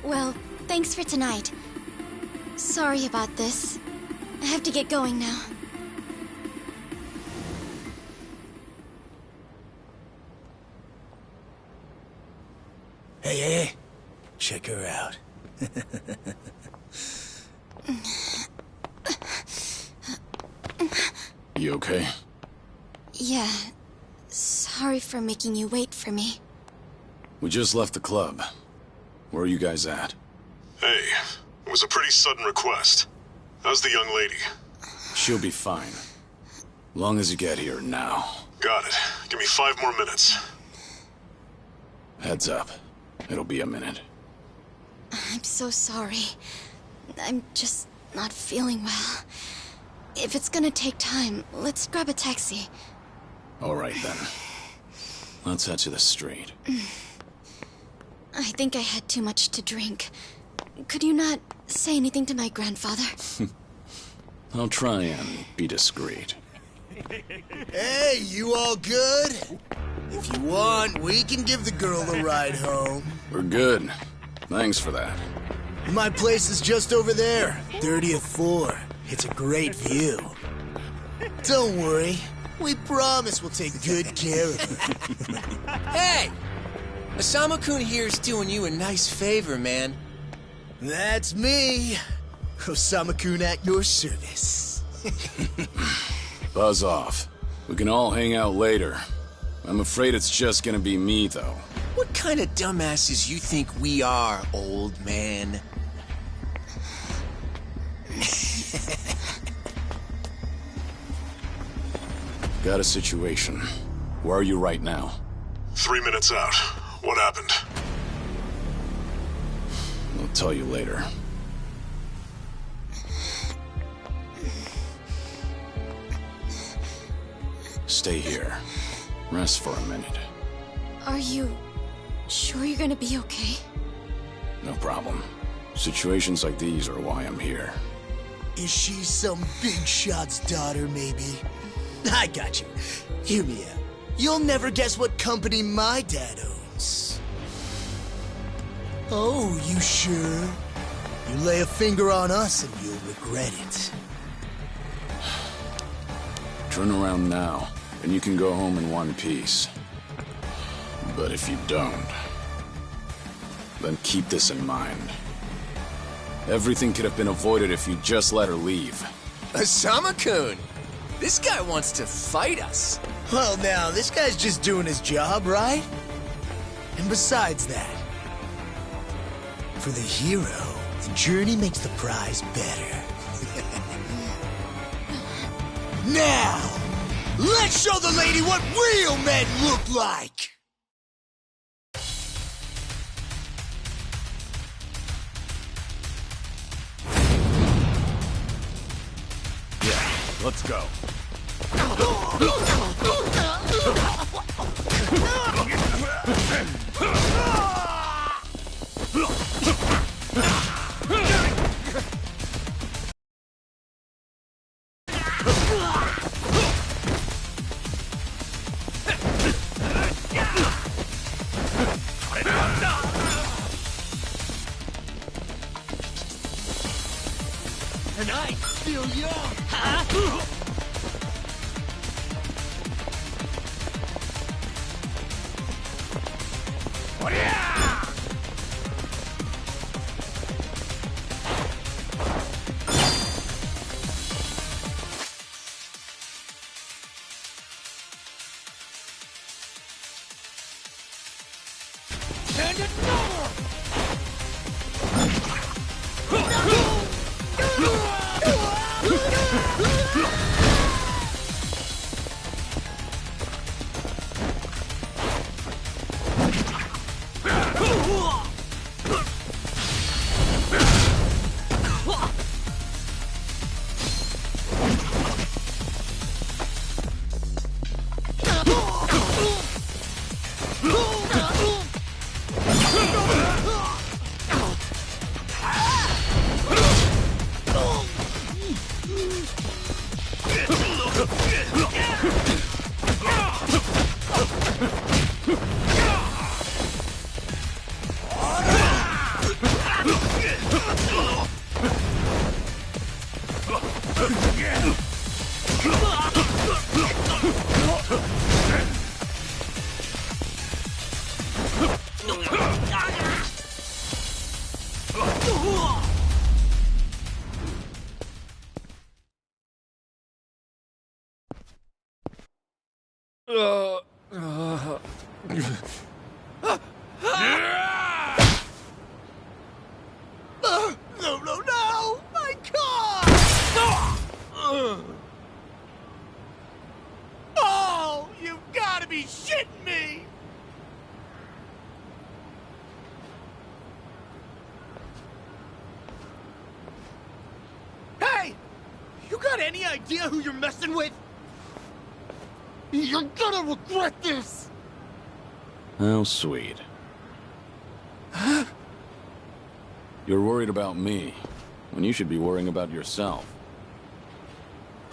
Well, thanks for tonight. Sorry about this. I have to get going now. Hey. Check her out. You okay? Yeah. Sorry for making you wait for me. We just left the club. Where are you guys at? Hey, it was a pretty sudden request. How's the young lady? She'll be fine. Long as you get here now. Got it. Give me 5 more minutes. Heads up. It'll be a minute. I'm so sorry. I'm just not feeling well. If it's gonna take time, let's grab a taxi. All right, then. Let's head to the street. I think I had too much to drink. Could you not say anything to my grandfather? I'll try and be discreet. Hey, you all good? If you want, we can give the girl a ride home. We're good. Thanks for that. My place is just over there, 30th floor. It's a great view. Don't worry. We promise we'll take good care of her. Hey! Osama-kun here's doing you a nice favor, man. That's me. Osama-kun at your service. Buzz off. We can all hang out later. I'm afraid it's just gonna be me, though. What kind of dumbasses you think we are, old man? Got a situation. Where are you right now? 3 minutes out. What happened? I'll tell you later. Stay here. Rest for a minute. Are you sure you're gonna be okay? No problem. Situations like these are why I'm here. Is she some big shot's daughter, maybe? I got you. Hear me out. You'll never guess what company my dad owns. Oh, you sure? You lay a finger on us and you'll regret it. Turn around now, and you can go home in one piece. But if you don't, then keep this in mind. Everything could have been avoided if you just let her leave. Osama-kun! This guy wants to fight us. Well, now, this guy's just doing his job, right? And besides that, for the hero, the journey makes the prize better. Now, let's show the lady what real men look like! Yeah, let's go. And I feel young! No, no, no! My car! Oh, you've got to be shitting me! Hey! You got any idea who you're messing with? You're gonna regret this! How sweet. You're worried about me, when you should be worrying about yourself.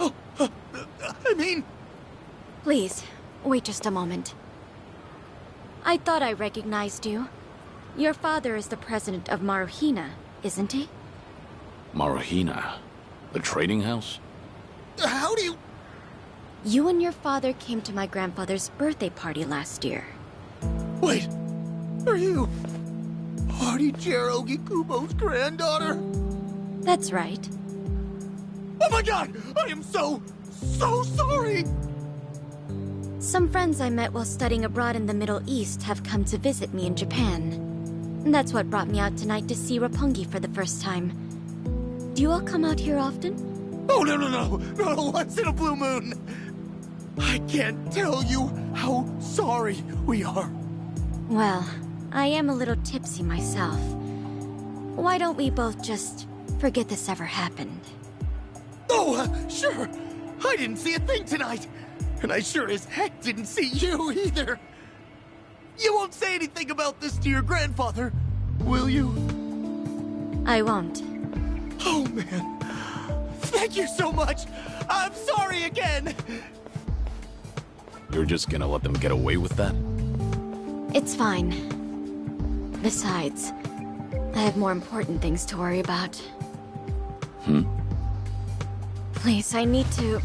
I mean... Please, wait just a moment. I thought I recognized you. Your father is the president of Maruhina, isn't he? Maruhina? The trading house? How do you... You and your father came to my grandfather's birthday party last year. Wait, are you... Artie-chan Ogikubo's granddaughter? That's right. Oh my god! I am so sorry! Some friends I met while studying abroad in the Middle East have come to visit me in Japan. And that's what brought me out tonight to see Roppongi for the first time. Do you all come out here often? Oh, no, once in a blue moon! I can't tell you how sorry we are. Well, I am a little tipsy myself. Why don't we both just forget this ever happened? Oh, sure. I didn't see a thing tonight. And I sure as heck didn't see you either. You won't say anything about this to your grandfather, will you? I won't. Oh, man. Thank you so much. I'm sorry again. You're just gonna let them get away with that? It's fine. Besides, I have more important things to worry about. Please, I need to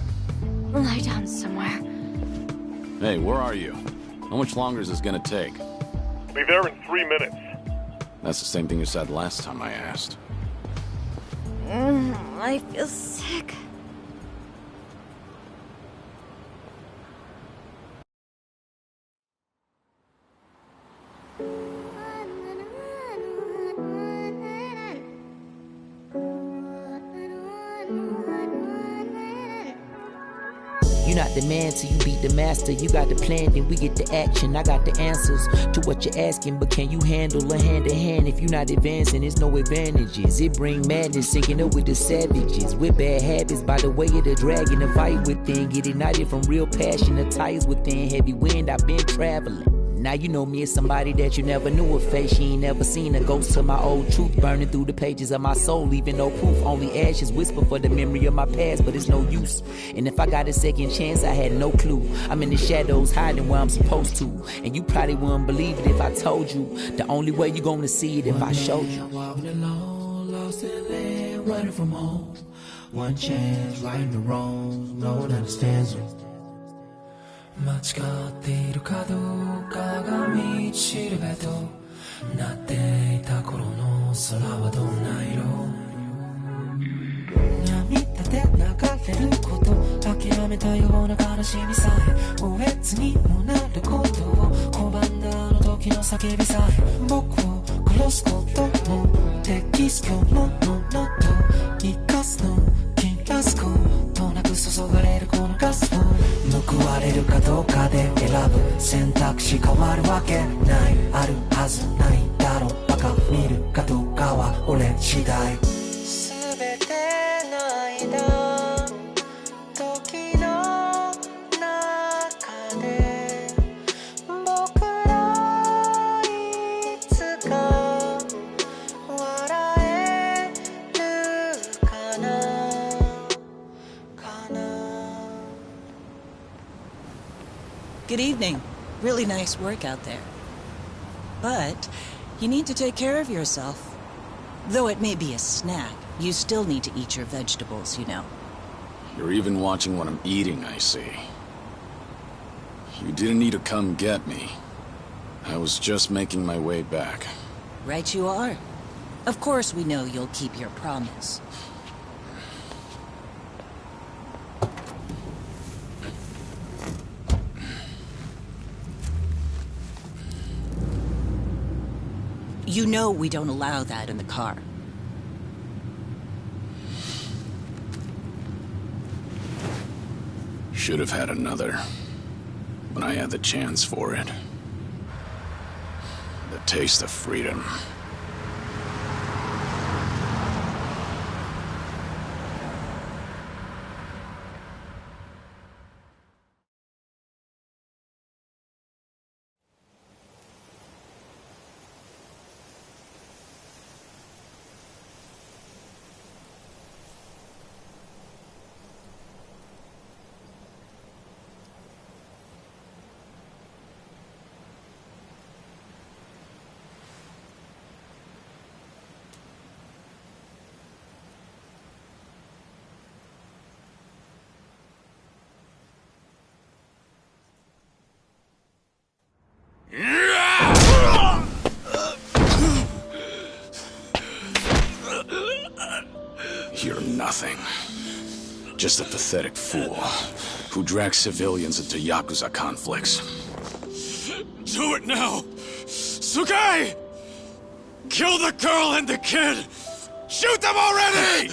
lie down somewhere. Hey, where are you? How much longer is this gonna take? Be there in 3 minutes. That's the same thing you said last time I asked. I feel sick. You not the man till you beat the master. You got the plan, then we get the action. I got the answers to what you're asking, but can you handle a hand to hand? If you not advancing, there's no advantages. It bring madness, sinking up with the savages. With bad habits, by the way of the dragon. The fight within, get ignited from real passion. The ties within, heavy wind, I've been traveling. Now you know me as somebody that you never knew a face. She ain't never seen a ghost to my old truth, burning through the pages of my soul, leaving no proof. Only ashes whisper for the memory of my past, but it's no use. And if I got a second chance, I had no clue. I'm in the shadows, hiding where I'm supposed to. And you probably wouldn't believe it if I told you. The only way you gonna see it if I showed you. Walking alone, lost in land, running from home. One chance, righting the wrongs, no one understands them. 間違っているかどうかが道しるべとなっていた頃の空はどんな色涙で流れること諦めたような悲しみさえおえつにもなることを拒んだあの時の叫びさえ僕を殺すことも適するもののと生かすの切らすことなく注がれるこのガスを報われるかどうかで選ぶ選択肢変わるわけないあるはずないだろうバカ見るかどうかは俺次第全ての間時の中で僕らいつか笑えるかな Good evening. Really nice work out there. But you need to take care of yourself. Though it may be a snack, you still need to eat your vegetables, you know. You're even watching what I'm eating, I see. You didn't need to come get me. I was just making my way back. Right you are. Of course we know you'll keep your promise. You know we don't allow that in the car. Should have had another. When I had the chance for it. The taste of freedom. You're nothing. Just a pathetic fool who drags civilians into Yakuza conflicts. Do it now! Sugai! Kill the girl and the kid! Shoot them already!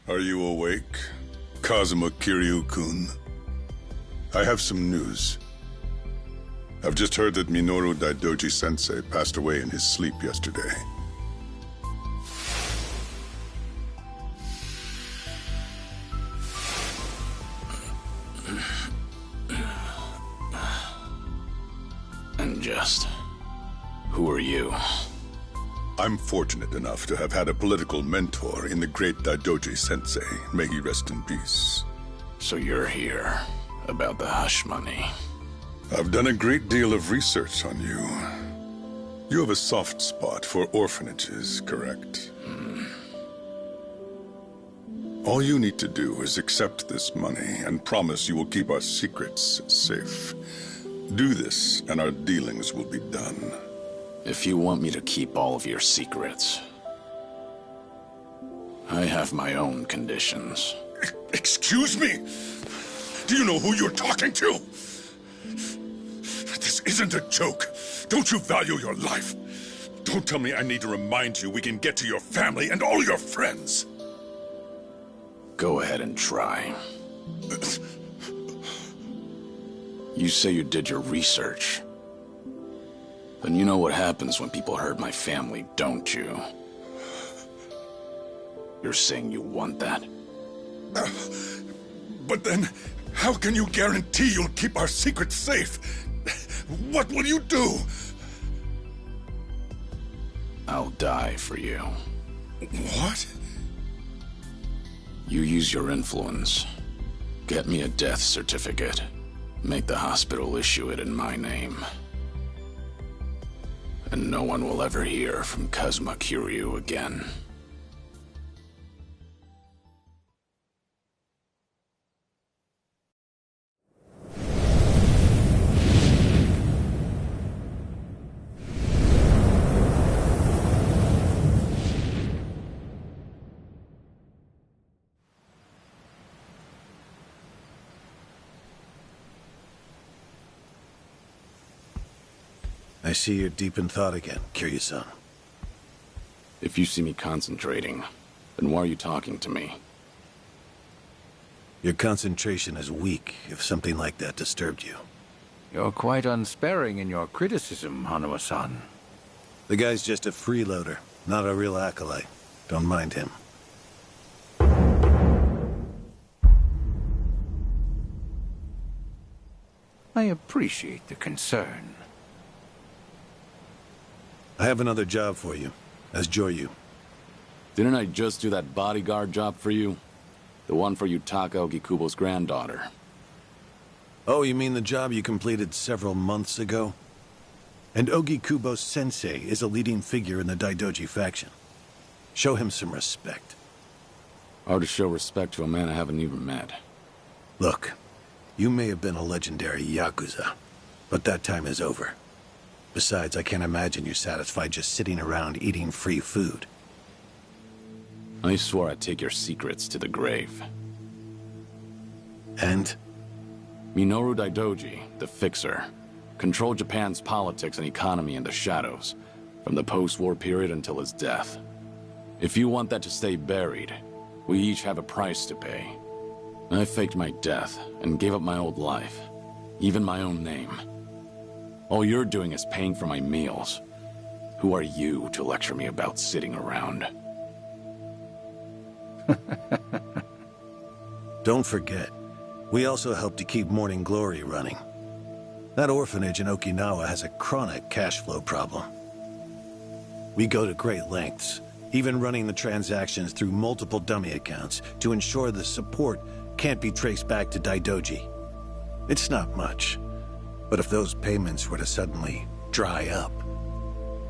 Are you awake, Kazuma Kiryu-kun? I have some news. I've just heard that Minoru Daidoji-sensei passed away in his sleep yesterday. just. Who are you? I'm fortunate enough to have had a political mentor in the great Daidoji Sensei. May he rest in peace. So you're here about the hush money. I've done a great deal of research on you. You have a soft spot for orphanages, correct? All you need to do is accept this money and promise you will keep our secrets safe. Do this, and our dealings will be done. If you want me to keep all of your secrets, I have my own conditions. Excuse me? Do you know who you're talking to? This isn't a joke. Don't you value your life? Don't tell me I need to remind you we can get to your family and all your friends. Go ahead and try. You say you did your research. Then you know what happens when people hurt my family, don't you? You're saying you want that? But then, how can you guarantee you'll keep our secrets safe? What will you do? I'll die for you. What? You use your influence. Get me a death certificate. Make the hospital issue it in my name. And no one will ever hear from Kazuma Kiryu again. I see you're deep in thought again, Kiryu-san. If you see me concentrating, then why are you talking to me? Your concentration is weak if something like that disturbed you. You're quite unsparing in your criticism, Hanuma-san. The guy's just a freeloader, not a real acolyte. Don't mind him. I appreciate the concern. I have another job for you, as Joryu. Didn't I just do that bodyguard job for you? The one for Yutaka Ogikubo's granddaughter. Oh, you mean the job you completed several months ago? And Ogikubo Sensei is a leading figure in the Daidoji faction. Show him some respect. Hard to show respect to a man I haven't even met. Look, you may have been a legendary Yakuza, but that time is over. Besides, I can't imagine you're satisfied just sitting around eating free food. I swore I'd take your secrets to the grave. And? Minoru Daidoji, the Fixer, controlled Japan's politics and economy in the shadows, from the post-war period until his death. If you want that to stay buried, we each have a price to pay. I faked my death and gave up my old life, even my own name. All you're doing is paying for my meals. Who are you to lecture me about sitting around? Don't forget, we also help to keep Morning Glory running. That orphanage in Okinawa has a chronic cash flow problem. We go to great lengths, even running the transactions through multiple dummy accounts to ensure the support can't be traced back to Daidoji. It's not much. But if those payments were to suddenly dry up,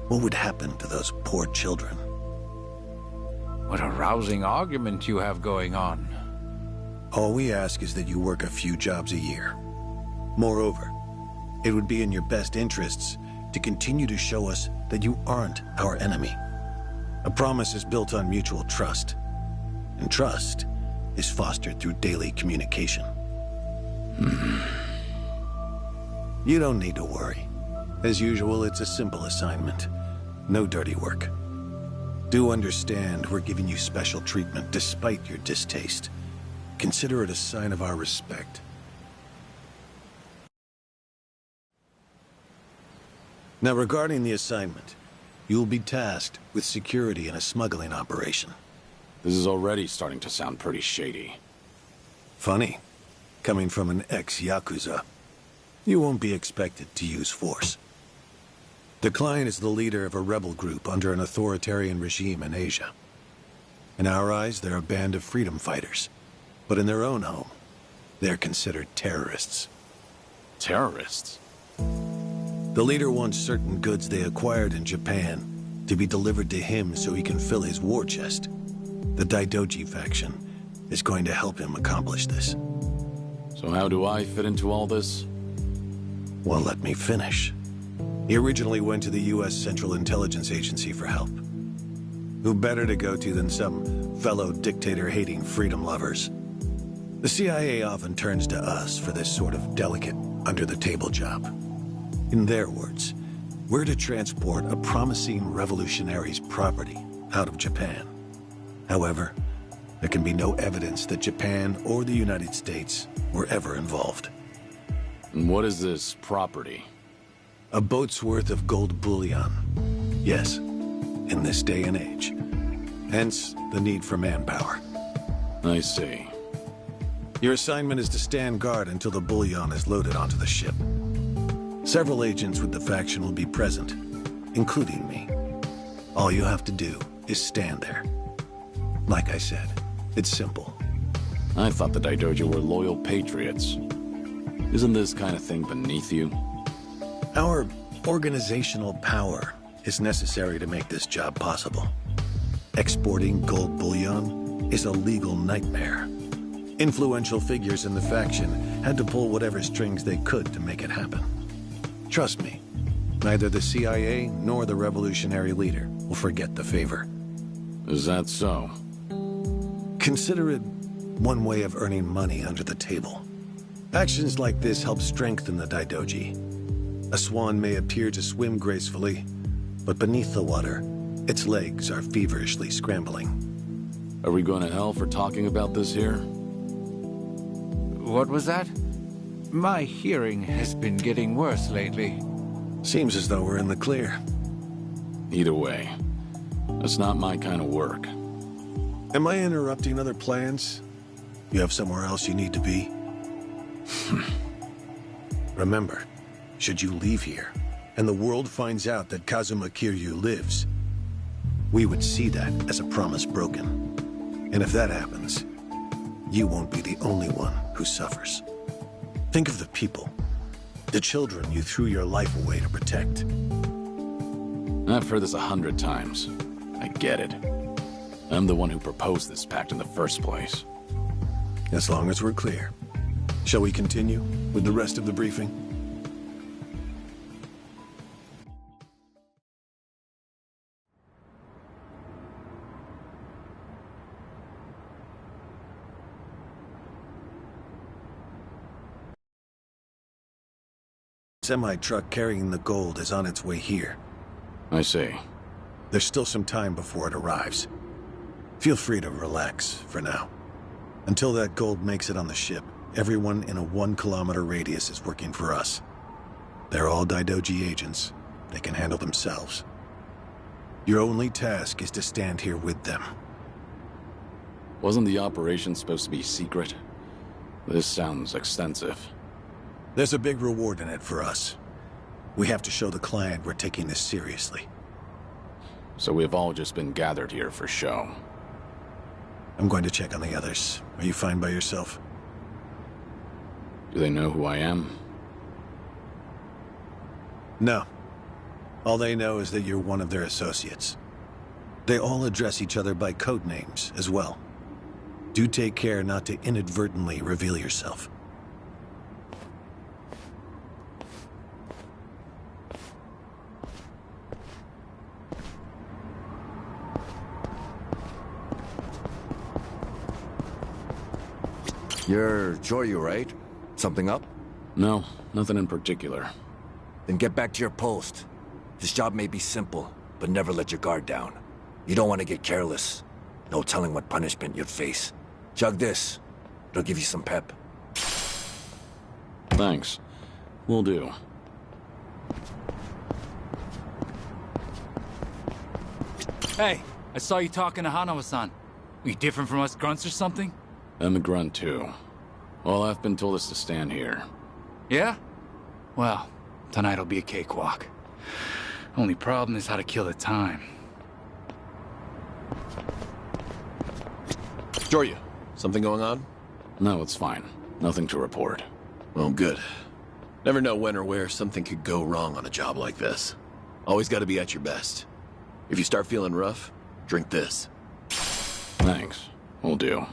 what would happen to those poor children? What a rousing argument you have going on. All we ask is that you work a few jobs a year. Moreover, it would be in your best interests to continue to show us that you aren't our enemy. A promise is built on mutual trust, and trust is fostered through daily communication. You don't need to worry. As usual, it's a simple assignment. No dirty work. Do understand we're giving you special treatment despite your distaste. Consider it a sign of our respect. Now, regarding the assignment, you'll be tasked with security in a smuggling operation. This is already starting to sound pretty shady. Funny, coming from an ex-Yakuza. You won't be expected to use force. The client is the leader of a rebel group under an authoritarian regime in Asia. In our eyes, they're a band of freedom fighters. But in their own home, they're considered terrorists. Terrorists? The leader wants certain goods they acquired in Japan to be delivered to him so he can fill his war chest. The Daidoji faction is going to help him accomplish this. So how do I fit into all this? Well, let me finish. He originally went to the U.S. Central Intelligence Agency for help. Who better to go to than some fellow dictator-hating freedom lovers? The CIA often turns to us for this sort of delicate, under-the-table job. In their words, we're to transport a promising revolutionary's property out of Japan. However, there can be no evidence that Japan or the United States were ever involved. And what is this property? A boat's worth of gold bullion. Yes, in this day and age. Hence, the need for manpower. I see. Your assignment is to stand guard until the bullion is loaded onto the ship. Several agents with the faction will be present, including me. All you have to do is stand there. Like I said, it's simple. I thought the Daidoji were loyal patriots. Isn't this kind of thing beneath you? Our organizational power is necessary to make this job possible. Exporting gold bullion is a legal nightmare. Influential figures in the faction had to pull whatever strings they could to make it happen. Trust me, neither the CIA nor the revolutionary leader will forget the favor. Is that so? Consider it one way of earning money under the table. Actions like this help strengthen the Daidoji. A swan may appear to swim gracefully, but beneath the water, its legs are feverishly scrambling. Are we going to hell for talking about this here? What was that? My hearing has been getting worse lately. Seems as though we're in the clear. Either way, that's not my kind of work. Am I interrupting other plans? You have somewhere else you need to be? Remember, should you leave here, and the world finds out that Kazuma Kiryu lives, we would see that as a promise broken. And if that happens, you won't be the only one who suffers. Think of the people, the children you threw your life away to protect. I've heard this 100 times. I get it. I'm the one who proposed this pact in the first place. As long as we're clear. Shall we continue with the rest of the briefing? Semi-truck carrying the gold is on its way here. I see. There's still some time before it arrives. Feel free to relax for now. Until that gold makes it on the ship, everyone in a 1-kilometer radius is working for us. They're all Daidoji agents. They can handle themselves. Your only task is to stand here with them. Wasn't the operation supposed to be secret? This sounds extensive. There's a big reward in it for us. We have to show the client we're taking this seriously. So we've all just been gathered here for show. I'm going to check on the others. Are you fine by yourself? Do they know who I am? No. All they know is that you're one of their associates. They all address each other by code names as well. Do take care not to inadvertently reveal yourself. You're Joryu, right? Something up? No, nothing in particular. Then get back to your post. This job may be simple, but never let your guard down. You don't want to get careless. No telling what punishment you'd face. Chug this. It'll give you some pep. Thanks. Will do. Hey, I saw you talking to Hanawa-san. Are you different from us grunts or something? I'm a grunt too. All I've been told is to stand here. Yeah? Well, tonight'll be a cakewalk. Only problem is how to kill the time. Jorya, something going on? No, it's fine. Nothing to report. Oh, good. Never know when or where something could go wrong on a job like this. Always gotta be at your best. If you start feeling rough, drink this. Thanks. Will do.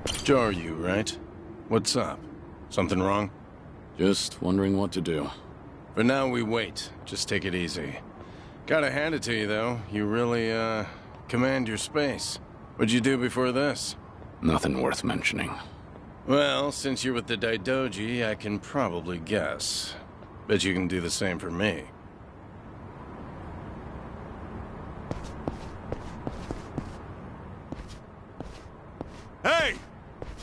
Joryu, right? What's up? Something wrong? Just wondering what to do. For now, we wait. Just take it easy. Gotta hand it to you, though. You really, command your space. What'd you do before this? Nothing worth mentioning. Well, since you're with the Daidoji, I can probably guess. Bet you can do the same for me. Hey!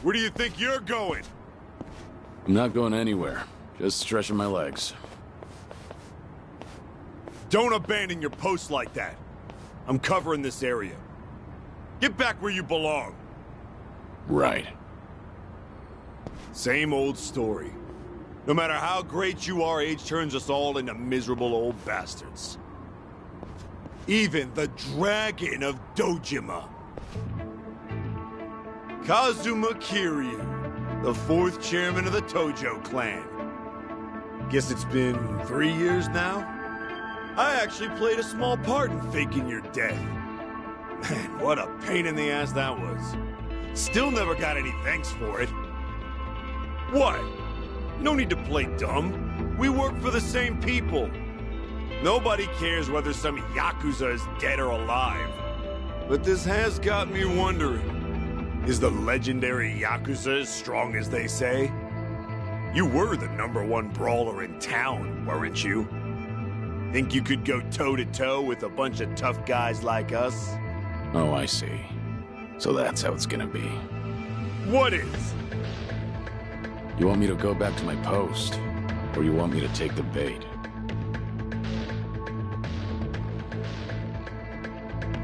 Where do you think you're going? I'm not going anywhere. Just stretching my legs. Don't abandon your post like that. I'm covering this area. Get back where you belong. Right. Same old story. No matter how great you are, age turns us all into miserable old bastards. Even the Dragon of Dojima. Kazuma Kiryu, the 4th chairman of the Tojo clan. Guess it's been 3 years now? I actually played a small part in faking your death. Man, what a pain in the ass that was. Still never got any thanks for it. What? No need to play dumb. We work for the same people. Nobody cares whether some Yakuza is dead or alive. But this has got me wondering. Is the legendary Yakuza as strong as they say? You were the #1 brawler in town, weren't you? Think you could go toe-to-toe with a bunch of tough guys like us? Oh, I see. So that's how it's gonna be. What is? You want me to go back to my post? Or you want me to take the bait?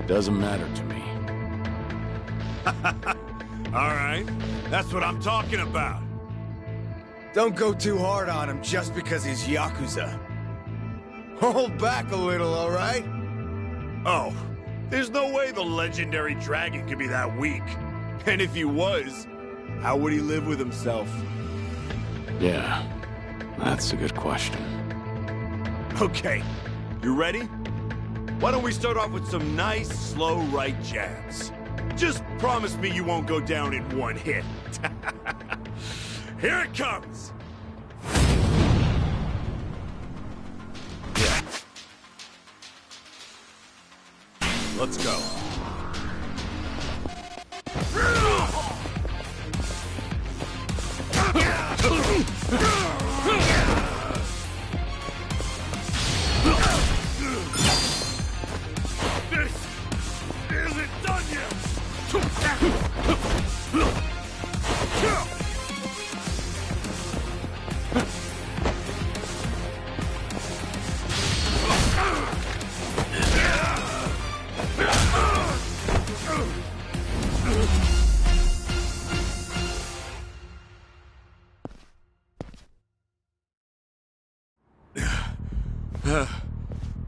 Doesn't matter to me. Alright, that's what I'm talking about. Don't go too hard on him just because he's Yakuza. Hold back a little, alright? Oh, there's no way the legendary dragon could be that weak. And if he was, how would he live with himself? Yeah, that's a good question. Okay, you ready? Why don't we start off with some nice, slow right jabs? Just promise me you won't go down in one hit. Here it comes! Let's go. This isn't done yet!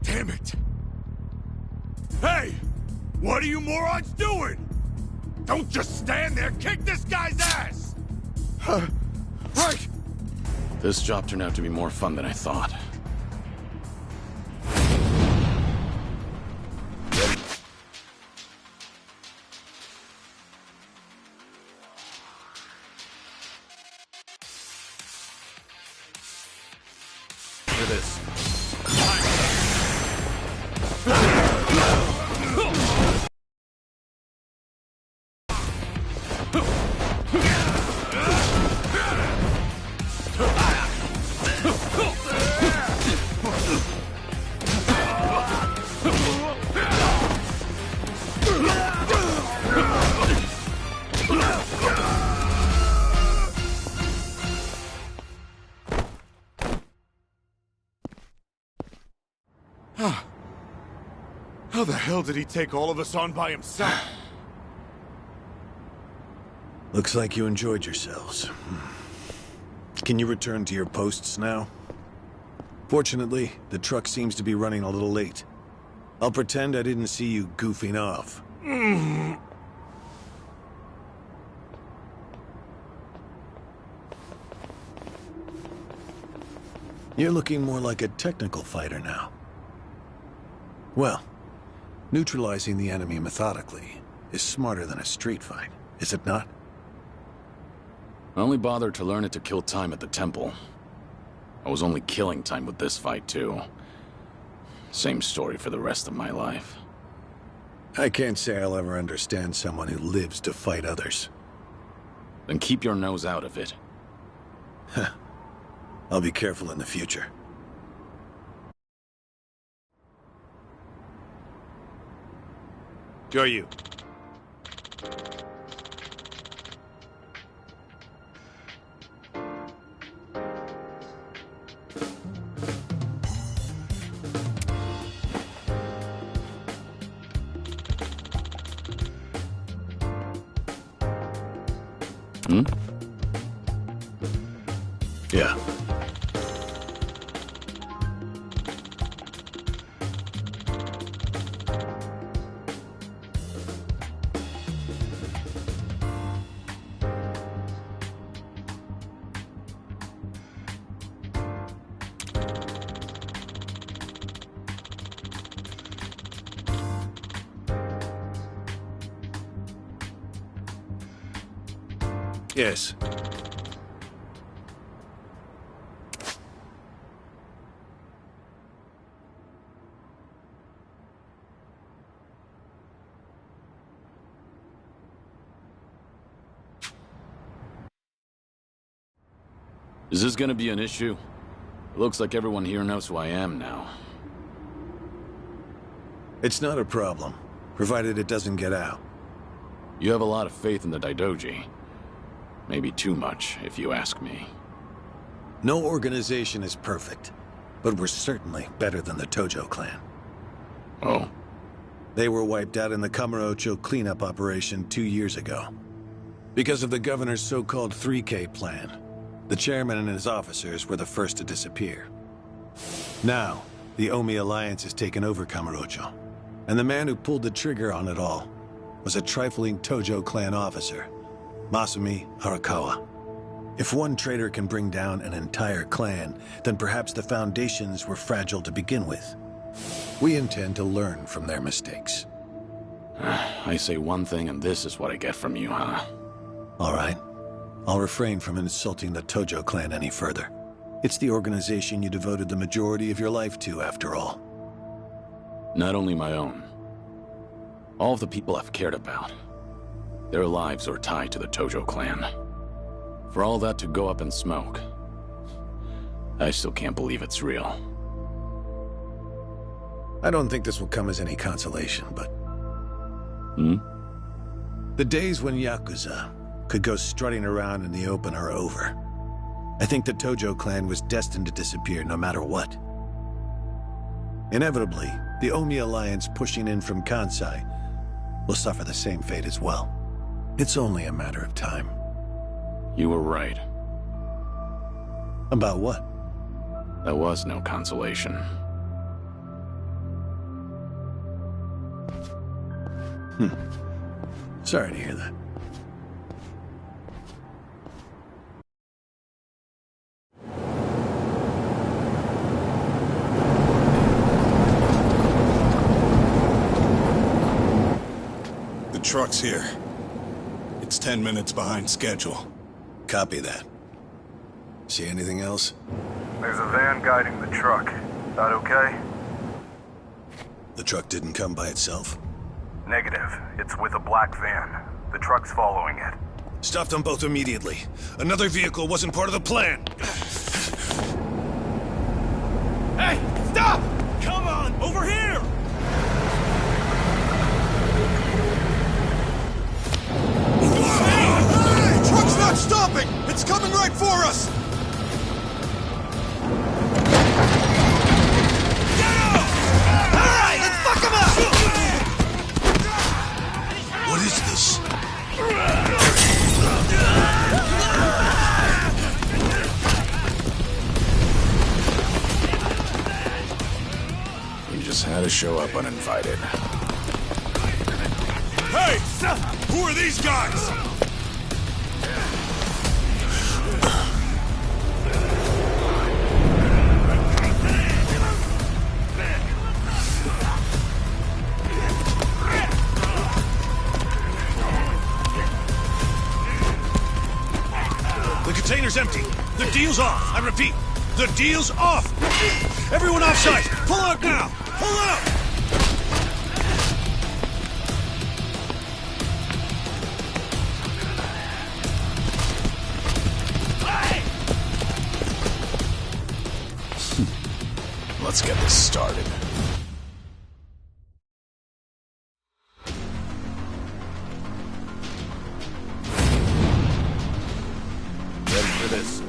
Damn it! Hey! What are you morons doing? Don't just stand there! Kick this guy's ass! Right! This job turned out to be more fun than I thought. For this. How the hell did he take all of us on by himself? Looks like you enjoyed yourselves. Can you return to your posts now? Fortunately, the truck seems to be running a little late. I'll pretend I didn't see you goofing off. You're looking more like a technical fighter now. Well, neutralizing the enemy methodically is smarter than a street fight, is it not? I only bothered to learn it to kill time at the temple. I was only killing time with this fight, too. Same story for the rest of my life. I can't say I'll ever understand someone who lives to fight others. Then keep your nose out of it. I'll be careful in the future. Go you. Hmm? Yeah. Yes. Is this gonna be an issue? It looks like everyone here knows who I am now. It's not a problem, provided it doesn't get out. You have a lot of faith in the Daidoji. Maybe too much, if you ask me. No organization is perfect, but we're certainly better than the Tojo clan. Oh? They were wiped out in the Kamurocho cleanup operation 2 years ago. Because of the governor's so-called 3K plan, the chairman and his officers were the first to disappear. Now, the Omi Alliance has taken over Kamurocho, and the man who pulled the trigger on it all was a trifling Tojo clan officer, Masumi Arakawa. If one traitor can bring down an entire clan, then perhaps the foundations were fragile to begin with. We intend to learn from their mistakes. I say one thing and this is what I get from you, huh? All right. I'll refrain from insulting the Tojo clan any further. It's the organization you devoted the majority of your life to, after all. Not only my own. All of the people I've cared about. Their lives are tied to the Tojo clan. For all that to go up in smoke, I still can't believe it's real. I don't think this will come as any consolation, but... Hmm? The days when Yakuza could go strutting around in the open are over. I think the Tojo clan was destined to disappear no matter what. Inevitably, the Omi Alliance pushing in from Kansai will suffer the same fate as well. It's only a matter of time. You were right. About what? There was no consolation. Sorry to hear that. The truck's here. It's 10 minutes behind schedule. Copy that. See anything else? There's a van guiding the truck. That okay? The truck didn't come by itself? Negative. It's with a black van. The truck's following it. Stop them both immediately. Another vehicle wasn't part of the plan. Hey, stop! Come on, over here! Hey! Truck's not stopping! It's coming right for us! Alright, let's fuck him up! What is this? show up uninvited. Hey! Who are these guys? The container's empty. The deal's off. I repeat, the deal's off. Everyone offside. Pull out now. Pull out. Let's get this started. Ready for this.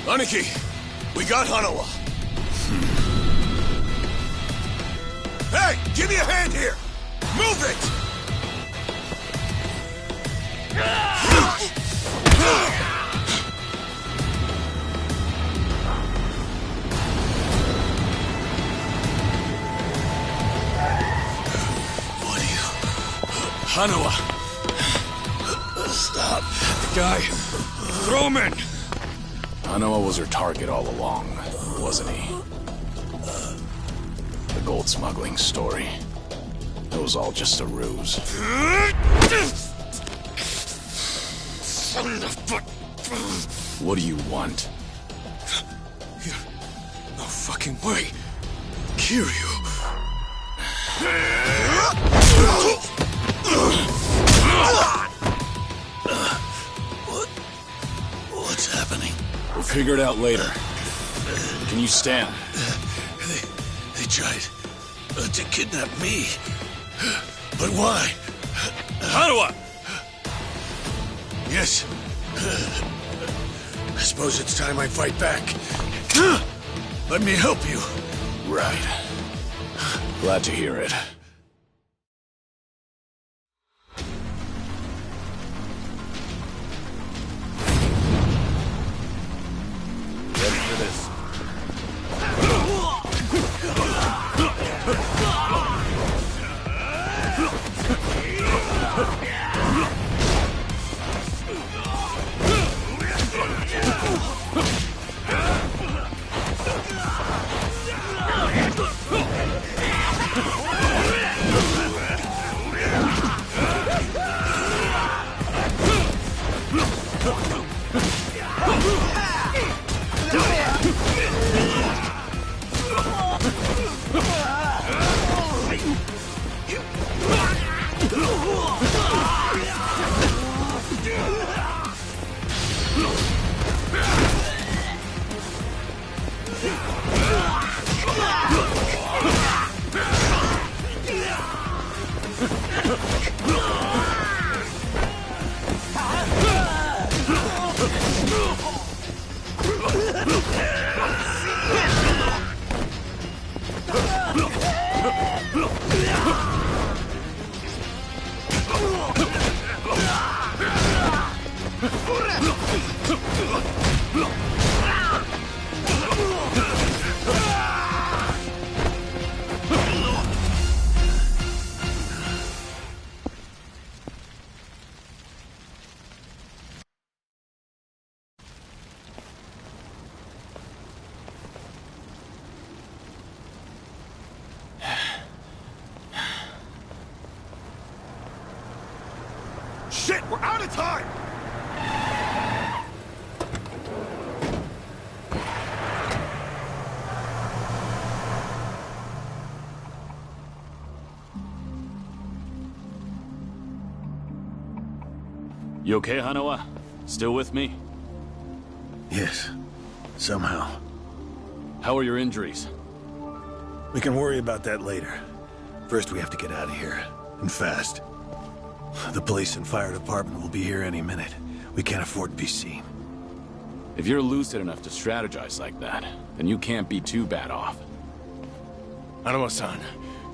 Aniki, we got Hanawa. Hey, give me a hand here. Move it. What are you? Hanawa. Stop. Guy. Throw him in. Hanawa was her target all along, wasn't he? The gold smuggling story. It was all just a ruse. Son of a... What do you want? No fucking way. Kiryu. What's happening? We'll figure it out later. Can you stand? They tried to kidnap me. But why? Hanawa! Yes. I suppose it's time I fight back. Let me help you. Right. Glad to hear it. Ready for this. out of time! You okay, Hanawa? Still with me? Yes. Somehow. How are your injuries? We can worry about that later. First, we have to get out of here. And fast. The police and fire department will be here any minute. We can't afford to be seen. If you're lucid enough to strategize like that, then you can't be too bad off. Hanawa-san,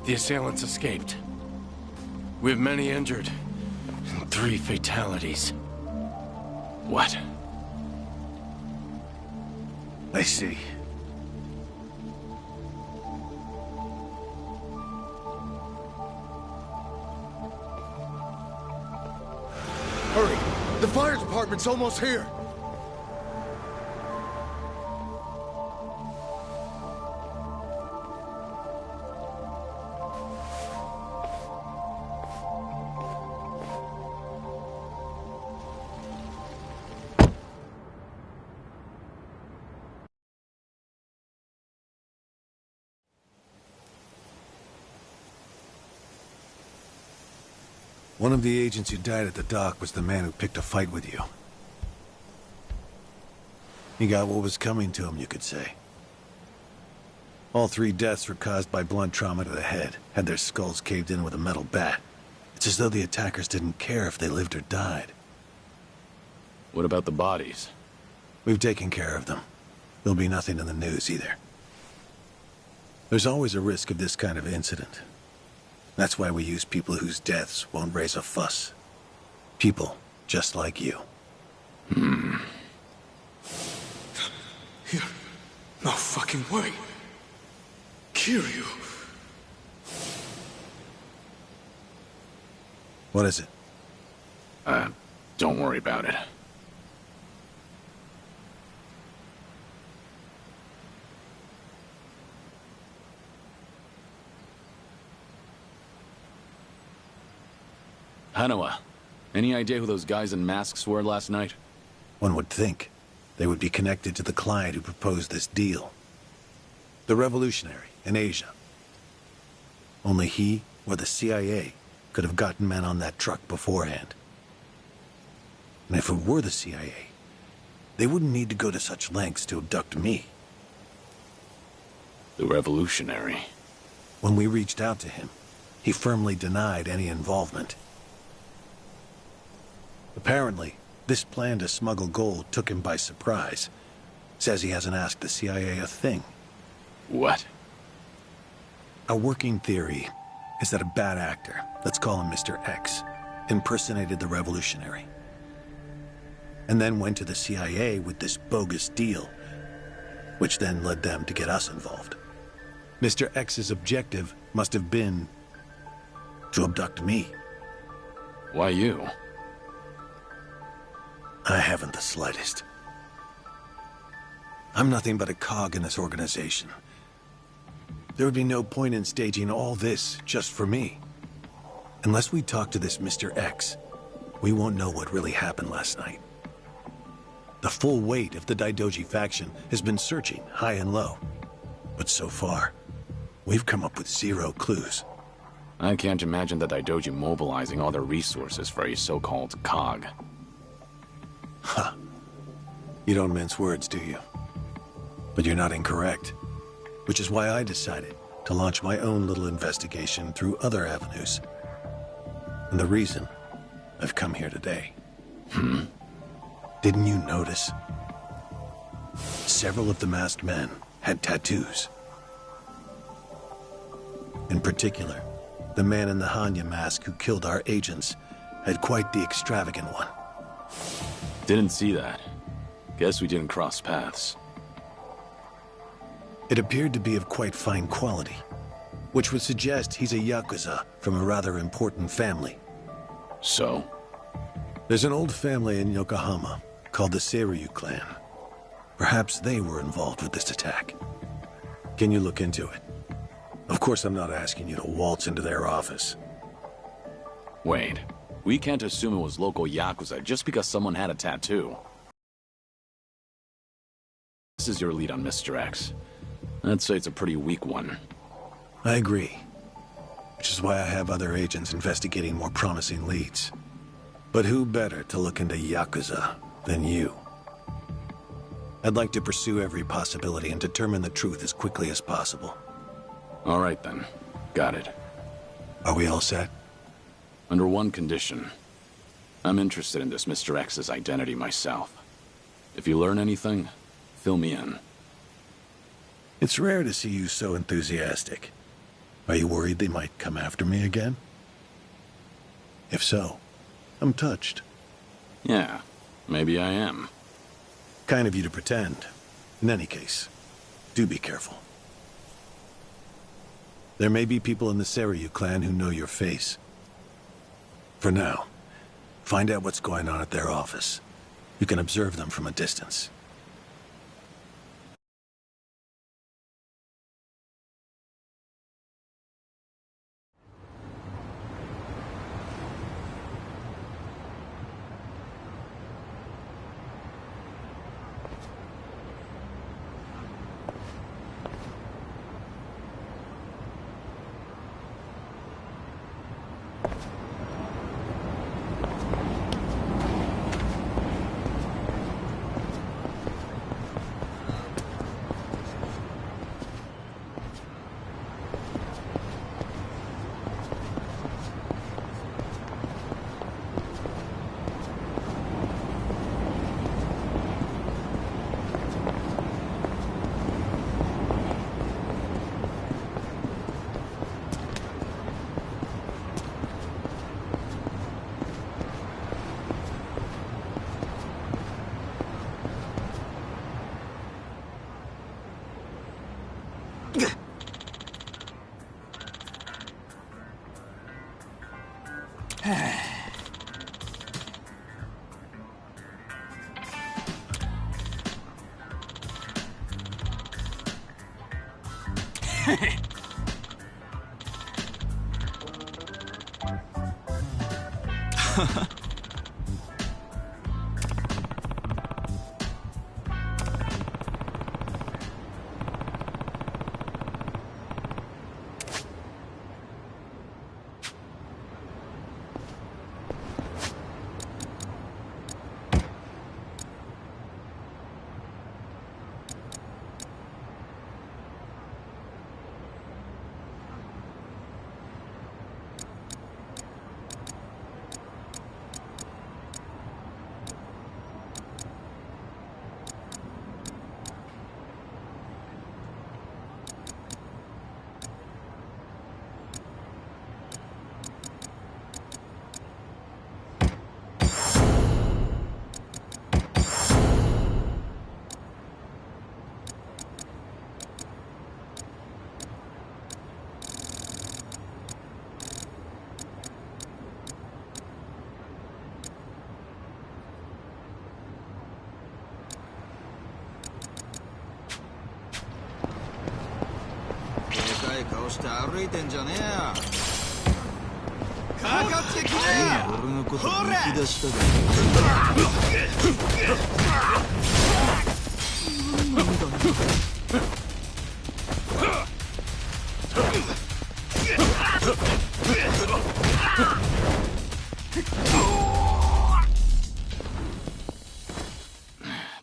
the assailants escaped. We have many injured. And 3 fatalities. What? I see. Hurry! The fire department's almost here! One of the agents who died at the dock was the man who picked a fight with you. He got what was coming to him, you could say. All 3 deaths were caused by blunt trauma to the head, had their skulls caved in with a metal bat. It's as though the attackers didn't care if they lived or died. What about the bodies? We've taken care of them. There'll be nothing in the news either. There's always a risk of this kind of incident. That's why we use people whose deaths won't raise a fuss. People just like you. No fucking way. Kiryu. What is it? Don't worry about it. Hanawa, any idea who those guys in masks were last night? One would think they would be connected to the client who proposed this deal. The revolutionary in Asia. Only he or the CIA could have gotten men on that truck beforehand. And if it were the CIA, they wouldn't need to go to such lengths to abduct me. The revolutionary. When we reached out to him, he firmly denied any involvement. Apparently, this plan to smuggle gold took him by surprise. Says he hasn't asked the CIA a thing. What? A working theory is that a bad actor, let's call him Mr. X, impersonated the revolutionary. And then went to the CIA with this bogus deal, which then led them to get us involved. Mr. X's objective must have been to abduct me. Why you? I haven't the slightest. I'm nothing but a cog in this organization. There would be no point in staging all this just for me. Unless we talk to this Mr. X, we won't know what really happened last night. The full weight of the Daidoji faction has been searching high and low. But so far, we've come up with 0 clues. I can't imagine the Daidoji mobilizing all their resources for a so-called cog. Huh. You don't mince words, do you? But you're not incorrect. Which is why I decided to launch my own little investigation through other avenues. And the reason I've come here today. Didn't you notice? Several of the masked men had tattoos. In particular, the man in the Hanya mask who killed our agents had quite the extravagant one. Didn't see that. Guess we didn't cross paths. It appeared to be of quite fine quality, which would suggest he's a Yakuza from a rather important family. So? There's an old family in Yokohama called the Seiryu clan. Perhaps they were involved with this attack. Can you look into it? Of course, I'm not asking you to waltz into their office. Wait, We can't assume it was local Yakuza just because someone had a tattoo. This is your lead on Mr. X. I'd say it's a pretty weak one. I agree. Which is why I have other agents investigating more promising leads. But who better to look into Yakuza than you? I'd like to pursue every possibility and determine the truth as quickly as possible. All right then. Got it. Are we all set? Under one condition. I'm interested in this Mr. X's identity myself. If you learn anything, fill me in. It's rare to see you so enthusiastic. Are you worried they might come after me again? If so, I'm touched. Yeah, maybe I am. Kind of you to pretend. In any case, do be careful. There may be people in the Seiryu clan who know your face. For now, find out what's going on at their office. You can observe them from a distance.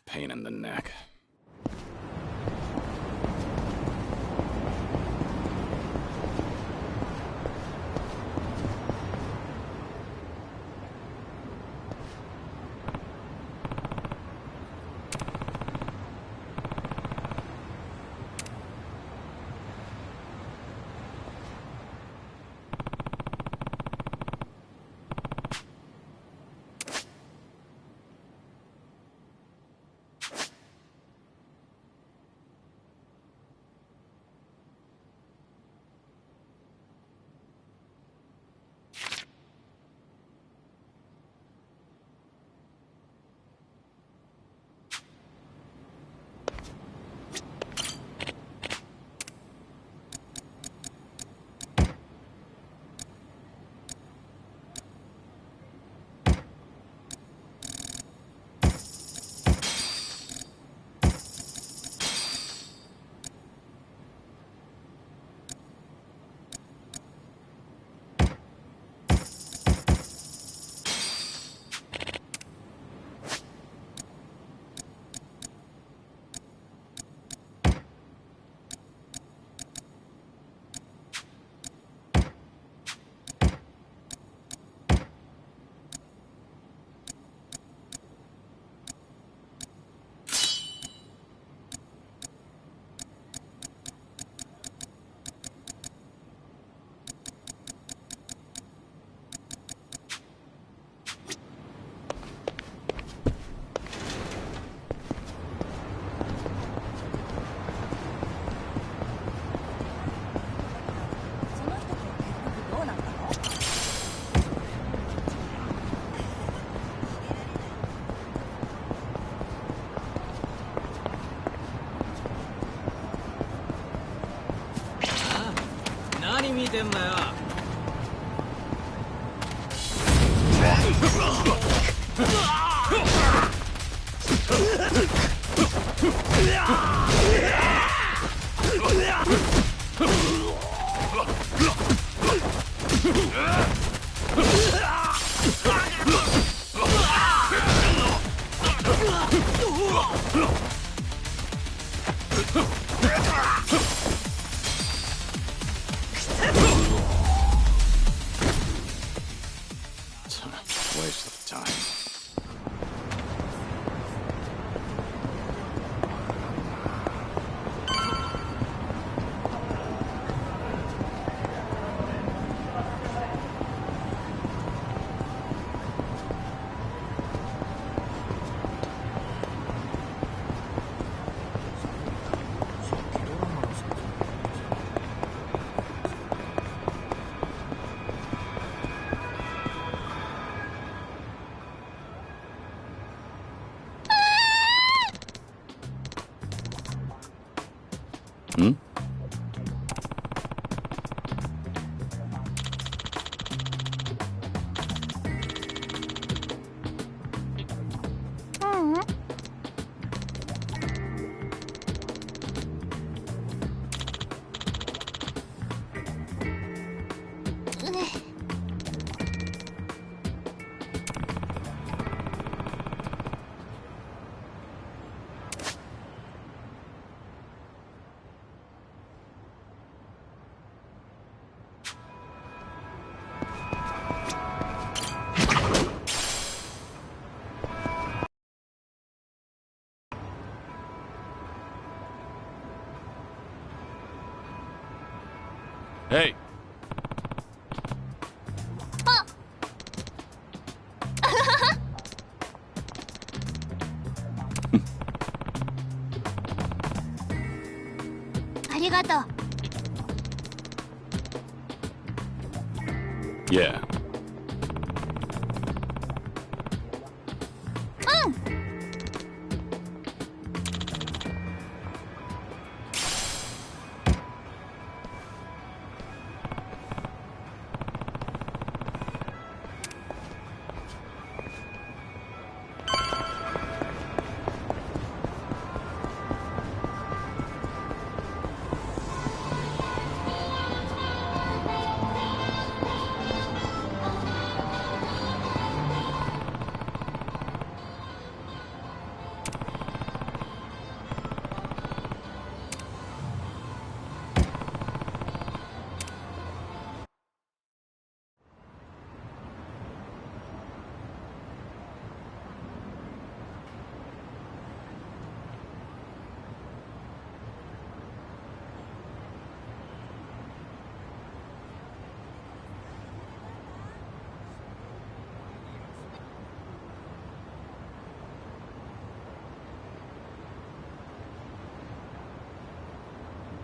Pain in the neck. てんだよ。Waste of time. Hmm? Hey! ありがとう。 Yeah. うん。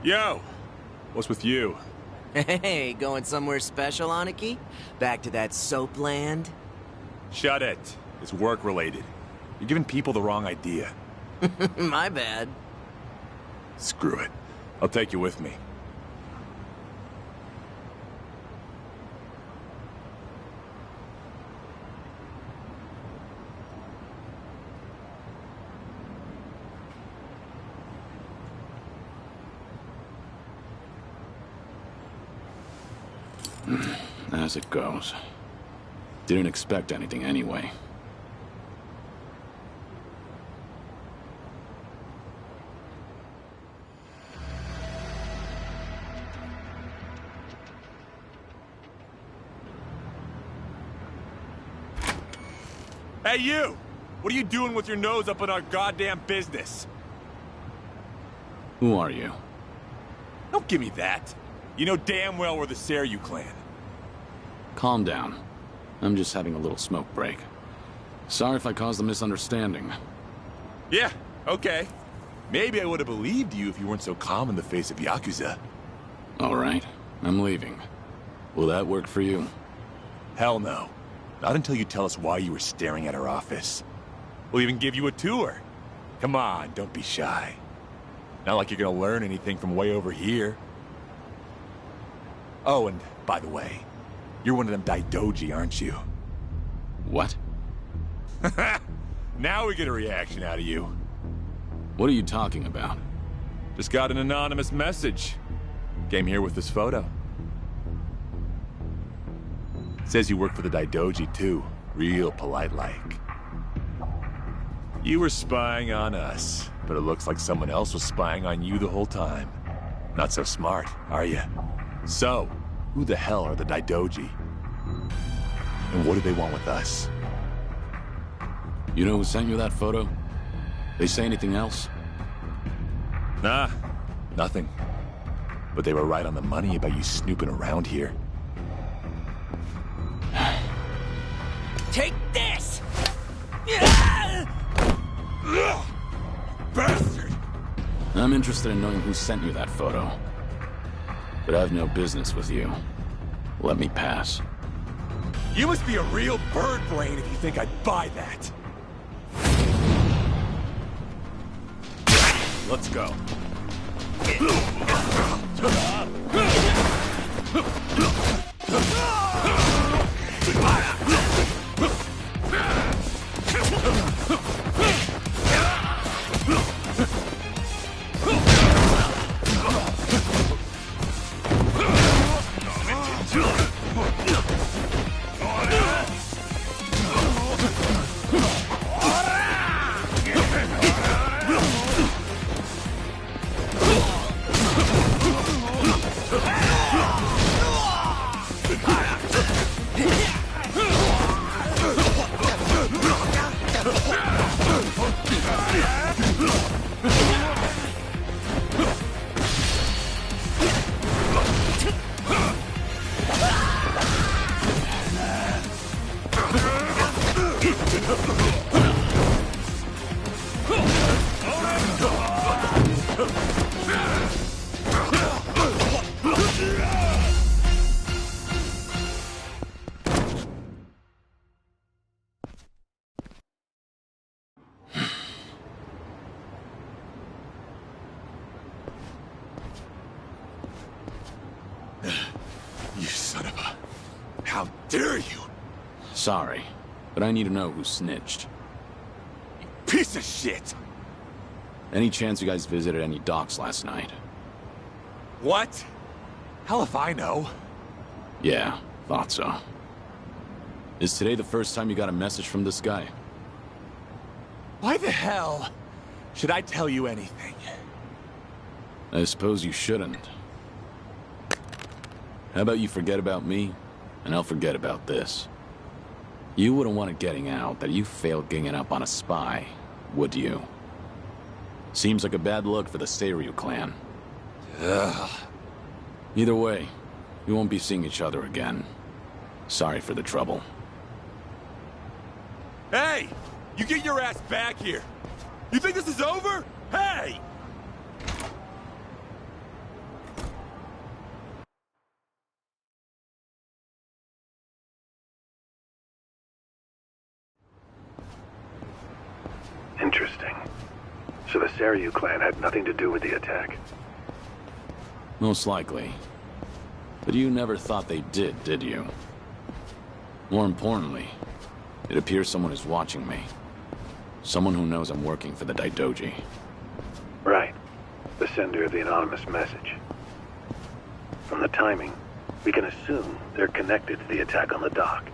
Yo! What's with you? Hey, going somewhere special, Aniki? Back to that soap land? Shut it. It's work-related. You're giving people the wrong idea. My bad. Screw it. I'll take you with me. As it goes. Didn't expect anything anyway. Hey, you! What are you doing with your nose up in our goddamn business? Who are you? Don't give me that. You know damn well we're the Seryu clan. Calm down. I'm just having a little smoke break. Sorry if I caused a misunderstanding. Yeah, okay. Maybe I would have believed you if you weren't so calm in the face of Yakuza. All right, I'm leaving. Will that work for you? Hell no. Not until you tell us why you were staring at our office. We'll even give you a tour. Come on, don't be shy. Not like you're gonna learn anything from way over here. Oh, and by the way, you're one of them Daidoji, aren't you? What? Now we get a reaction out of you. What are you talking about? Just got an anonymous message. Came here with this photo. Says you work for the Daidoji, too. Real polite-like. You were spying on us, but it looks like someone else was spying on you the whole time. Not so smart, are you? So, who the hell are the Daidoji? And what do they want with us? You know who sent you that photo? They say anything else? Nah, nothing. But they were right on the money about you snooping around here. Take this! Bastard! I'm interested in knowing who sent you that photo. But I have no business with you. Let me pass. You must be a real bird brain if you think I'd buy that. Let's go. You son of a... How dare you? Sorry, but I need to know who snitched. Piece of shit! Any chance you guys visited any docks last night? What? Hell if I know. Yeah, thought so. Is today the first time you got a message from this guy? Why the hell should I tell you anything? I suppose you shouldn't. How about you forget about me, and I'll forget about this. You wouldn't want it getting out that you failed ganging up on a spy, would you? Seems like a bad look for the Seiryu clan. Ugh. Either way, we won't be seeing each other again. Sorry for the trouble. Hey! You get your ass back here! You think this is over? Hey! Interesting. So the Seiryu clan had nothing to do with the attack? Most likely. But you never thought they did you? More importantly, it appears someone is watching me. Someone who knows I'm working for the Daidoji. Right. The sender of the anonymous message. From the timing, we can assume they're connected to the attack on the dock.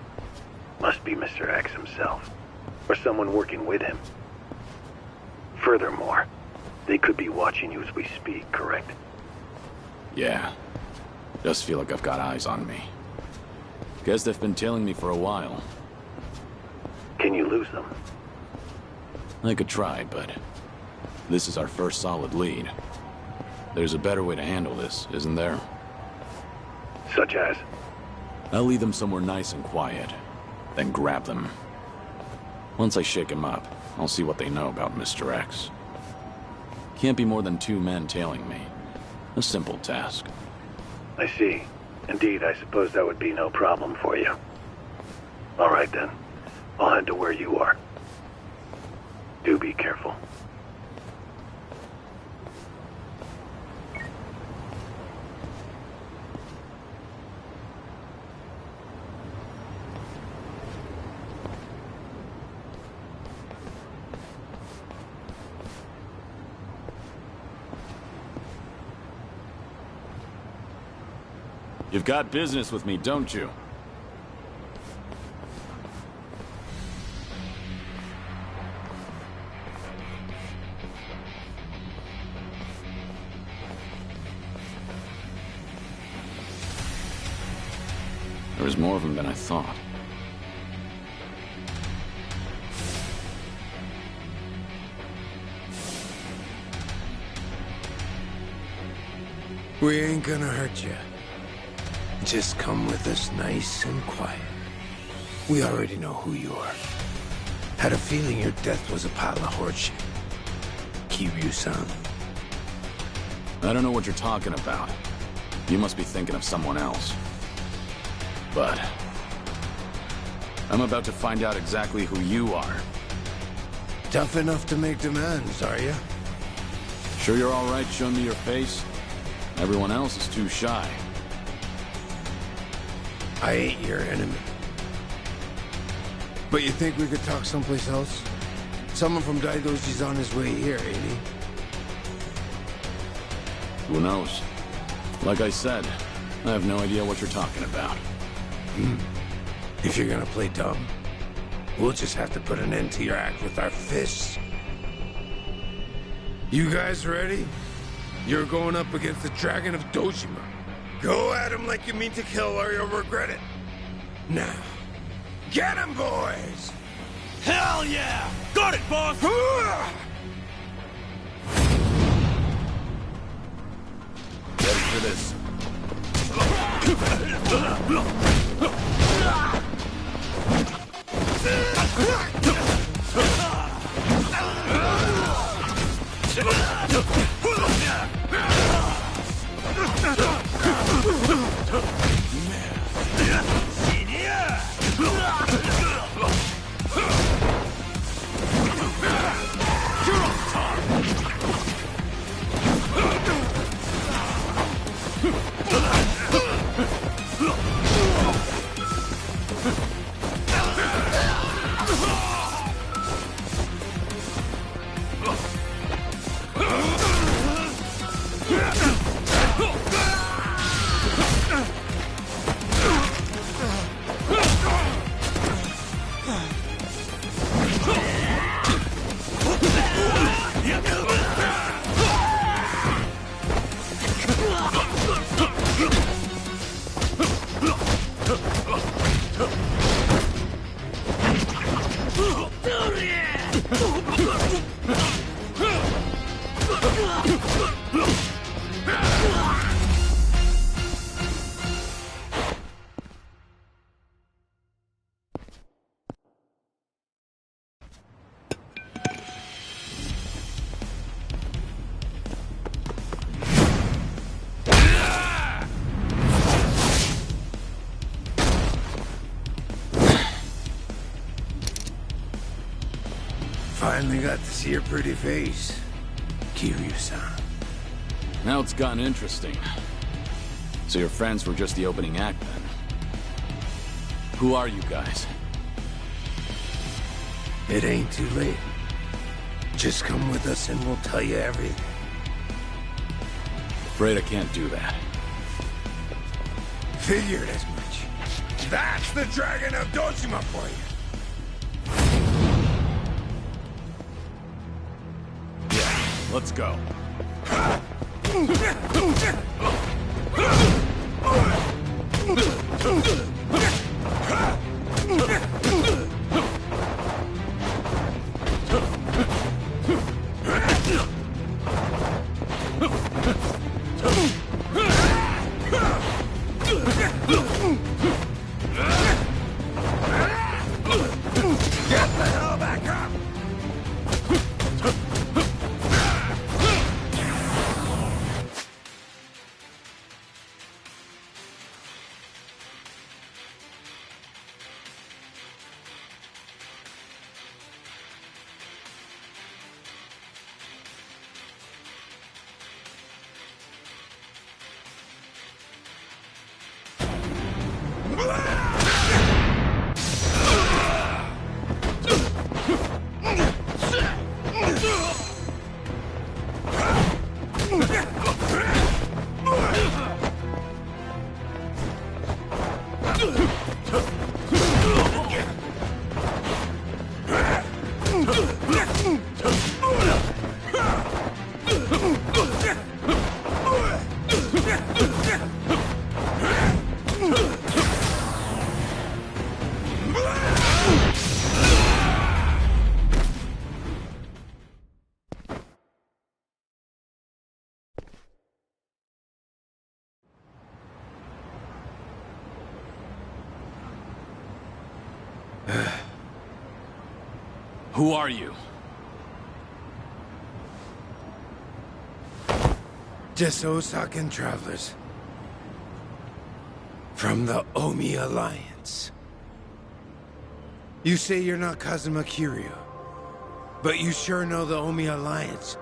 Must be Mr. X himself, or someone working with him. Furthermore, they could be watching you as we speak, correct? Yeah. Does feel like I've got eyes on me. Guess they've been tailing me for a while. Can you lose them? I could try, but this is our first solid lead. There's a better way to handle this, isn't there? Such as? I'll lead them somewhere nice and quiet, then grab them. Once I shake them up, I'll see what they know about Mr. X. Can't be more than 2 men tailing me. A simple task. I see. Indeed, I suppose that would be no problem for you. All right then. I'll head to where you are. Do be careful. You've got business with me, don't you? There was more of them than I thought. We ain't gonna hurt you. Just come with us nice and quiet. We already know who you are. Had a feeling your death was a pile of horseshit. Kiryu-san. I don't know what you're talking about. You must be thinking of someone else. But I'm about to find out exactly who you are. Tough enough to make demands, are you? Sure you're all right showing me your face? Everyone else is too shy. I ain't your enemy. But you think we could talk someplace else? Someone from Daidoji's on his way here, ain't he? Who knows? Like I said, I have no idea what you're talking about. If you're gonna play dumb, we'll just have to put an end to your act with our fists. You guys ready? You're going up against the Dragon of Dojima. Go at him like you mean to kill or you'll regret it. Now, get him, boys! Hell yeah! Got it, boss! Ready for this. Finally got to see your pretty face, Kiryu-san. Now it's gotten interesting. So your friends were just the opening act, then? Who are you guys? It ain't too late. Just come with us and we'll tell you everything. Afraid I can't do that. Figured as much. That's the Dragon of Dojima for you. Let's go. Get the hell back up! Who are you? Just Osakan travelers. From the Omi Alliance. You say you're not Kazuma Kiryu, but you sure know the Omi Alliance,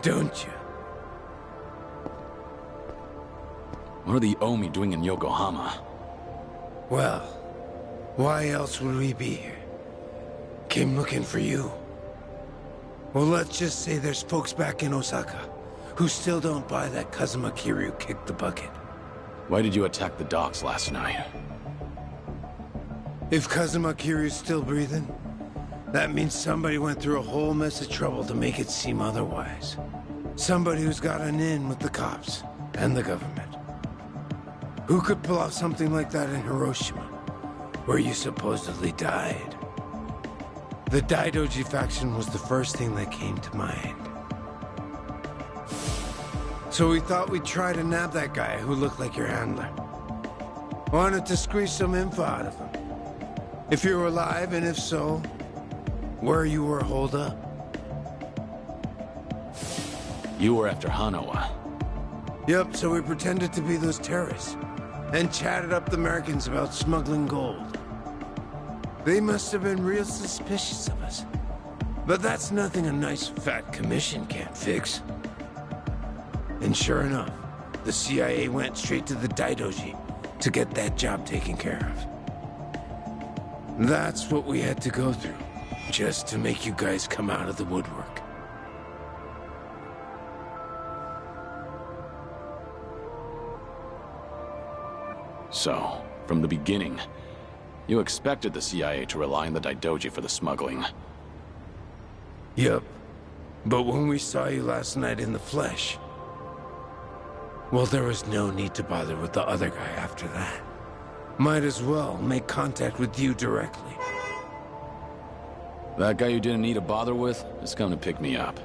don't you? What are the Omi doing in Yokohama? Well, why else would we be here? Came looking for you. Well, let's just say there's folks back in Osaka who still don't buy that Kazuma Kiryu kicked the bucket. Why did you attack the docks last night? If Kazuma Kiryu's still breathing, that means somebody went through a whole mess of trouble to make it seem otherwise. Somebody who's got an in with the cops and the government. Who could pull off something like that in Hiroshima, where you supposedly died? The Daidoji faction was the first thing that came to mind. So we thought we'd try to nab that guy who looked like your handler. Wanted to squeeze some info out of him. If you were alive, and if so, where you were holed up. You were after Hanawa. Yep, so we pretended to be those terrorists, and chatted up the Americans about smuggling gold. They must have been real suspicious of us. But that's nothing a nice fat commission can't fix. And sure enough, the CIA went straight to the Daidoji to get that job taken care of. That's what we had to go through, just to make you guys come out of the woodwork. So, from the beginning, you expected the CIA to rely on the Daidoji for the smuggling. Yep. But when we saw you last night in the flesh, well, there was no need to bother with the other guy after that. Might as well make contact with you directly. That guy you didn't need to bother with is coming to pick me up.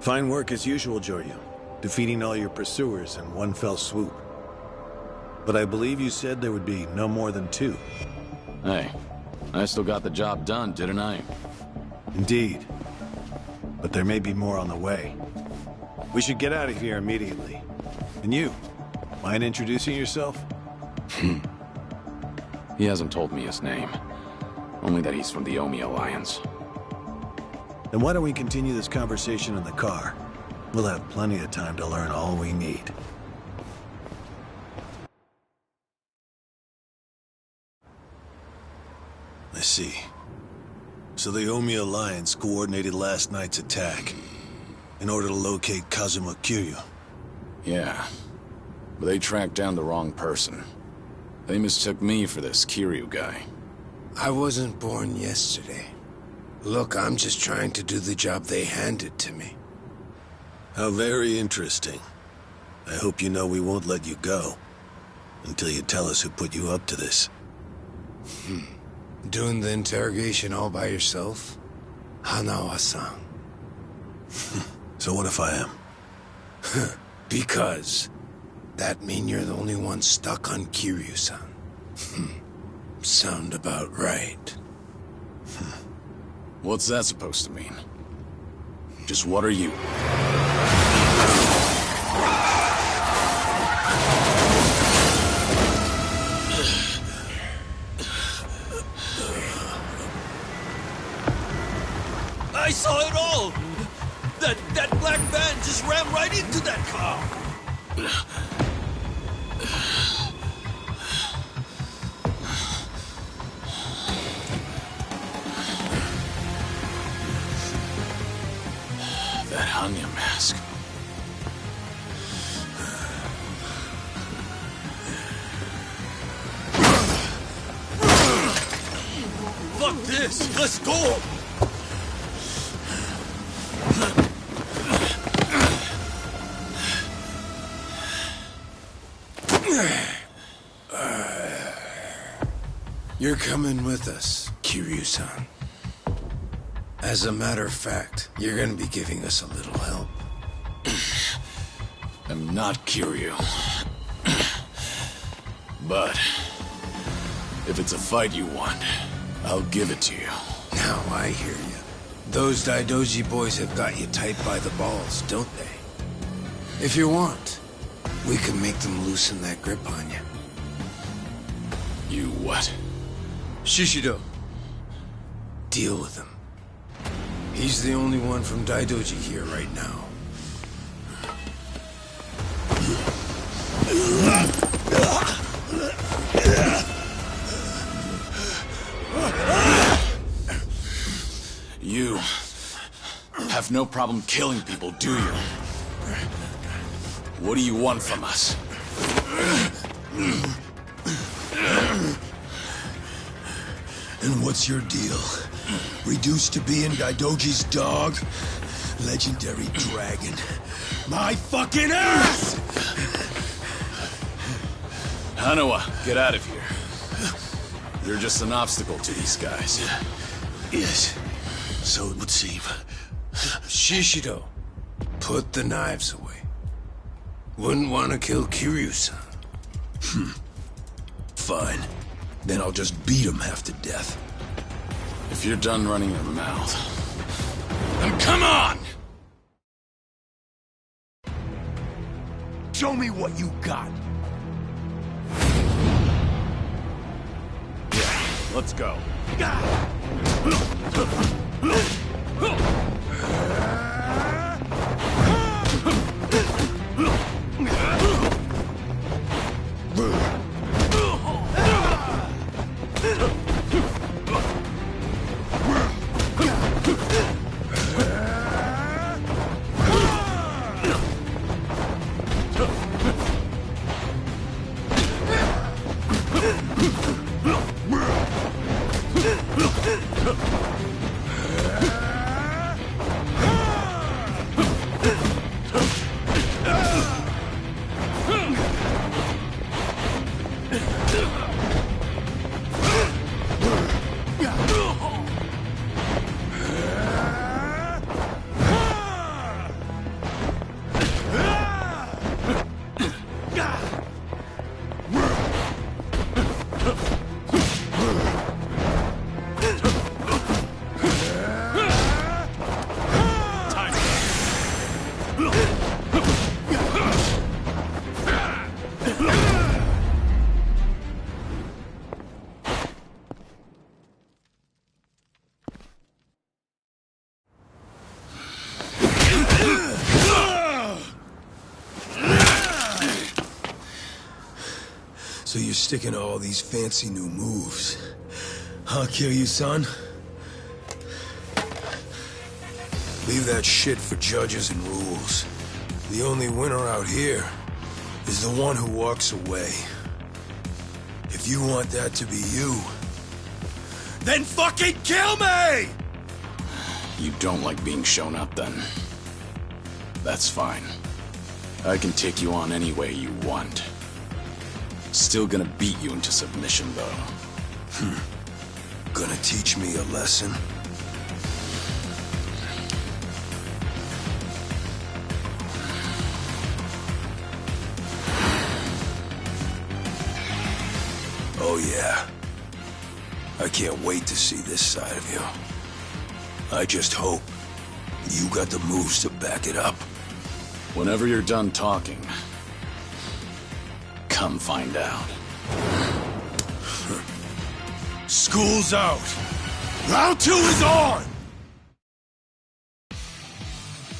Fine work as usual, Joryu. Defeating all your pursuers in one fell swoop. But I believe you said there would be no more than 2. Hey, I still got the job done, didn't I? Indeed. But there may be more on the way. We should get out of here immediately. And you, mind introducing yourself? He hasn't told me his name. Only that he's from the Omi Alliance. Then why don't we continue this conversation in the car? We'll have plenty of time to learn all we need. I see. So the Omi Alliance coordinated last night's attack in order to locate Kazuma Kiryu. Yeah, but they tracked down the wrong person. They mistook me for this Kiryu guy. I wasn't born yesterday. Look, I'm just trying to do the job they handed to me. How very interesting. I hope you know we won't let you go until you tell us who put you up to this. Doing the interrogation all by yourself? Hanawa-san. So what if I am? Because that mean you're the only one stuck on Kiryu-san. Sound about right. What's that supposed to mean? Just what are you? I saw it all! That black van just ran right into that car! That Hanya mask. Fuck this! Let's go! You're coming with us, Kiryu-san. As a matter of fact, you're gonna be giving us a little help. I'm not Kiryu. But If it's a fight you want, I'll give it to you. Now I hear you. Those Daidoji boys have got you tight by the balls, don't they? If you want, we can make them loosen that grip on you. You what? Shishido. Deal with him. He's the only one from Daidoji here right now. You have no problem killing people, do you? What do you want from us? And what's your deal? Reduced to being Daidoji's dog? Legendary dragon. My fucking ass! Hanawa, get out of here. You're just an obstacle to these guys. Yes, so it would seem. Shishido, put the knives away. Wouldn't want to kill Kiryu-san. Fine. Then I'll just beat him half to death. If you're done running your mouth, then come on! Show me what you got. Yeah, let's go. So you're sticking to all these fancy new moves. Huh, Kiryu-san? Leave that shit for judges and rules. The only winner out here is the one who walks away. If you want that to be you, then fucking kill me! You don't like being shown up, then? That's fine. I can take you on any way you want. Still gonna beat you into submission, though. Gonna teach me a lesson? Oh yeah. I can't wait to see this side of you. I just hope you got the moves to back it up. Whenever you're done talking, come find out. School's out. Round 2 is on!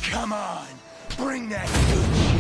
Come on, bring that good shit.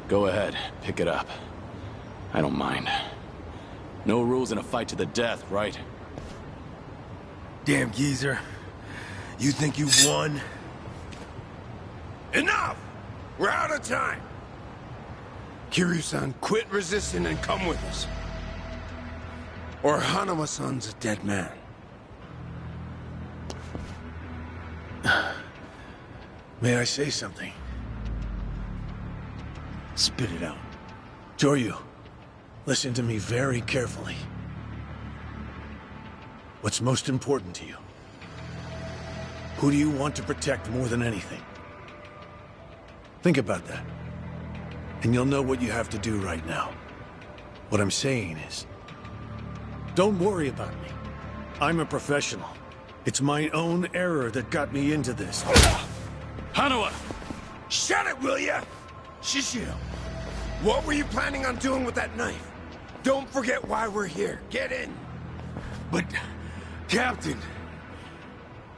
Go ahead, pick it up. I don't mind. No rules in a fight to the death, right? Damn geezer. You think you won? Enough! We're out of time! Kiryu-san, quit resisting and come with us. Or Hanama-san's a dead man. May I say something? Spit it out. Joryu, listen to me very carefully. What's most important to you? Who do you want to protect more than anything? Think about that. And you'll know what you have to do right now. What I'm saying is, don't worry about me. I'm a professional. It's my own error that got me into this. Hanawa! Shut it, will ya? Shishio, what were you planning on doing with that knife? Don't forget why we're here. Get in. But, Captain...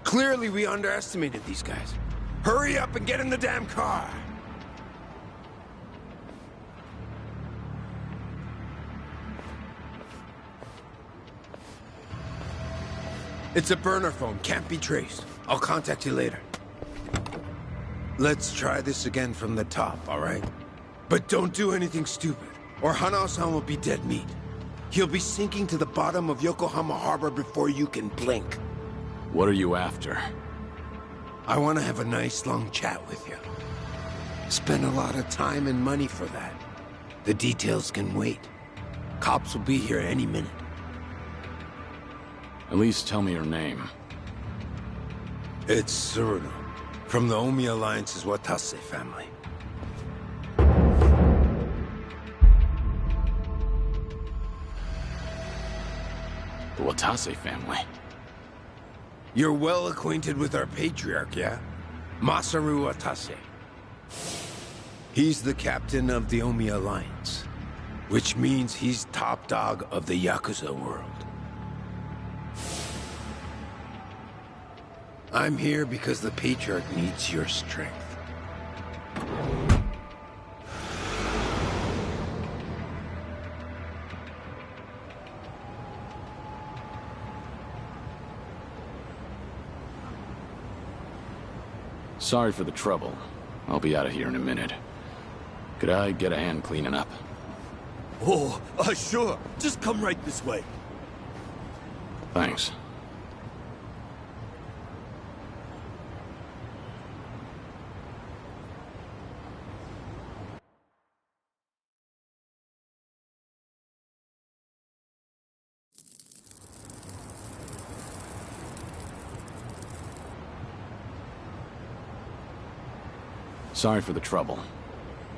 Clearly we underestimated these guys. Hurry up and get in the damn car. It's a burner phone, can't be traced. I'll contact you later. Let's try this again from the top, all right? But don't do anything stupid, or Hanao-san will be dead meat. He'll be sinking to the bottom of Yokohama Harbor before you can blink. What are you after? I want to have a nice long chat with you. Spend a lot of time and money for that. The details can wait. Cops will be here any minute. At least tell me your name. It's Tsuruno, from the Omi Alliance's Watase family. The Watase family? You're well acquainted with our patriarch, yeah? Masaru Watase. He's the captain of the Omi Alliance, which means he's top dog of the Yakuza world. I'm here because the patriarch needs your strength. Sorry for the trouble. I'll be out of here in a minute. Could I get a hand cleaning up? Oh, sure. Just come right this way. Thanks. Sorry for the trouble.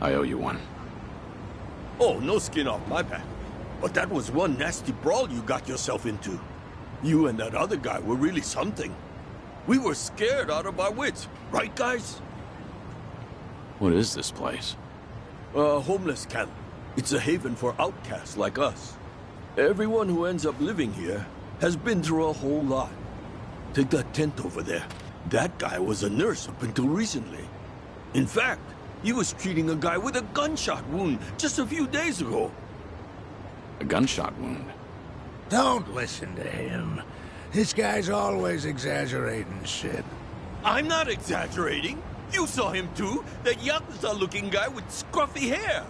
I owe you one. Oh, no skin off my back. But that was one nasty brawl you got yourself into. You and that other guy were really something. We were scared out of our wits, right, guys? What is this place? A homeless camp. It's a haven for outcasts like us. Everyone who ends up living here has been through a whole lot. Take that tent over there. That guy was a nurse up until recently. In fact, he was treating a guy with a gunshot wound just a few days ago. A gunshot wound? Don't listen to him. This guy's always exaggerating shit. I'm not exaggerating. You saw him too. That Yakuza-looking guy with scruffy hair.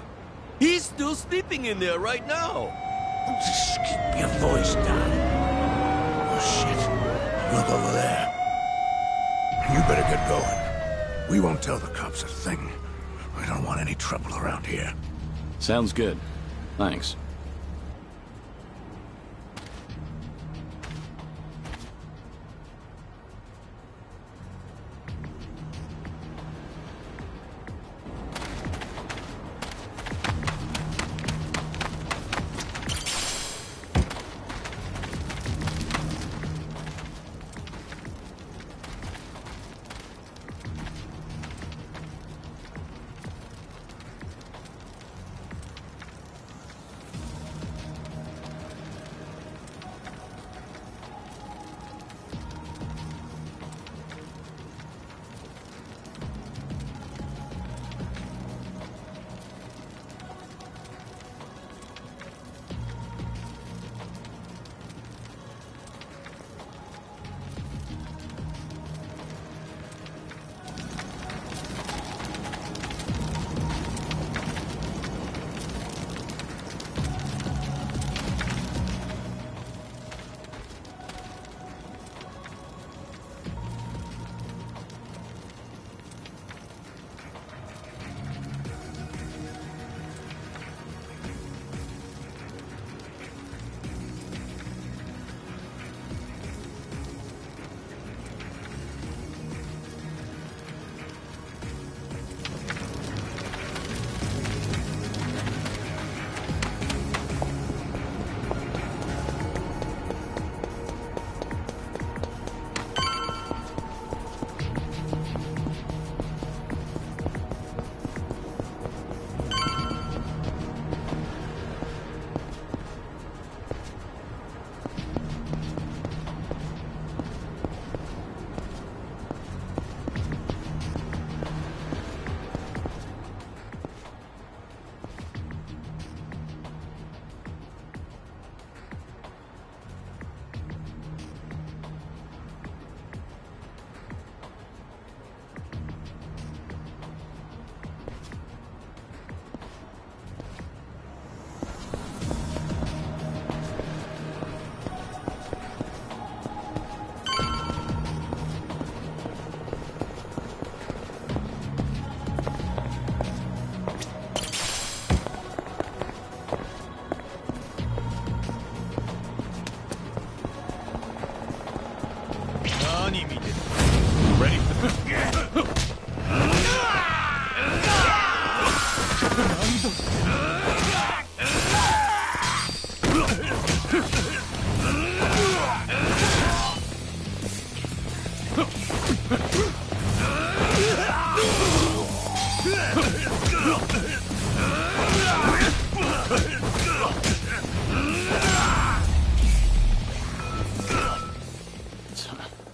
He's still sleeping in there right now. Just keep your voice down. Oh, shit. Look over there. You better get going. We won't tell the cops a thing. We don't want any trouble around here. Sounds good. Thanks.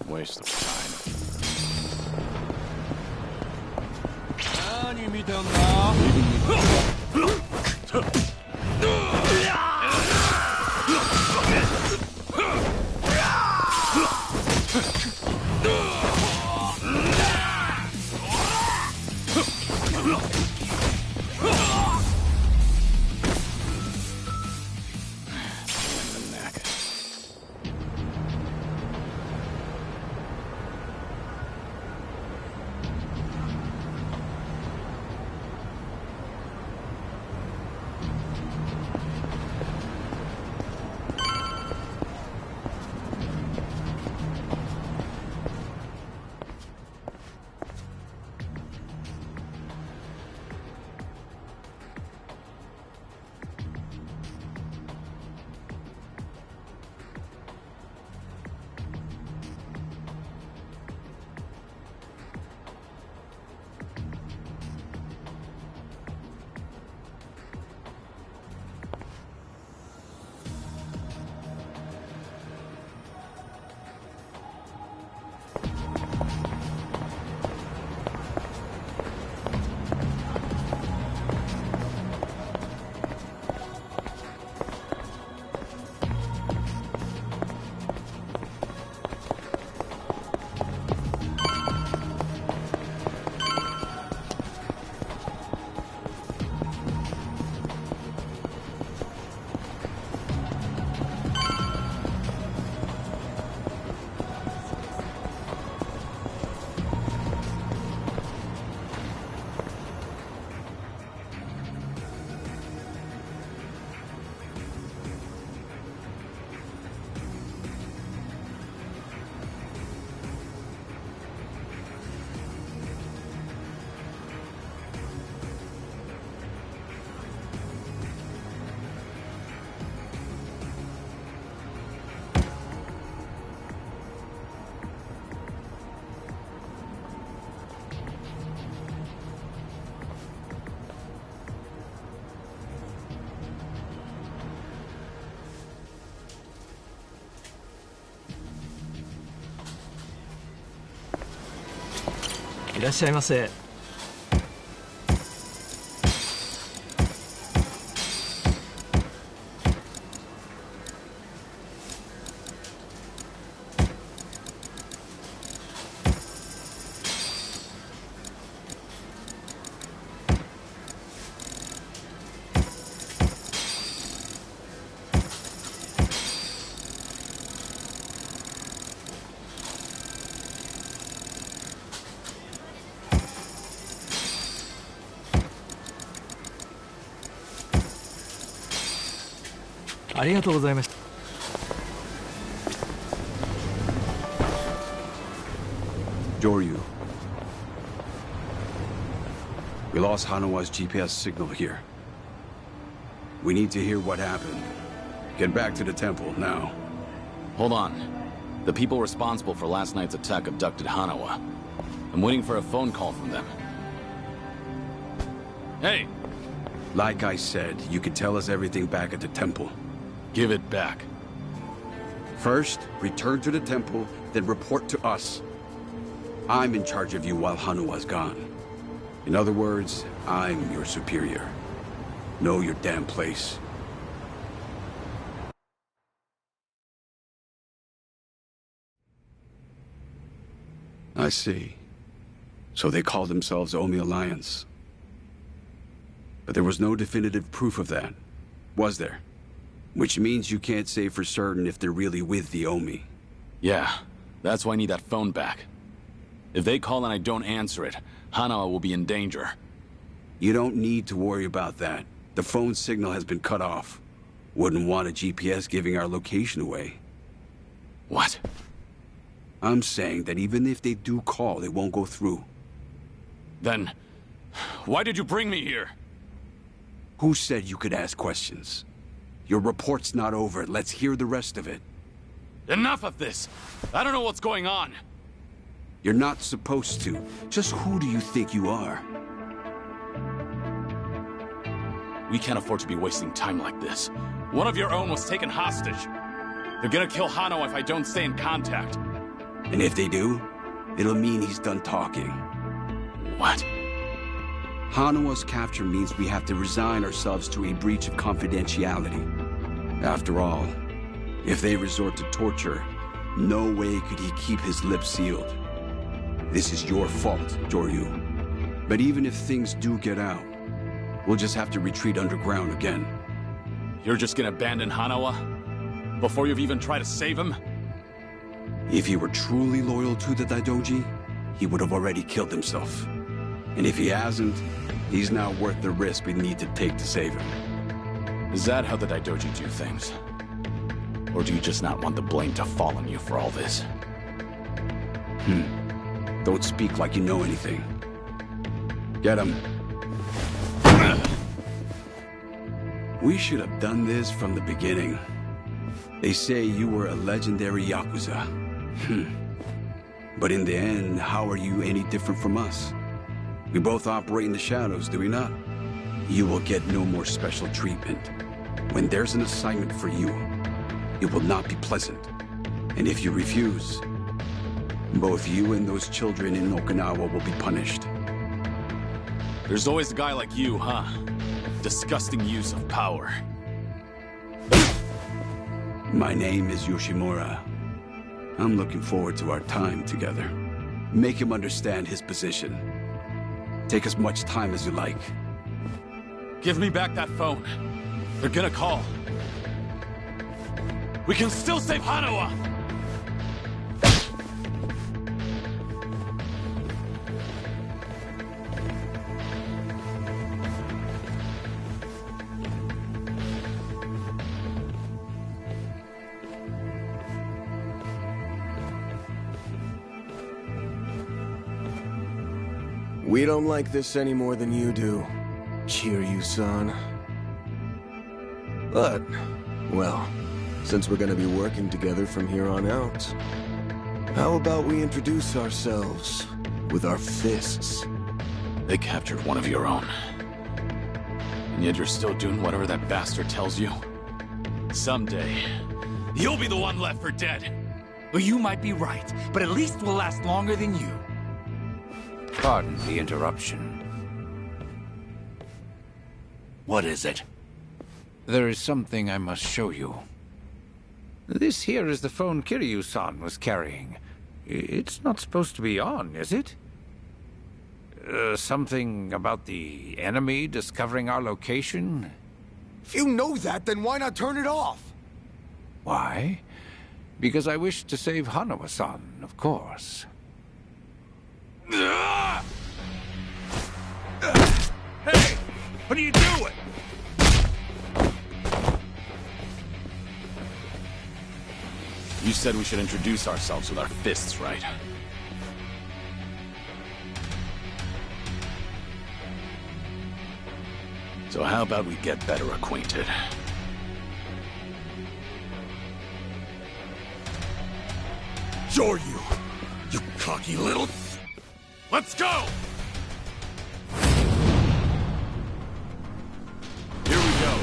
Waste of time. いらっしゃいませ。ありがとうございました。Joryu. We lost Hanawa's GPS signal here. We need to hear what happened. Get back to the temple, now. Hold on. The people responsible for last night's attack abducted Hanawa. I'm waiting for a phone call from them. Hey! Like I said, you can tell us everything back at the temple. Give it back. First, return to the temple, then report to us. I'm in charge of you while Hanawa's gone. In other words, I'm your superior. Know your damn place. I see. So they call themselves Omi Alliance. But there was no definitive proof of that, was there? Which means you can't say for certain if they're really with the Omi. Yeah, that's why I need that phone back. If they call and I don't answer it, Hanawa will be in danger. You don't need to worry about that. The phone signal has been cut off. Wouldn't want a GPS giving our location away. What? I'm saying that even if they do call, it won't go through. Then, why did you bring me here? Who said you could ask questions? Your report's not over. Let's hear the rest of it. Enough of this! I don't know what's going on! You're not supposed to. Just who do you think you are? We can't afford to be wasting time like this. One of your own was taken hostage. They're gonna kill Hano if I don't stay in contact. And if they do, it'll mean he's done talking. What? Hanawa's capture means we have to resign ourselves to a breach of confidentiality. After all, if they resort to torture, no way could he keep his lips sealed. This is your fault, Joryu. But even if things do get out, we'll just have to retreat underground again. You're just gonna abandon Hanawa? Before you've even tried to save him? If he were truly loyal to the Daidoji, he would have already killed himself. And if he hasn't, he's not worth the risk we need to take to save him. Is that how the Daidoji do things? Or do you just not want the blame to fall on you for all this? Don't speak like you know anything. Get him. We should have done this from the beginning. They say you were a legendary Yakuza. But in the end, how are you any different from us? We both operate in the shadows, do we not? You will get no more special treatment. When there's an assignment for you, it will not be pleasant. And if you refuse, both you and those children in Okinawa will be punished. There's always a guy like you, huh? Disgusting use of power. My name is Yoshimura. I'm looking forward to our time together. Make him understand his position. Take as much time as you like. Give me back that phone. They're gonna call. We can still save Hanawa! We don't like this any more than you do, Kiryu-san. But, well, since we're gonna be working together from here on out, how about we introduce ourselves with our fists? They captured one of your own. And yet you're still doing whatever that bastard tells you? Someday, you'll be the one left for dead. Well, you might be right, but at least we'll last longer than you. Pardon the interruption. What is it? There is something I must show you. This here is the phone Kiryu-san was carrying. It's not supposed to be on, is it? Something about the enemy discovering our location? If you know that, then why not turn it off? Why? Because I wish to save Hanawa-san, of course. Hey! What are you doing? You said we should introduce ourselves with our fists, right? So how about we get better acquainted? Sure you cocky little... Let's go! Here we go.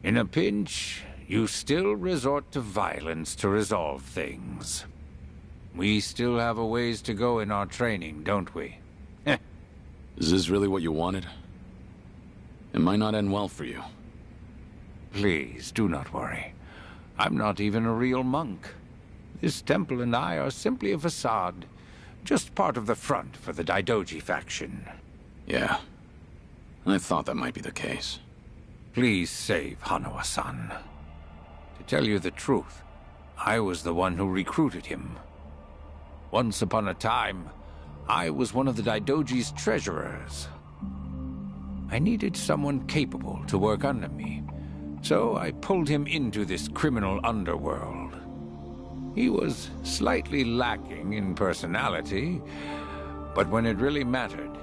In a pinch, you still resort to violence to resolve things. We still have a ways to go in our training, don't we? Is this really what you wanted? It might not end well for you. Please, do not worry. I'm not even a real monk. This temple and I are simply a facade. Just part of the front for the Daidoji faction. Yeah. I thought that might be the case. Please save Hanawa-san. To tell you the truth, I was the one who recruited him. Once upon a time, I was one of the Daidoji's treasurers. I needed someone capable to work under me, so I pulled him into this criminal underworld. He was slightly lacking in personality, but when it really mattered,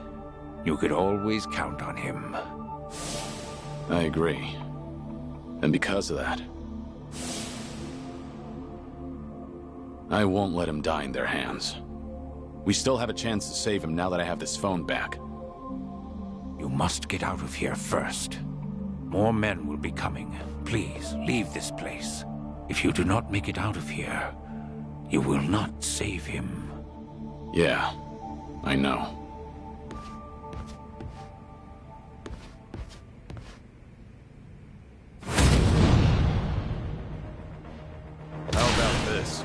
you could always count on him. I agree. And because of that, I won't let him die in their hands. We still have a chance to save him now that I have this phone back. You must get out of here first. More men will be coming. Please, leave this place. If you do not make it out of here, you will not save him. Yeah, I know. How about this?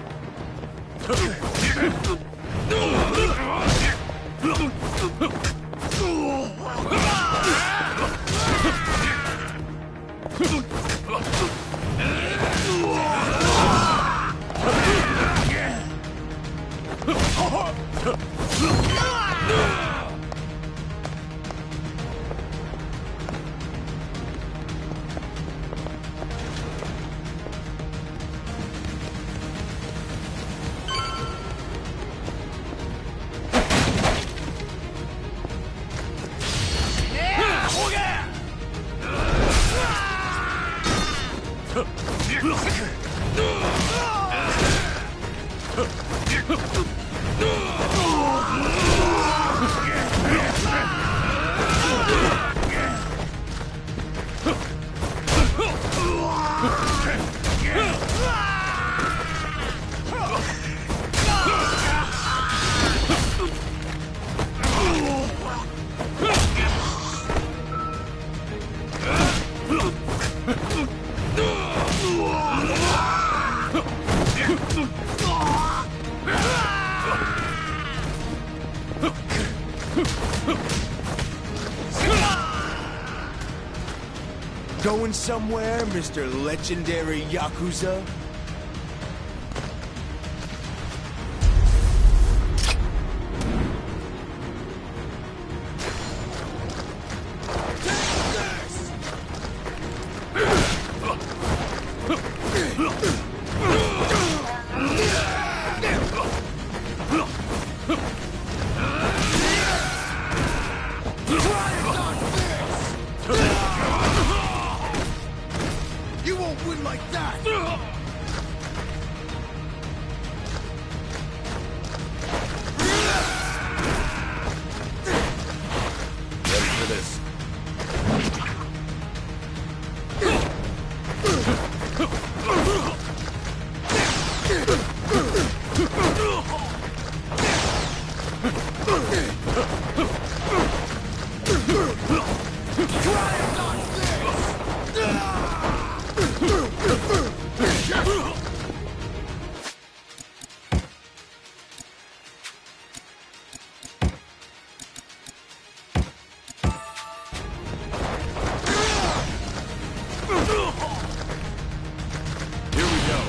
Going somewhere, Mr. Legendary Yakuza? You won't win like that! Ready for this. Here we go.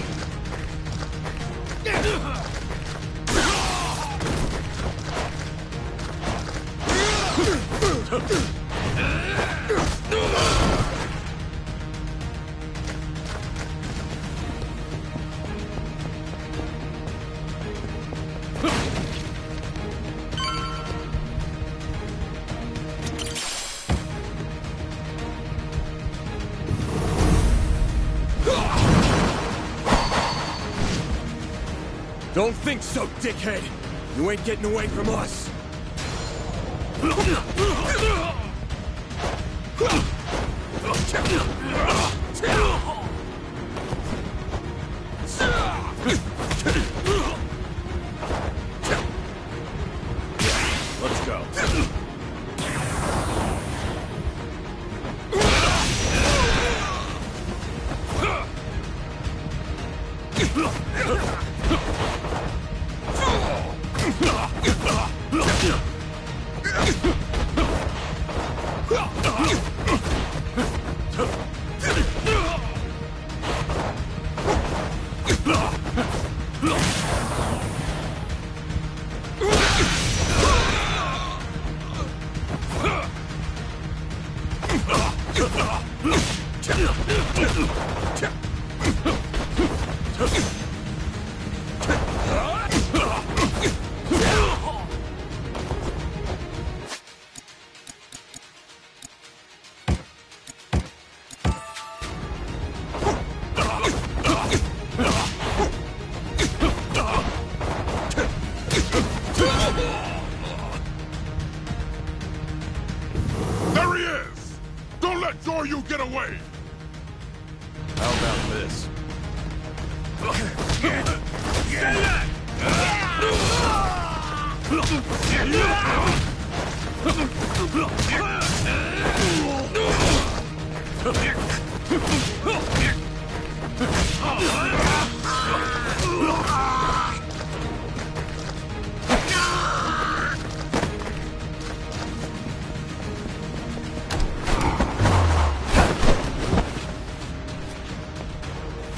Don't think so, dickhead! You ain't getting away from us! Let's go.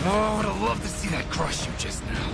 Oh, I'd love to see that crush you just now.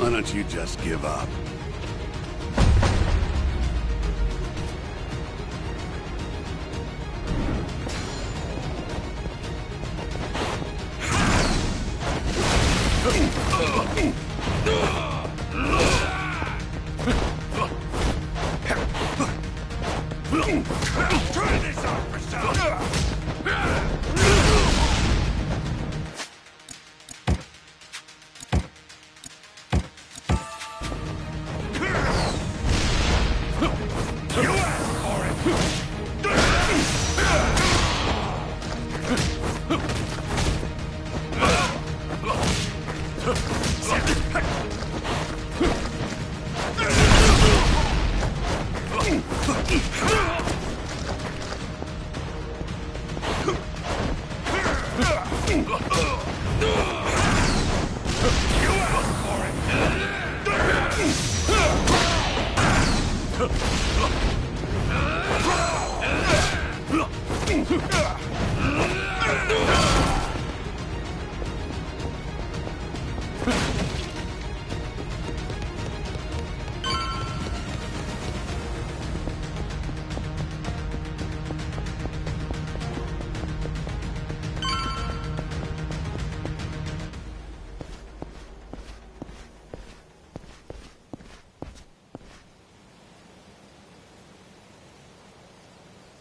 Why don't you just give up? Try this out for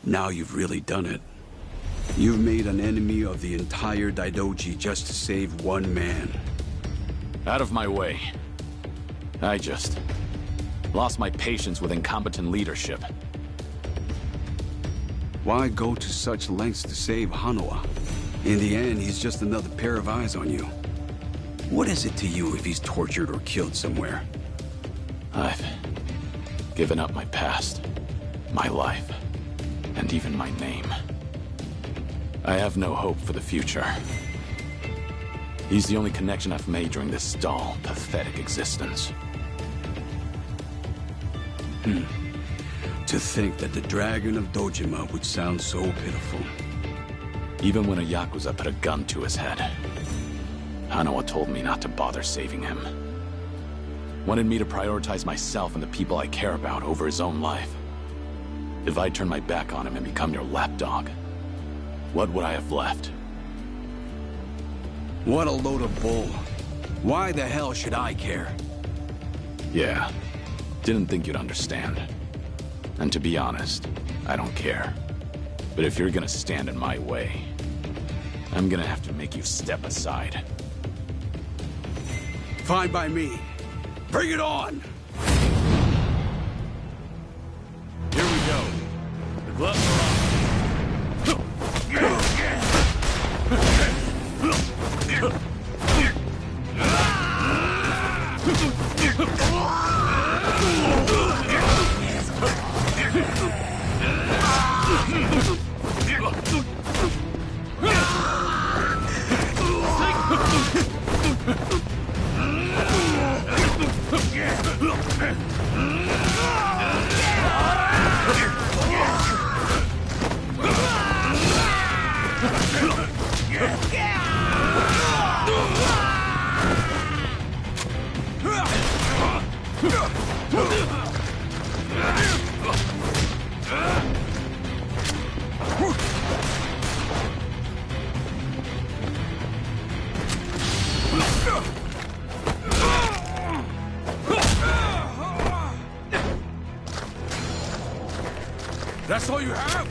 Now you've really done it. You've made an enemy of the entire Daidoji just to save one man. Out of my way. I just lost my patience with incompetent leadership. Why go to such lengths to save Hanoa? In the end, he's just another pair of eyes on you. What is it to you if he's tortured or killed somewhere? I've given up my past, my life, and even my name. I have no hope for the future. He's the only connection I've made during this dull, pathetic existence. To think that the Dragon of Dojima would sound so pitiful. Even when a Yakuza put a gun to his head, Hanoa told me not to bother saving him. Wanted me to prioritize myself and the people I care about over his own life. If I turn my back on him and become your lapdog, what would I have left? What a load of bull. Why the hell should I care? Yeah, didn't think you'd understand. And to be honest, I don't care. But if you're gonna stand in my way, I'm gonna have to make you step aside. Fine by me. Bring it on! Here we go. The gloves are on. That's all you have?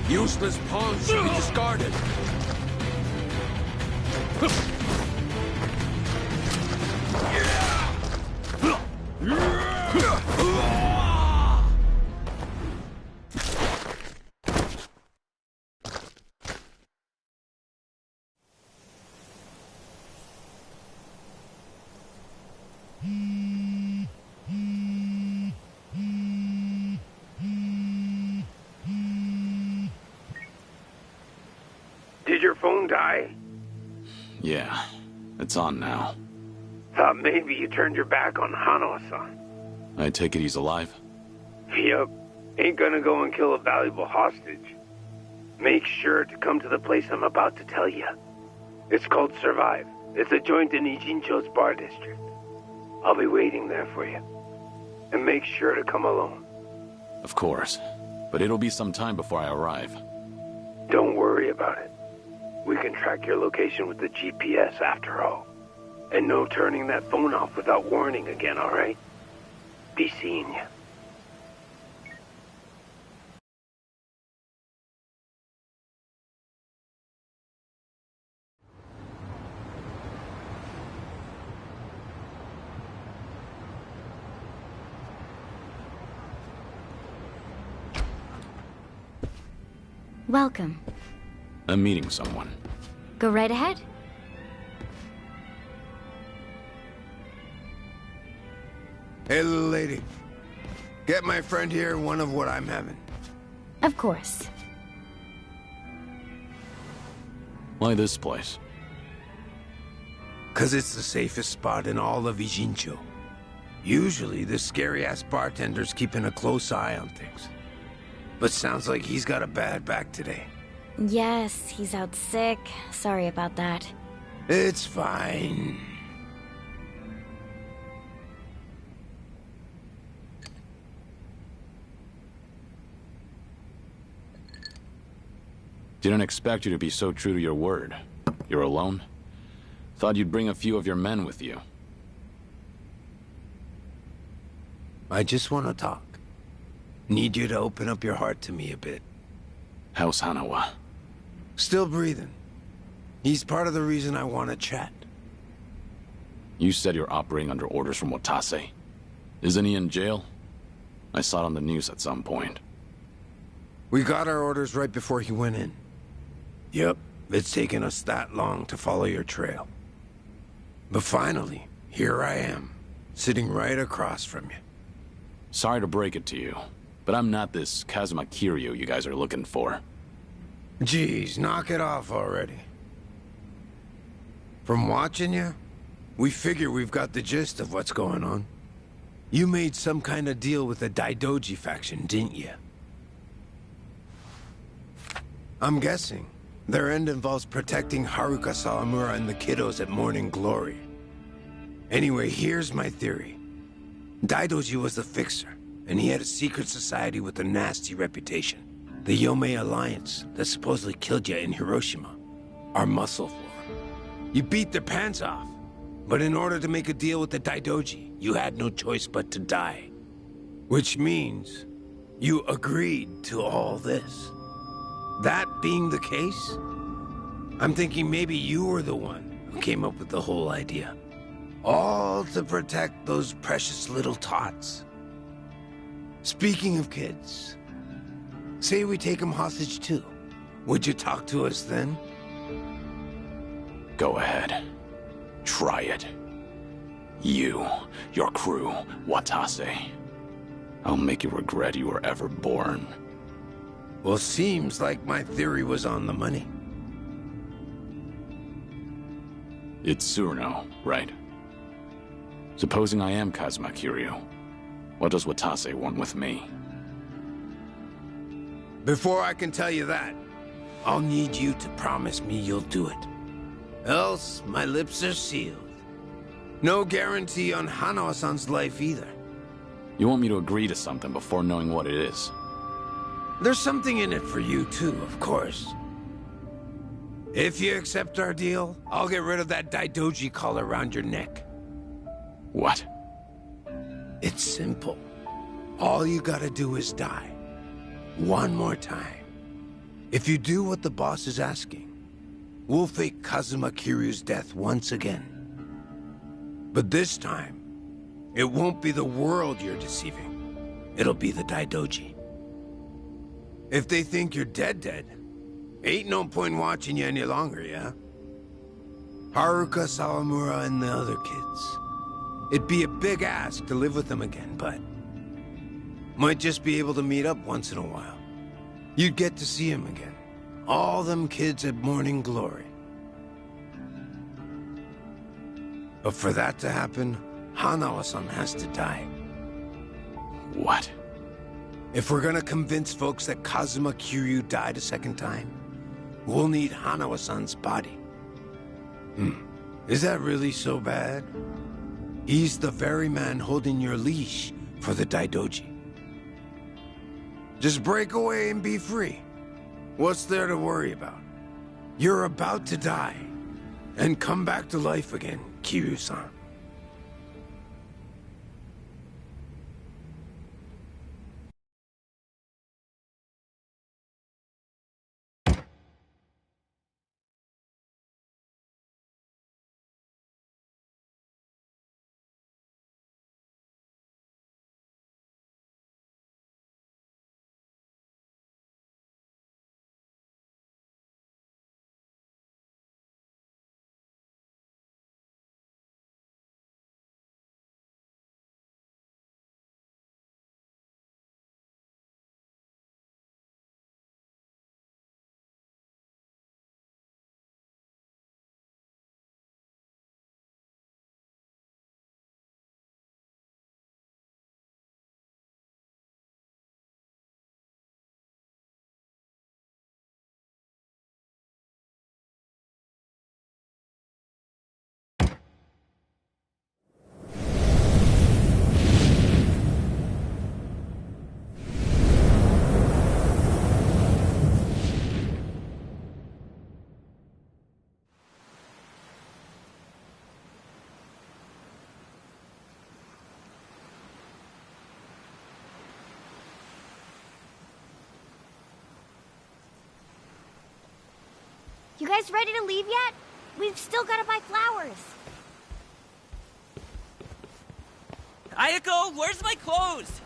Useless pawns should be discarded. Did your phone die? Yeah, it's on now. Thought maybe you turned your back on Hanawa-san. I take it he's alive? Yup. Ain't gonna go and kill a valuable hostage. Make sure to come to the place I'm about to tell you. It's called Survive. It's a joint in Ijincho's bar district. I'll be waiting there for you. And make sure to come alone. Of course. But it'll be some time before I arrive. Don't worry about it. We can track your location with the GPS after all. And no turning that phone off without warning again, alright? Be seeing you. Welcome. I'm meeting someone. Go right ahead. Hey, little lady. Get my friend here one of what I'm having. Of course. Why this place? 'Cause it's the safest spot in all of Ijincho. Usually, the scary-ass bartender's keeping a close eye on things. But sounds like he's got a bad back today. Yes, he's out sick. Sorry about that. It's fine. Didn't expect you to be so true to your word. You're alone? Thought you'd bring a few of your men with you. I just want to talk. Need you to open up your heart to me a bit. How's Hanawa? Still breathing. He's part of the reason I want to chat. You said you're operating under orders from Watase. Isn't he in jail? I saw it on the news at some point. We got our orders right before he went in. Yep, it's taken us that long to follow your trail. But finally, here I am, sitting right across from you. Sorry to break it to you, but I'm not this Kazuma Kiryu you guys are looking for. Geez, knock it off already. From watching you, we figure we've got the gist of what's going on. You made some kind of deal with the Daidoji faction, didn't you? I'm guessing their end involves protecting Haruka Sawamura and the kiddos at Morning Glory. Anyway, here's my theory. Daidoji was the fixer, and he had a secret society with a nasty reputation. The Yomei Alliance that supposedly killed you in Hiroshima. Our muscle floor. You beat their pants off, but in order to make a deal with the Daidoji, you had no choice but to die. Which means you agreed to all this. That being the case, I'm thinking maybe you were the one who came up with the whole idea. All to protect those precious little tots. Speaking of kids, say we take them hostage too. Would you talk to us then? Go ahead. Try it. You, your crew, Watase. I'll make you regret you were ever born. Well, seems like my theory was on the money. It's Surno, right? Supposing I am Kazuma Kiryu, what does Watase want with me? Before I can tell you that, I'll need you to promise me you'll do it. Else, my lips are sealed. No guarantee on Hanawa-san's life either. You want me to agree to something before knowing what it is? There's something in it for you too, of course. If you accept our deal, I'll get rid of that Daidoji collar around your neck. What? It's simple. All you gotta do is die. One more time. If you do what the boss is asking, we'll fake Kazuma Kiryu's death once again. But this time, it won't be the world you're deceiving. It'll be the Daidoji. If they think you're dead, ain't no point watching you any longer, yeah? Haruka, Sawamura, and the other kids. It'd be a big ask to live with them again, but might just be able to meet up once in a while. You'd get to see them again. All them kids at Morning Glory. But for that to happen, Hanawa-san has to die. What? If we're gonna convince folks that Kazuma Kiryu died a second time, we'll need Hanawa-san's body. Is that really so bad? He's the very man holding your leash for the Daidoji. Just break away and be free. What's there to worry about? You're about to die and come back to life again, Kiryu-san. You guys ready to leave yet? We've still gotta buy flowers. Ayako, where's my clothes?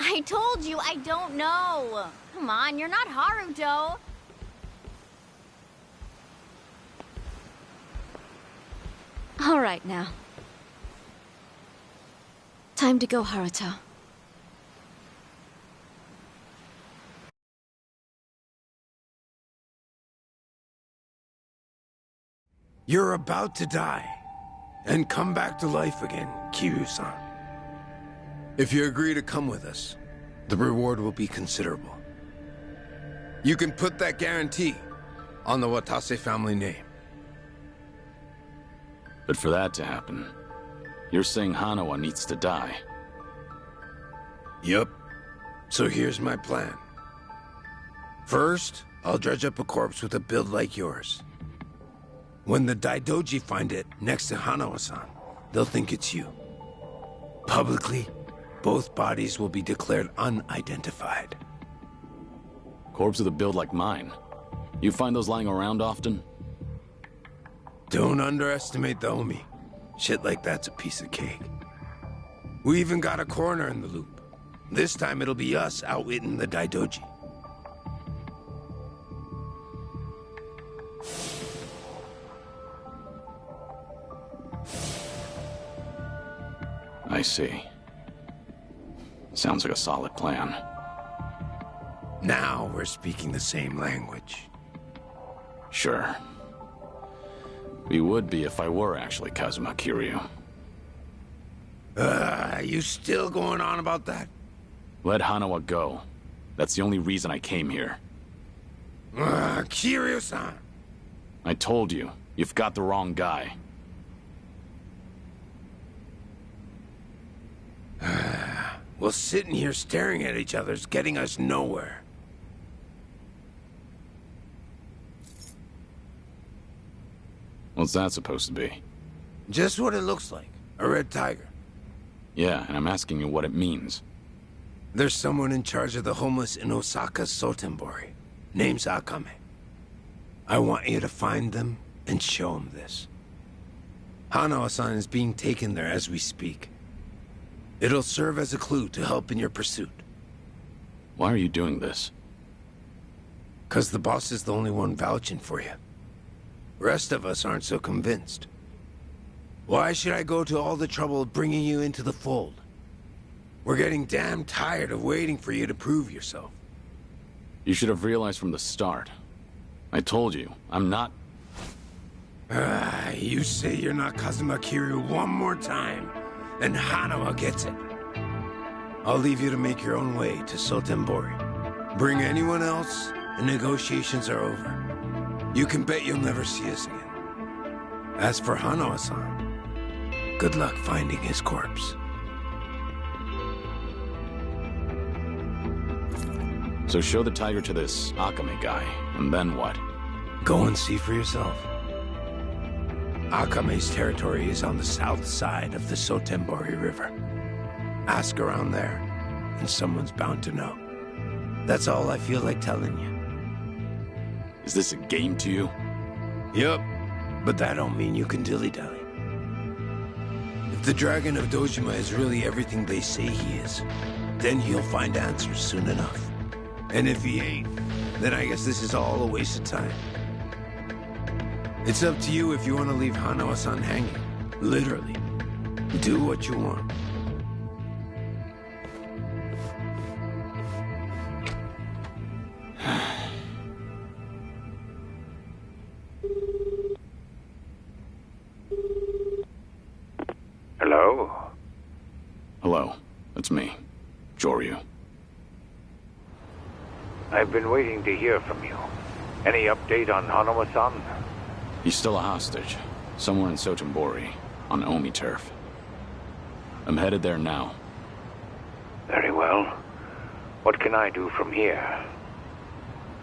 I told you, I don't know. Come on, you're not Haruto. All right now. Time to go, Haruto. You're about to die and come back to life again, Kiryu-san. If you agree to come with us, the reward will be considerable. You can put that guarantee on the Watase family name. But for that to happen, you're saying Hanawa needs to die. Yup. So here's my plan. First, I'll dredge up a corpse with a build like yours. When the Daidoji find it next to Hanawa-san, they'll think it's you. Publicly, both bodies will be declared unidentified. Corpse with a build like mine. You find those lying around often? Don't underestimate the Omi. Shit like that's a piece of cake. We even got a coroner in the loop. This time it'll be us outwitting the Daidoji. I see. Sounds like a solid plan. Now we're speaking the same language. Sure. We would be if I were actually Kazuma Kiryu. You still going on about that? Let Hanawa go. That's the only reason I came here. Kiryu-san! I told you, you've got the wrong guy. Well, sitting here staring at each other's getting us nowhere. What's that supposed to be? Just what it looks like. A red tiger. Yeah, and I'm asking you what it means. There's someone in charge of the homeless in Osaka's Sotenbori. Name's Akame. I want you to find them and show them this. Hanawa-san is being taken there as we speak. It'll serve as a clue to help in your pursuit. Why are you doing this? 'Cause the boss is the only one vouching for you. Rest of us aren't so convinced. Why should I go to all the trouble of bringing you into the fold? We're getting damn tired of waiting for you to prove yourself. You should have realized from the start. I told you, I'm not... You say you're not Kazuma Kiryu one more time, and Hanawa gets it. I'll leave you to make your own way to Sotenbori. Bring anyone else, and negotiations are over. You can bet you'll never see us again. As for Hanawa-san, good luck finding his corpse. So show the tiger to this Akame guy, and then what? Go and see for yourself. Akame's territory is on the south side of the Sotenbori River. Ask around there, and someone's bound to know. That's all I feel like telling you. Is this a game to you? Yup, but that don't mean you can dilly-dally. If the Dragon of Dojima is really everything they say he is, then he'll find answers soon enough. And if he ain't, then I guess this is all a waste of time. It's up to you if you want to leave Hanawa-san hanging. Literally. Do what you want. Hello? Hello, it's me, Joryu. I've been waiting to hear from you. Any update on Hanawa-san? He's still a hostage, somewhere in Sotenbori, on Omi turf. I'm headed there now. Very well. What can I do from here?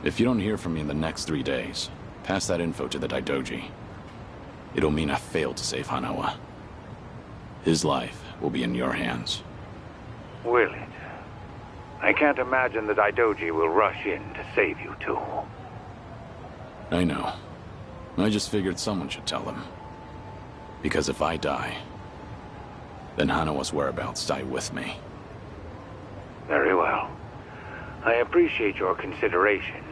If you don't hear from me in the next 3 days, pass that info to the Daidoji. It'll mean I failed to save Hanawa. His life will be in your hands. Will it? I can't imagine the Daidoji will rush in to save you two. I know. I just figured someone should tell them. Because if I die, then Hanawa's whereabouts die with me. Very well. I appreciate your consideration.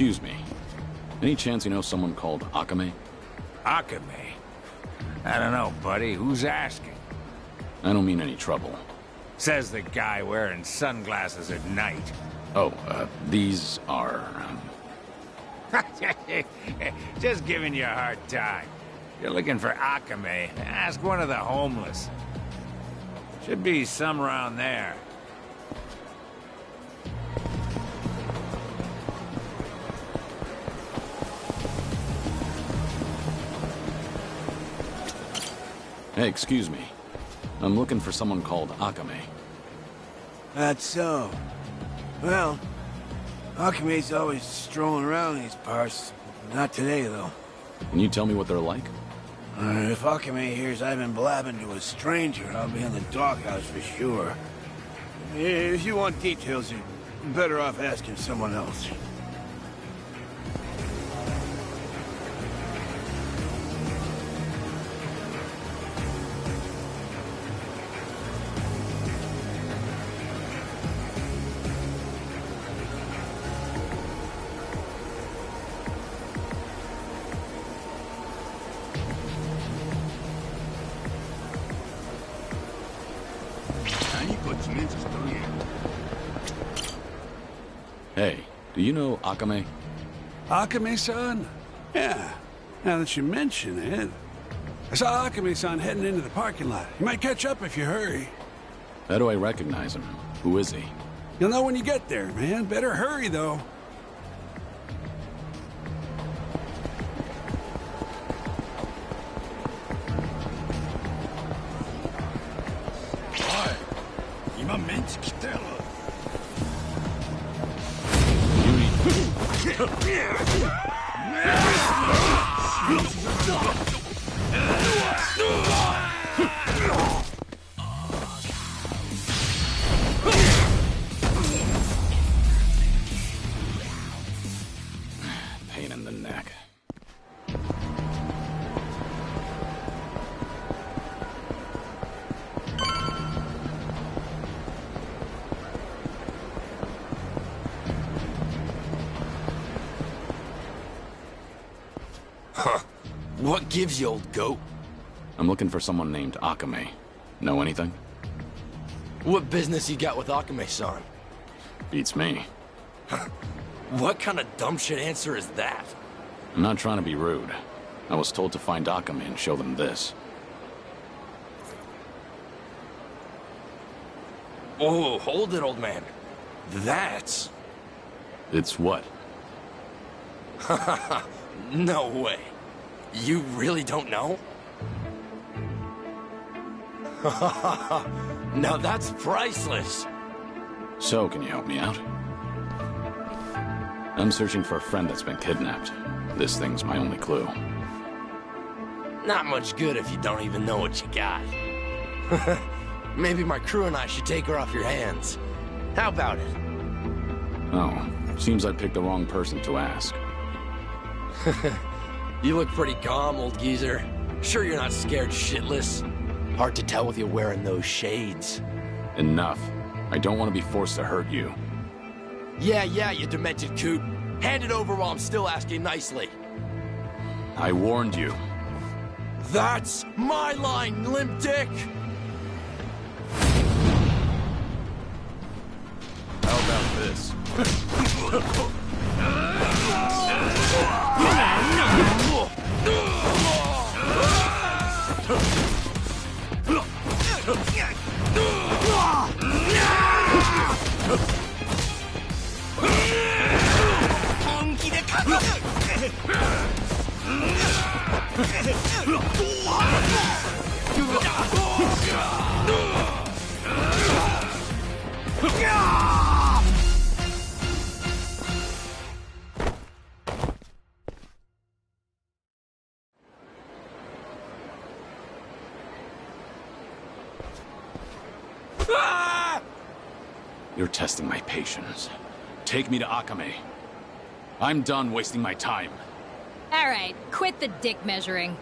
Excuse me. Any chance you know someone called Akame? Akame? I don't know, buddy. Who's asking? I don't mean any trouble. Says the guy wearing sunglasses at night. Oh, these are, Just giving you a hard time. You're looking for Akame. Ask one of the homeless. Should be some around there. Hey, excuse me. I'm looking for someone called Akame. That's so. Well, Akame's always strolling around these parts. Not today, though. Can you tell me what they're like? If Akame hears I've been blabbing to a stranger, I'll be in the doghouse for sure. If you want details, you're better off asking someone else. Hey, do you know Akame? Akame-san? Yeah, now that you mention it. I saw Akame-san heading into the parking lot. You might catch up if you hurry. How do I recognize him? Who is he? You'll know when you get there, man. Better hurry, though. Pain in the neck. What gives you, old goat? I'm looking for someone named Akame. Know anything? What business you got with Akame-san? Beats me. What kind of dumb shit answer is that? I'm not trying to be rude. I was told to find Akame and show them this. Oh, hold it, old man. That's... It's what? No way. You really don't know? Now that's priceless. So, can you help me out? I'm searching for a friend that's been kidnapped. This thing's my only clue. Not much good if you don't even know what you got. Maybe my crew and I should take her off your hands. How about it? Oh, seems I picked the wrong person to ask. You look pretty calm, old geezer. Sure you're not scared shitless? Hard to tell with you wearing those shades. Enough. I don't want to be forced to hurt you. Yeah, you demented coot. Hand it over while I'm still asking nicely. I warned you. That's my line, limp dick! How about this? You're testing my patience. Take me to Akame. I'm done wasting my time. All right, quit the dick measuring.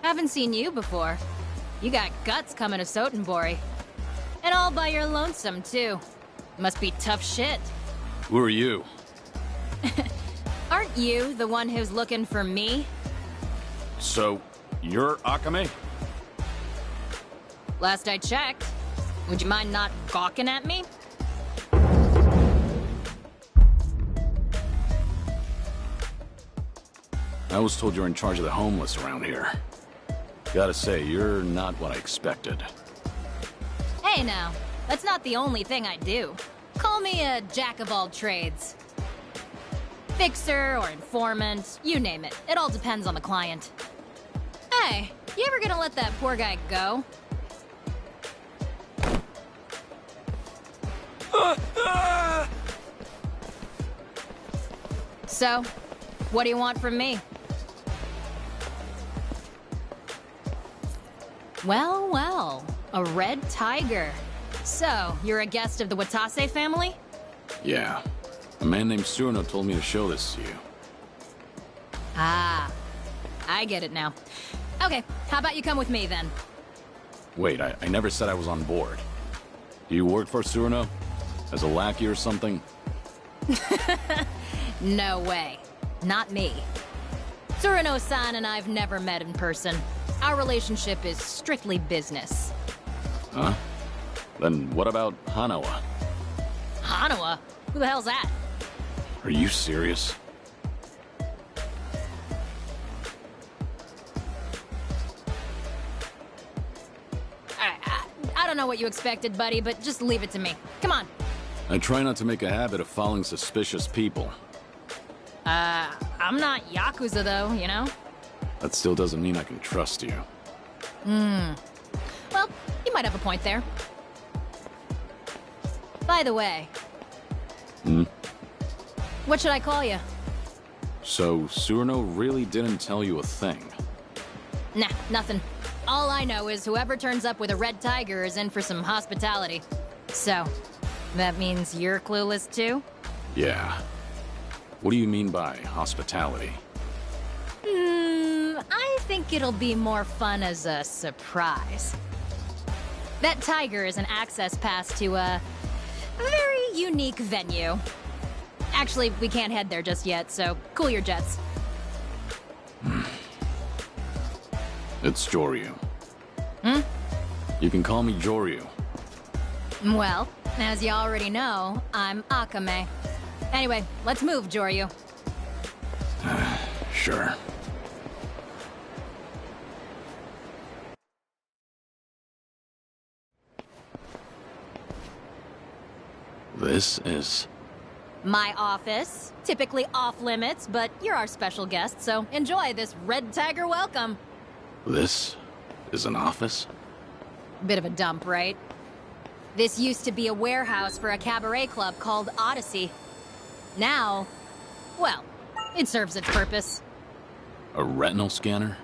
Haven't seen you before. You got guts coming to Sotenbori. And all by your lonesome, too. Must be tough shit. Who are you? Aren't you the one who's looking for me? So, you're Akame? Last I checked. Would you mind not gawking at me? I was told you're in charge of the homeless around here. Gotta say, you're not what I expected. Hey now, that's not the only thing I do. Call me a jack of all trades. Fixer or informant, you name it. It all depends on the client. Hey, you ever gonna let that poor guy go? So, what do you want from me? Well, well, a red tiger. So, you're a guest of the Watase family? Yeah. A man named Surno told me to show this to you. Ah, I get it now. Okay, how about you come with me then? Wait, I never said I was on board. Do you work for Surno? As a lackey or something? No way. Not me. Tsurano-san and I've never met in person. Our relationship is strictly business. Huh? Then what about Hanawa? Hanawa? Who the hell's that? Are you serious? I don't know what you expected, buddy, but just leave it to me. Come on. I try not to make a habit of following suspicious people. I'm not Yakuza though, you know? That still doesn't mean I can trust you. Well, you might have a point there. By the way, what should I call you? So, Surno really didn't tell you a thing? Nah, nothing. All I know is whoever turns up with a red tiger is in for some hospitality. So, that means you're clueless too? Yeah. What do you mean by hospitality? I think it'll be more fun as a surprise. That tiger is an access pass to a very unique venue. Actually, we can't head there just yet, so cool your jets. It's Joryu. You can call me Joryu. Well, as you already know, I'm Akame. Anyway, let's move, Joryu. Sure. This is... My office. Typically off limits, but you're our special guest, so enjoy this red tiger welcome. This is an office? Bit of a dump, right? This used to be a warehouse for a cabaret club called Odyssey. Now, well, it serves its purpose. A retinal scanner?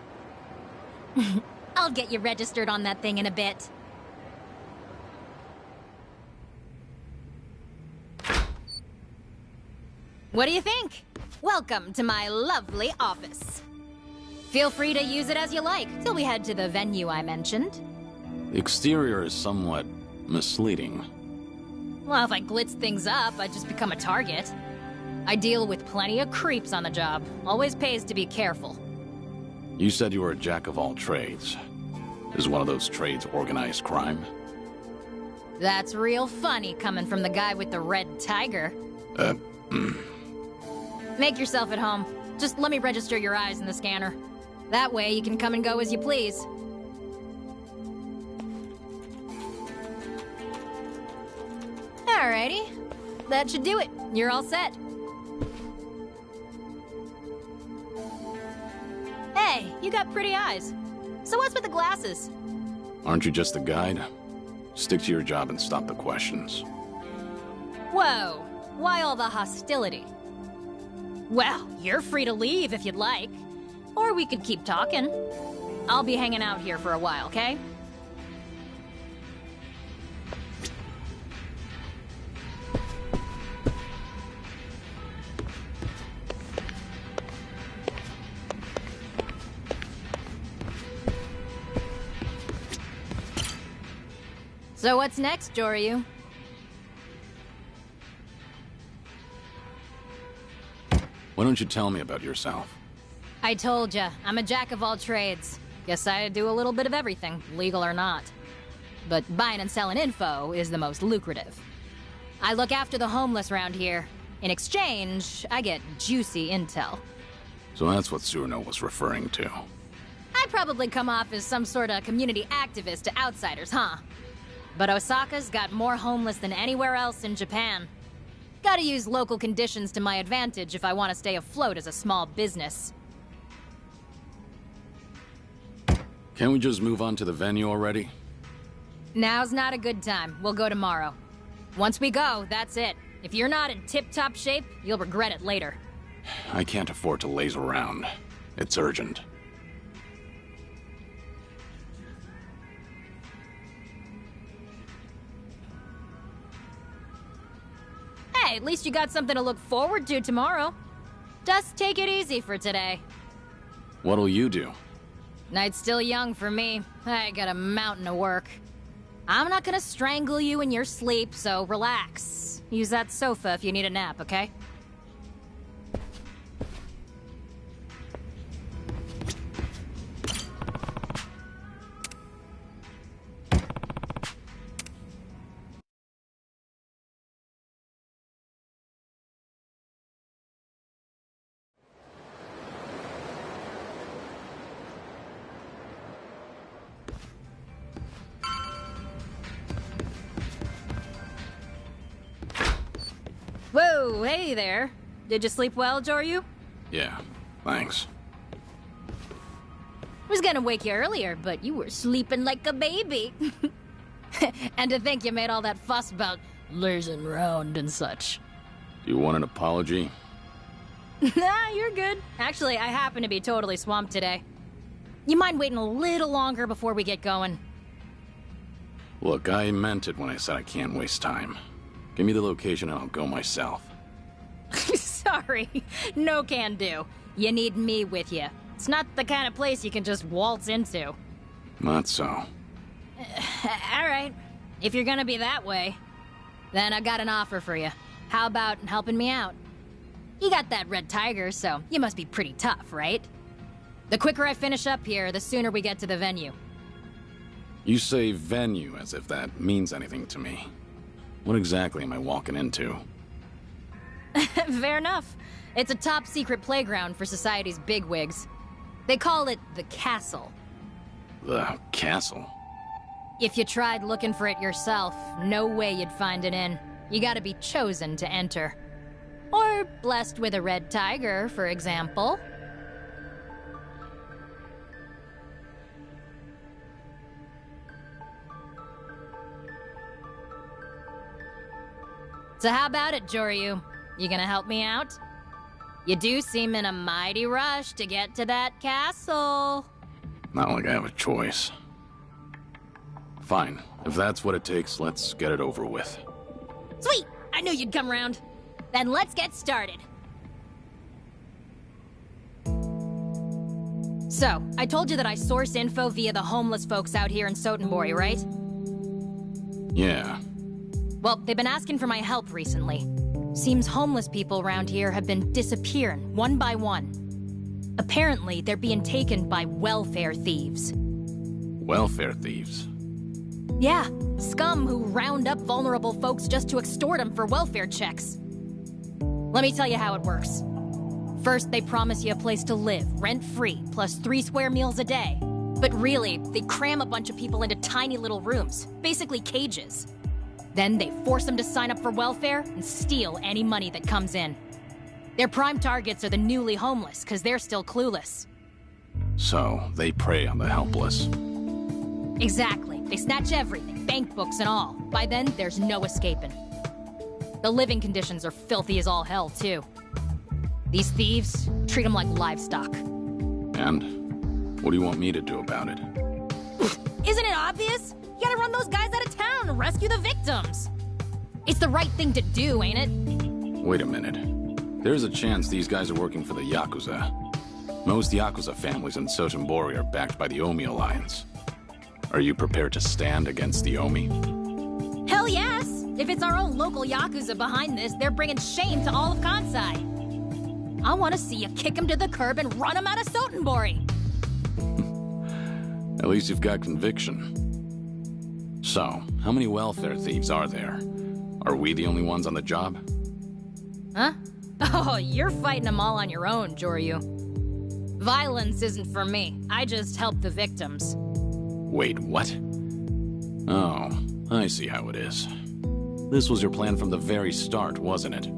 I'll get you registered on that thing in a bit. What do you think? Welcome to my lovely office. Feel free to use it as you like, till we head to the venue I mentioned. The exterior is somewhat misleading. Well, if I glitz things up, I'd just become a target. I deal with plenty of creeps on the job. Always pays to be careful. You said you were a jack of all trades. Is one of those trades organized crime? That's real funny coming from the guy with the red tiger. Make yourself at home. Just let me register your eyes in the scanner. That way you can come and go as you please. Alrighty. That should do it. You're all set. Hey, you got pretty eyes. So what's with the glasses? Aren't you just a guide? Stick to your job and stop the questions. Whoa. Why all the hostility? Well, you're free to leave if you'd like. Or we could keep talking. I'll be hanging out here for a while, okay? So what's next, Why don't you tell me about yourself? I told ya, I'm a jack of all trades. Guess I do a little bit of everything, legal or not. But buying and selling info is the most lucrative. I look after the homeless around here. In exchange, I get juicy intel. So that's what Surno was referring to. I probably come off as some sort of community activist to outsiders, huh? But Osaka's got more homeless than anywhere else in Japan. Gotta use local conditions to my advantage if I want to stay afloat as a small business. Can't we just move on to the venue already? Now's not a good time. We'll go tomorrow. Once we go, that's it. If you're not in tip-top shape, you'll regret it later. I can't afford to laze around. It's urgent. Hey, at least you got something to look forward to tomorrow. Just take it easy for today. What'll you do? Night's still young for me. I got a mountain of work. I'm not gonna strangle you in your sleep, so relax. Use that sofa if you need a nap, okay? Whoa, hey there. Did you sleep well, Joryu? Yeah, thanks. Was gonna wake you earlier, but you were sleeping like a baby. And to think you made all that fuss about lazing around and such. Do you want an apology? Nah, you're good. Actually, I happen to be totally swamped today. You mind waiting a little longer before we get going? Look, I meant it when I said I can't waste time. Give me the location and I'll go myself. Sorry, no can do. You need me with you. It's not the kind of place you can just waltz into. Not so. Alright, if you're gonna be that way, then I got an offer for you. How about helping me out? You got that red tiger, so you must be pretty tough, right? The quicker I finish up here, the sooner we get to the venue. You say venue as if that means anything to me. What exactly am I walking into? Fair enough. It's a top-secret playground for society's bigwigs. They call it the castle. The castle? If you tried looking for it yourself, no way you'd find it in. You gotta be chosen to enter. Or blessed with a red tiger, for example. So how about it, Joryu? You gonna help me out? You do seem in a mighty rush to get to that castle. Not like I have a choice. Fine. If that's what it takes, let's get it over with. Sweet! I knew you'd come around. Then let's get started. So, I told you that I source info via the homeless folks out here in Sotenbori, right? Yeah. Well, they've been asking for my help recently. Seems homeless people around here have been disappearing, one by one. Apparently, they're being taken by welfare thieves. Welfare thieves? Yeah, scum who round up vulnerable folks just to extort them for welfare checks. Let me tell you how it works. First, they promise you a place to live, rent-free, plus 3 square meals a day. But really, they cram a bunch of people into tiny little rooms, basically cages. Then they force them to sign up for welfare and steal any money that comes in. Their prime targets are the newly homeless, because they're still clueless. So, they prey on the helpless. Exactly. They snatch everything, bank books and all. By then, there's no escaping. The living conditions are filthy as all hell, too. These thieves treat them like livestock. And? What do you want me to do about it? Isn't it obvious? You gotta run those guys out of town and rescue the victims. It's the right thing to do, ain't it? Wait a minute. There's a chance these guys are working for the Yakuza. Most Yakuza families in Sotenbori are backed by the Omi Alliance. Are you prepared to stand against the Omi? Hell yes! If it's our own local Yakuza behind this, they're bringing shame to all of Kansai. I want to see you kick him to the curb and run him out of Sotenbori. At least you've got conviction. So, how many welfare thieves are there? Are we the only ones on the job? Huh? Oh, you're fighting them all on your own, Joryu. Violence isn't for me. I just help the victims. Wait, what? Oh, I see how it is. This was your plan from the very start, wasn't it?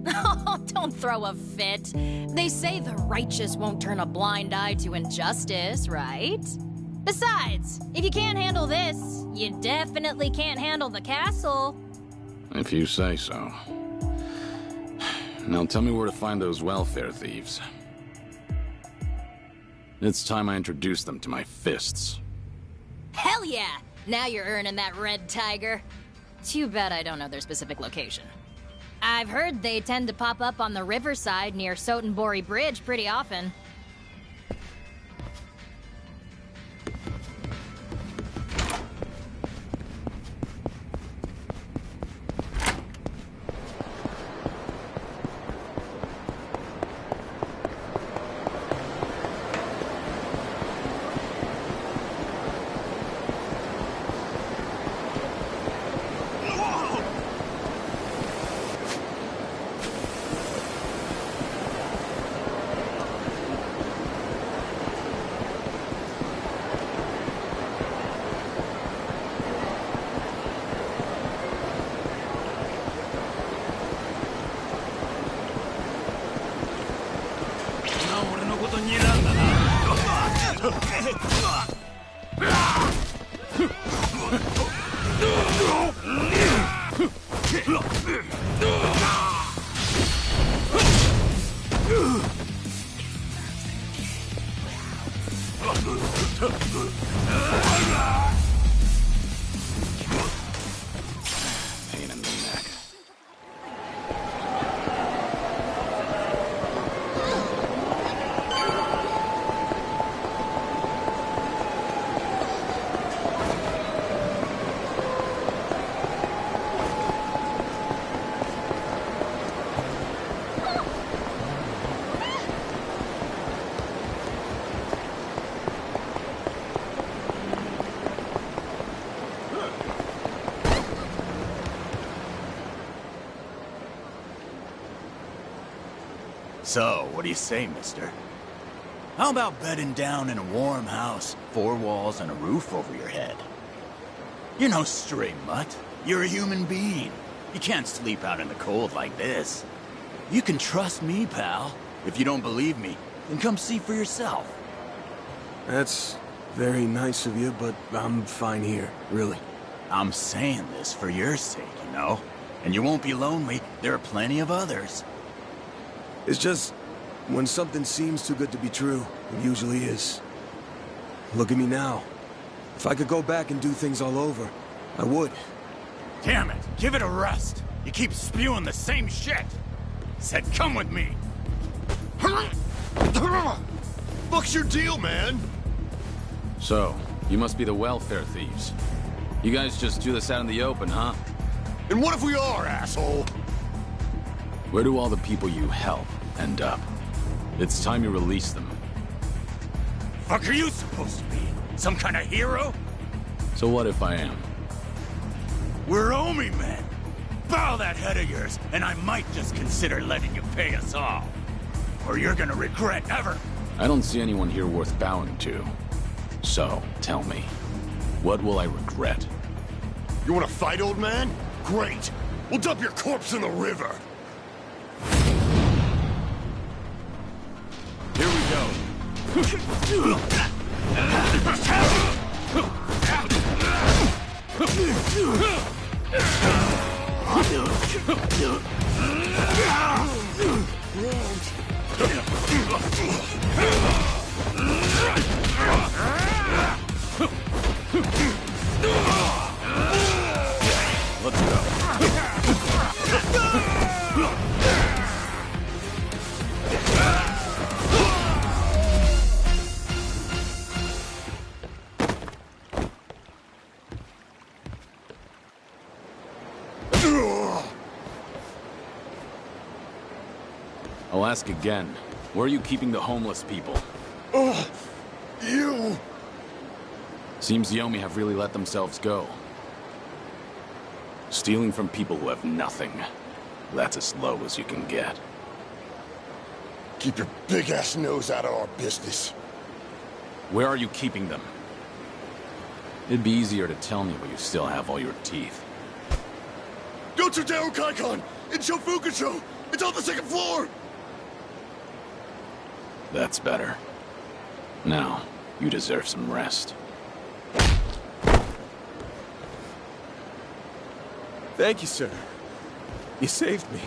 Oh, don't throw a fit. They say the righteous won't turn a blind eye to injustice, right? Besides, if you can't handle this, you definitely can't handle the castle. If you say so. Now tell me where to find those welfare thieves. It's time I introduce them to my fists. Hell yeah! Now you're earning that red tiger. Too bad I don't know their specific location. I've heard they tend to pop up on the riverside near Sotenbori Bridge pretty often. Pain in the neck. So, what do you say, mister? How about bedding down in a warm house, 4 walls and a roof over your head? You're no stray mutt. You're a human being. You can't sleep out in the cold like this. You can trust me, pal. If you don't believe me, then come see for yourself. That's very nice of you, but I'm fine here, really. I'm saying this for your sake, you know? And you won't be lonely. There are plenty of others. It's just, when something seems too good to be true, it usually is. Look at me now. If I could go back and do things all over, I would. Damn it, give it a rest. You keep spewing the same shit. Said come with me. Fuck's your deal, man? So, you must be the welfare thieves. You guys just do this out in the open, huh? And what if we are, asshole? Where do all the people you help end up? It's time you release them. Fuck are you supposed to be? Some kind of hero? So what if I am? We're Omi men. Bow that head of yours, and I might just consider letting you pay us off. Or you're gonna regret ever. I don't see anyone here worth bowing to. So, tell me, what will I regret? You wanna fight, old man? Great. We'll dump your corpse in the river. Here we go. Let's go. I'll ask again. Where are you keeping the homeless people? Oh, you! Seems Yomi have really let themselves go. Stealing from people who have nothing. That's as low as you can get. Keep your big-ass nose out of our business. Where are you keeping them? It'd be easier to tell me, but you still have all your teeth. Go to Dao Kaikon in Shofukucho! It's on the second floor! That's better. Now, you deserve some rest. Thank you, sir. You saved me.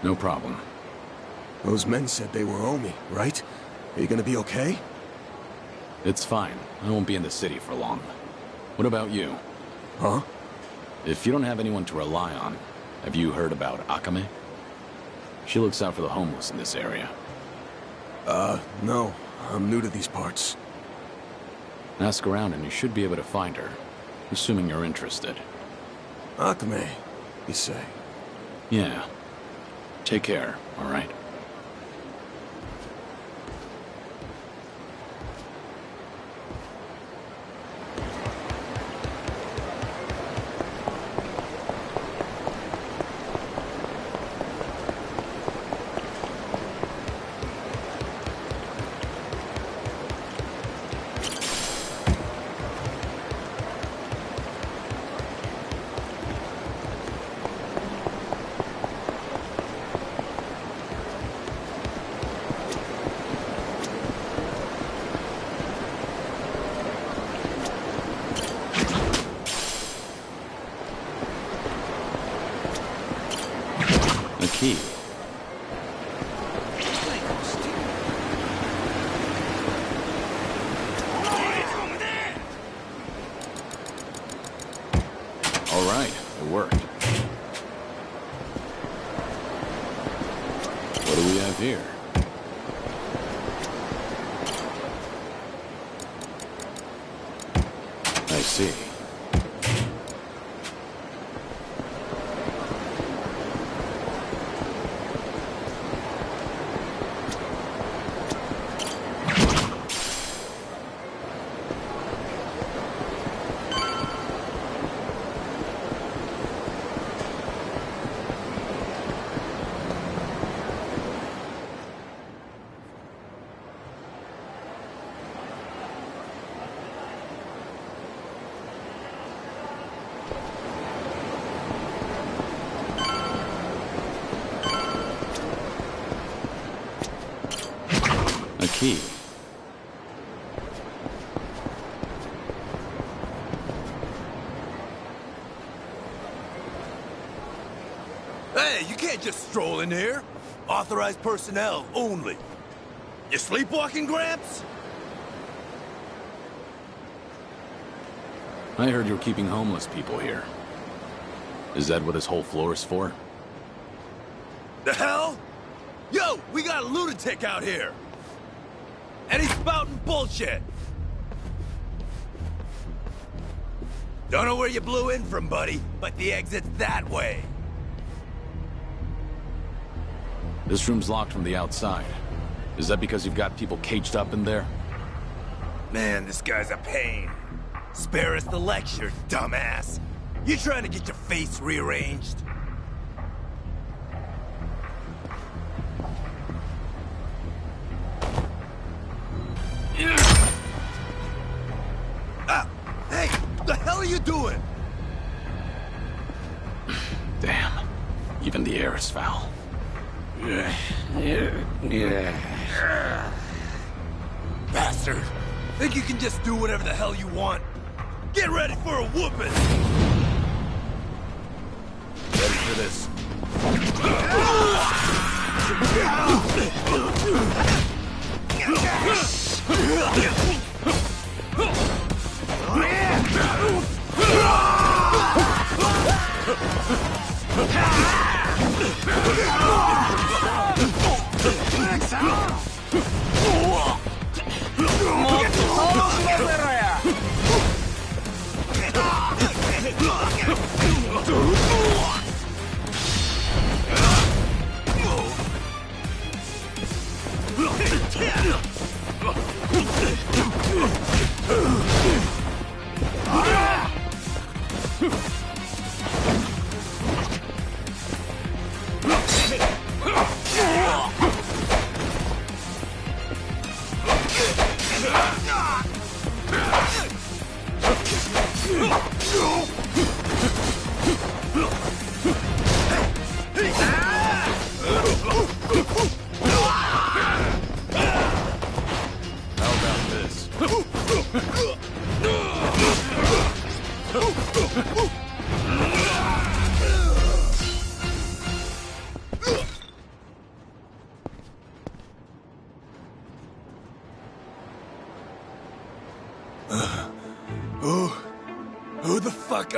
No problem. Those men said they were Omi, right? Are you gonna be okay? It's fine. I won't be in the city for long. What about you? Huh? If you don't have anyone to rely on, have you heard about Akame? She looks out for the homeless in this area. No. I'm new to these parts. Ask around and you should be able to find her, assuming you're interested. Akame, you say? Yeah. Take care, all right? A key. All right, it worked. What do we have here? I see. A key. Hey, you can't just stroll in here. Authorized personnel only. You sleepwalking, Gramps? I heard you're keeping homeless people here. Is that what this whole floor is for? The hell? Yo, we got a lunatic out here! And he's spouting bullshit! Don't know where you blew in from, buddy, but the exit's that way. This room's locked from the outside. Is that because you've got people caged up in there? Man, this guy's a pain. Spare us the lecture, dumbass. You trying to get your face rearranged? Hey, the hell are you doing? Damn. Even the air is foul. Bastard. Think you can just do whatever the hell you want? Get ready for a whooping! Ready for this?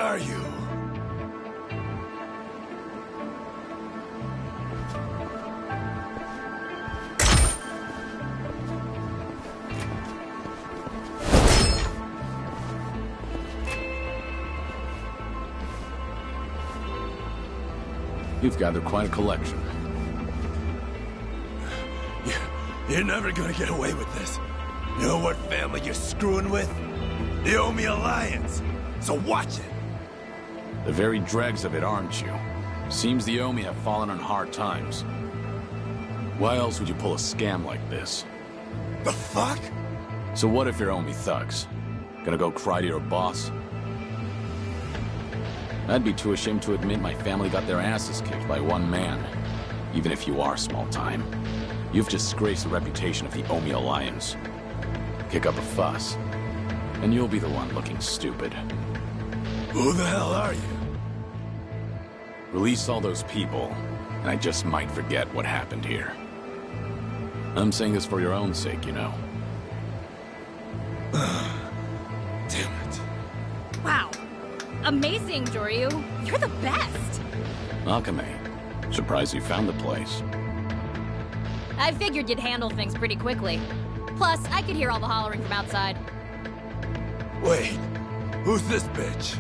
are you? You've gathered quite a collection. You're never gonna get away with this. You know what family you're screwing with? The Omi Alliance. So watch it. The very dregs of it, aren't you? Seems the Omi have fallen on hard times. Why else would you pull a scam like this? The fuck? So what if you're Omi thugs? Gonna go cry to your boss? I'd be too ashamed to admit my family got their asses kicked by one man. Even if you are small time. You've disgraced the reputation of the Omi Alliance. Kick up a fuss, and you'll be the one looking stupid. Who the hell are you? Release all those people, and I just might forget what happened here. I'm saying this for your own sake, you know. Damn it. Wow. Amazing, Joryu. You're the best. Akame, surprised you found the place. I figured you'd handle things pretty quickly. Plus, I could hear all the hollering from outside. Wait, who's this bitch?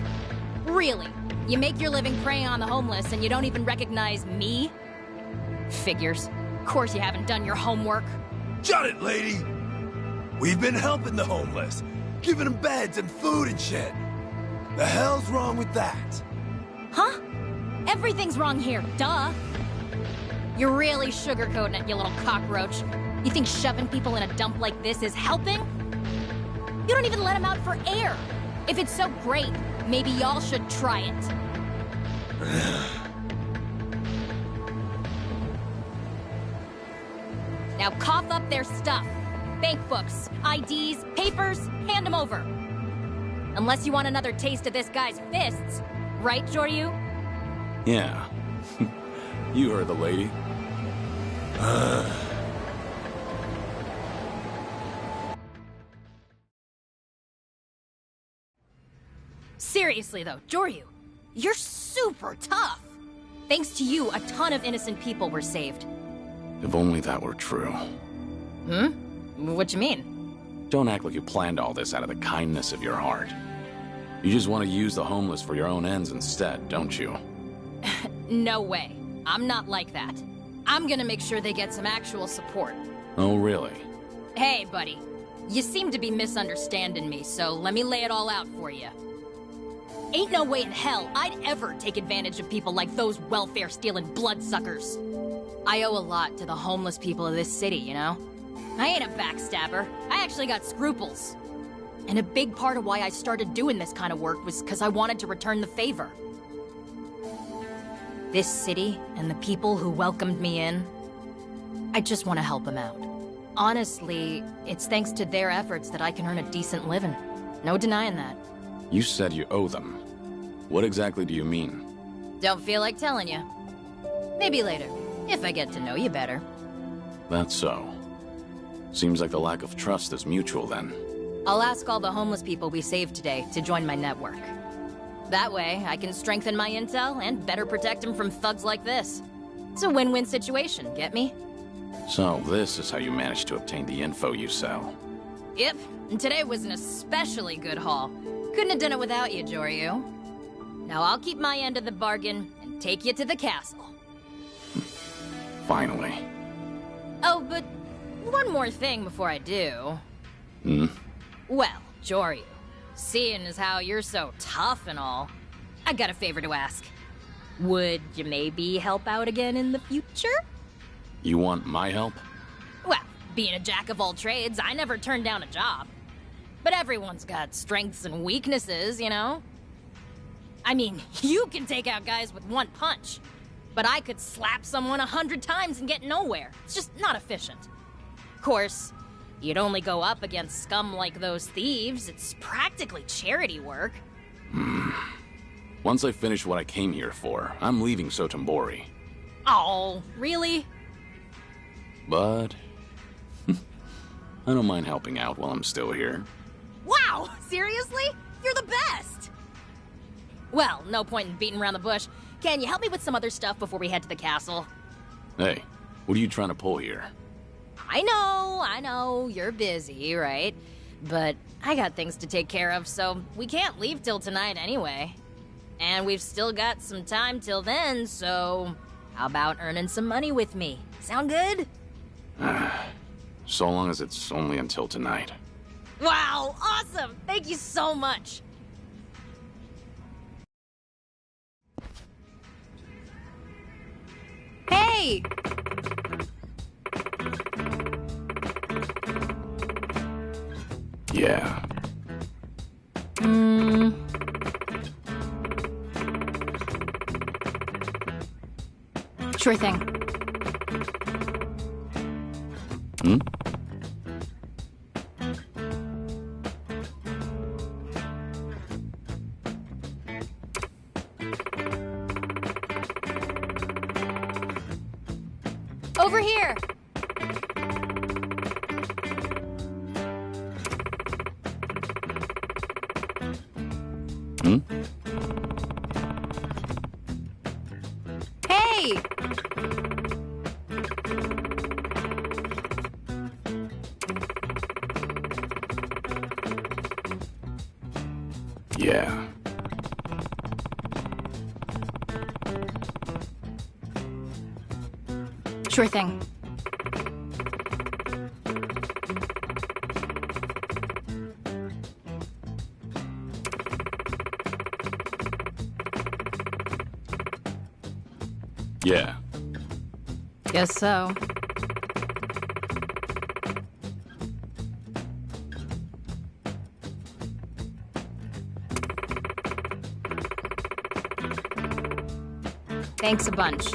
Really? You make your living preying on the homeless and you don't even recognize me? Figures. Of course you haven't done your homework. Shut it, lady! We've been helping the homeless, giving them beds and food and shit. The hell's wrong with that? Huh? Everything's wrong here, duh. You're really sugarcoating it, you little cockroach. You think shoving people in a dump like this is helping? You don't even let them out for air. If it's so great, maybe y'all should try it. Now cough up their stuff. Bank books, IDs, papers, hand them over. Unless you want another taste of this guy's fists. Right, Joryu? Yeah. You heard the lady. Seriously though, Joryu, you're super tough. Thanks to you, a ton of innocent people were saved. If only that were true. Hmm? What you mean? Don't act like you planned all this out of the kindness of your heart. You just want to use the homeless for your own ends instead, don't you? No way. I'm not like that. I'm gonna make sure they get some actual support. Oh, really? Hey, buddy. You seem to be misunderstanding me, so let me lay it all out for you. Ain't no way in hell I'd ever take advantage of people like those welfare-stealing bloodsuckers. I owe a lot to the homeless people of this city, you know? I ain't a backstabber. I actually got scruples. And a big part of why I started doing this kind of work was because I wanted to return the favor. This city and the people who welcomed me in, I just want to help them out. Honestly, it's thanks to their efforts that I can earn a decent living. No denying that. You said you owe them. What exactly do you mean? Don't feel like telling you. Maybe later, if I get to know you better. That's so. Seems like the lack of trust is mutual then. I'll ask all the homeless people we saved today to join my network. That way, I can strengthen my intel and better protect them from thugs like this. It's a win-win situation, get me? So, this is how you managed to obtain the info you sell. Yep, and today was an especially good haul. Couldn't have done it without you, Joryu. Now I'll keep my end of the bargain and take you to the castle. Finally. Oh, but one more thing before I do. Hmm? Well, Joryu, seeing as how you're so tough and all, I got a favor to ask. Would you maybe help out again in the future? You want my help? Well, being a jack of all trades, I never turned down a job. But everyone's got strengths and weaknesses, you know? I mean, you can take out guys with one punch. But I could slap someone 100 times and get nowhere. It's just not efficient. Of course, you'd only go up against scum like those thieves. It's practically charity work. Once I finish what I came here for, I'm leaving Sotenbori. Oh, really? But I don't mind helping out while I'm still here. Wow, seriously? You're the best! Well, no point in beating around the bush. Can you help me with some other stuff before we head to the castle? Hey, what are you trying to pull here? I know, you're busy, right? But I got things to take care of, so we can't leave till tonight anyway. And we've still got some time till then, so how about earning some money with me? Sound good? So long as it's only until tonight. Wow, awesome! Thank you so much! Hey! Yeah. Sure thing. Hmm? Over here! Hmm? Hey! Yeah. Sure thing. Yeah. Guess so. Thanks a bunch.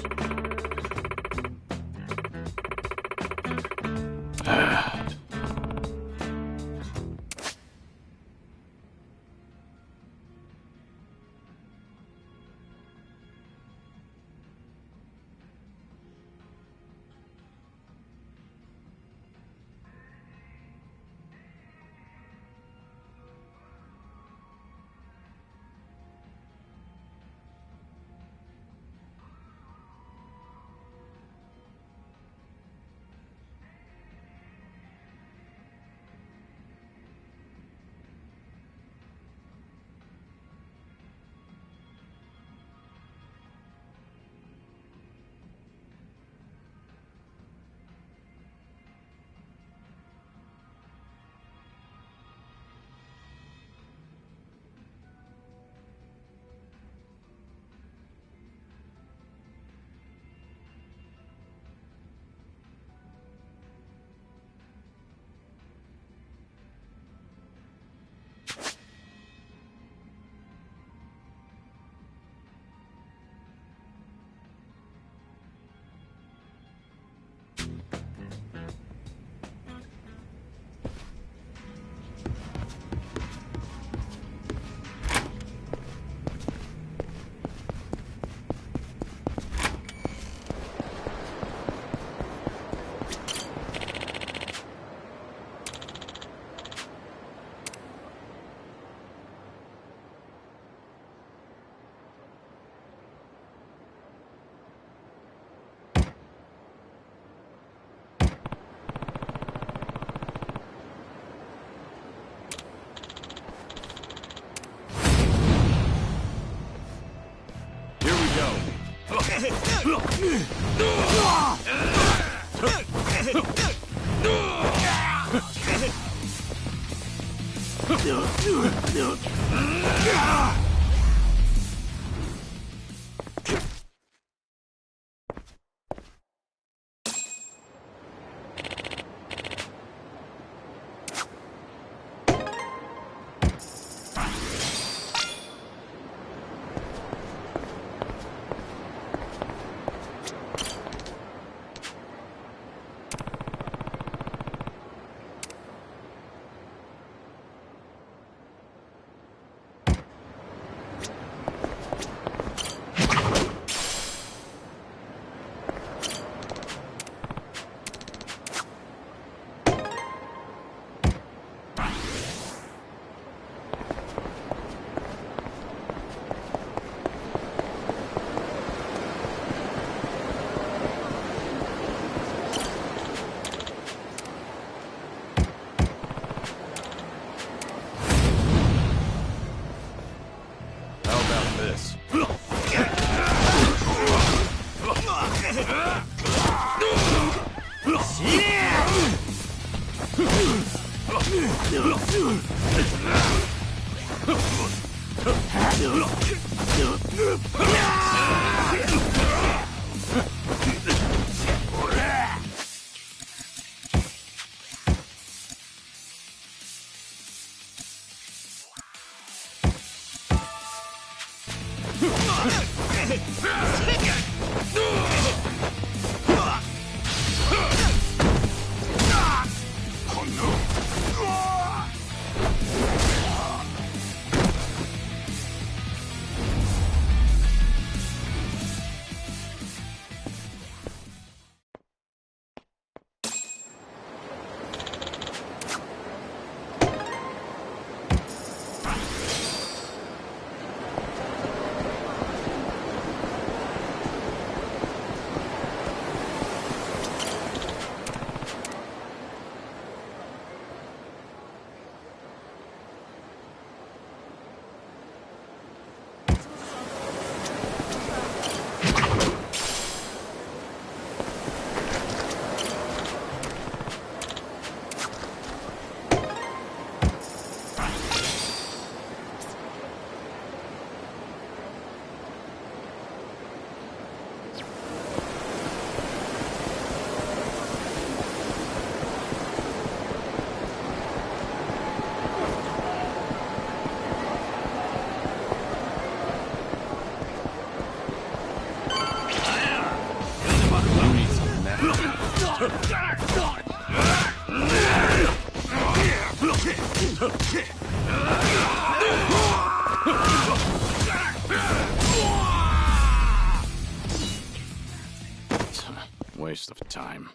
Waste of time.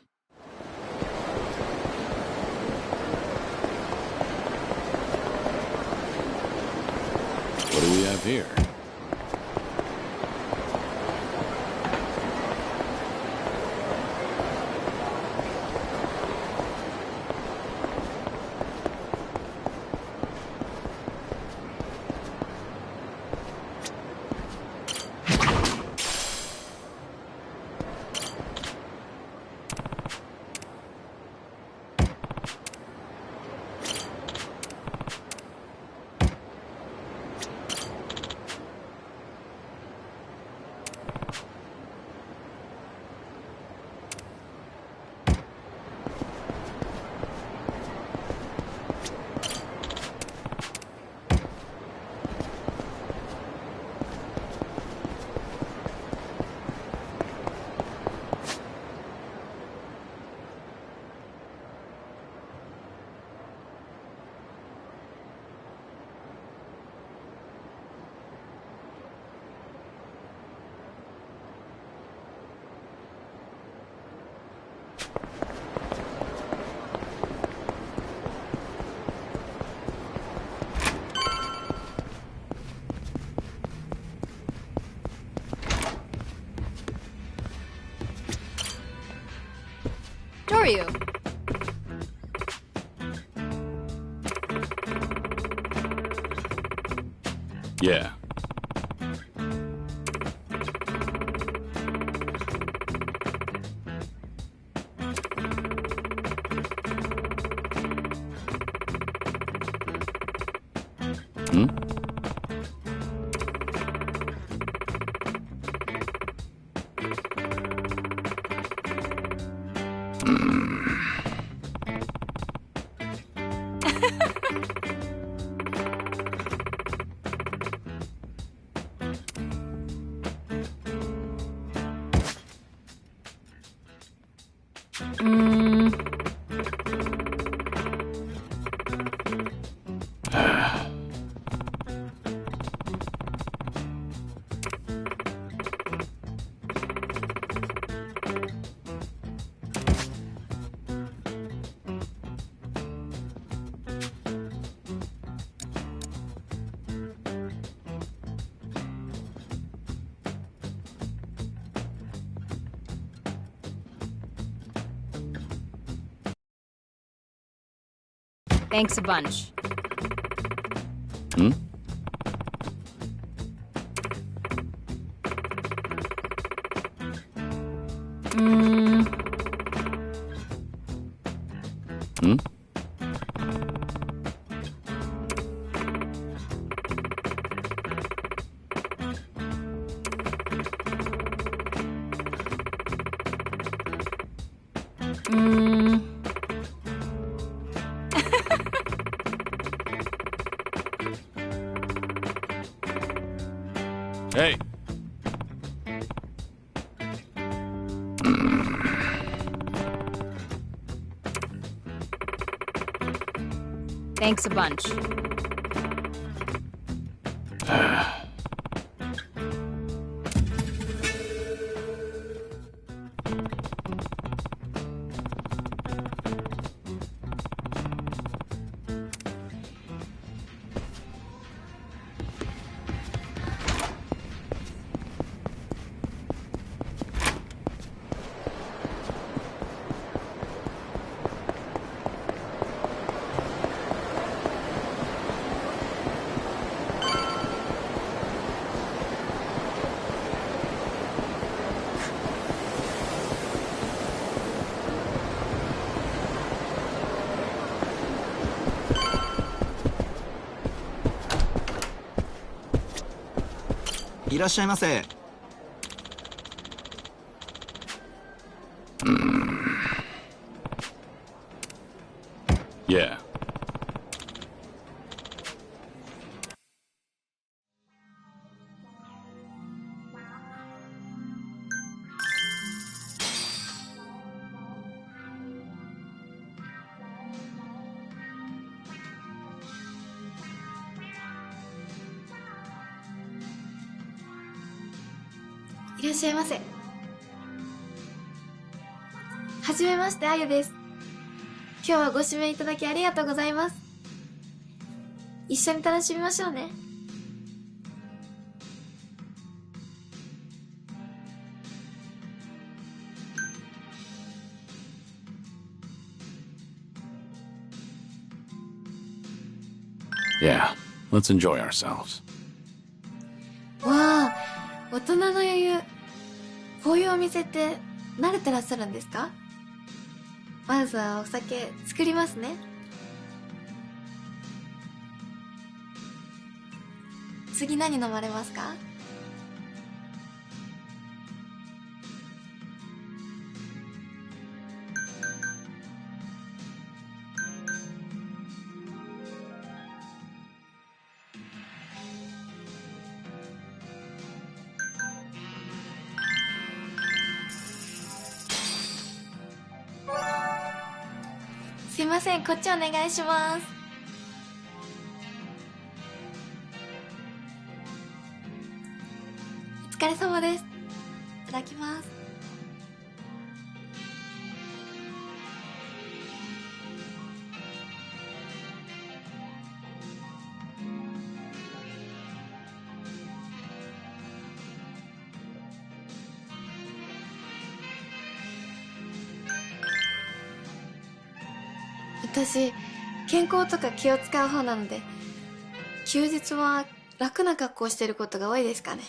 What do we have here? Toryu. Yeah. Hmm? Thanks a bunch. Hmm? Hmm? Hey. Thanks a bunch.いらっしゃいませ。Yeah.「いらっしゃいませ。はじめまして、あゆです。今日はご指名いただきありがとうございます。一緒に楽しみましょうね。」Yeah, let's enjoy ourselves. わあ、大人の余裕。こういうお店って慣れてらっしゃるんですか？まずはお酒作りますね。次何飲まれますか？すいません、こっちお願いします。お疲れ様です。いただきます。私、健康とか気を使う方なので、休日は楽な格好してることが多いですかね。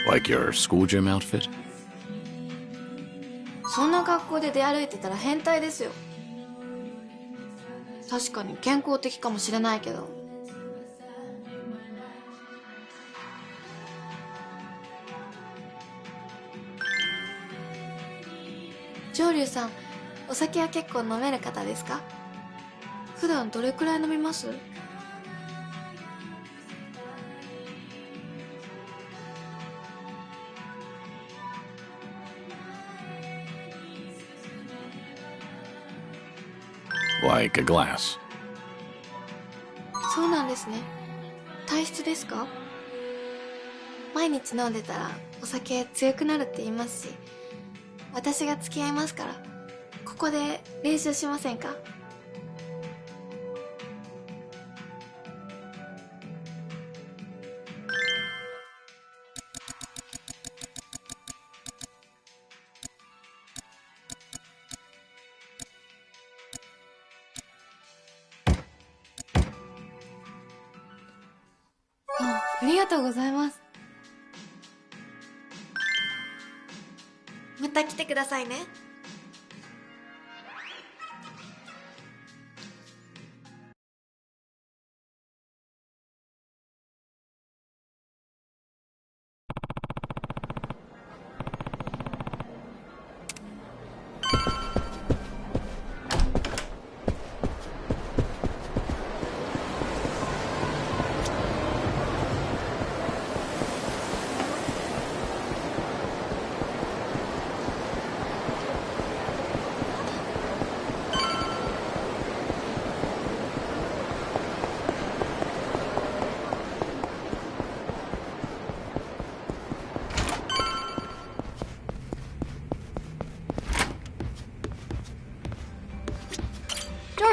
Like your school gym outfit? そんな格好で出歩いてたら変態ですよ。確かに健康的かもしれないけど。上流さん、お酒は結構飲める方ですか？普段どれくらい飲みます？Like a glass. そうなんですね。体質ですか？毎日飲んでたらお酒強くなるって言いますし、私が付き合いますから。ここで練習しませんか？ありがとうございます。また来てくださいね。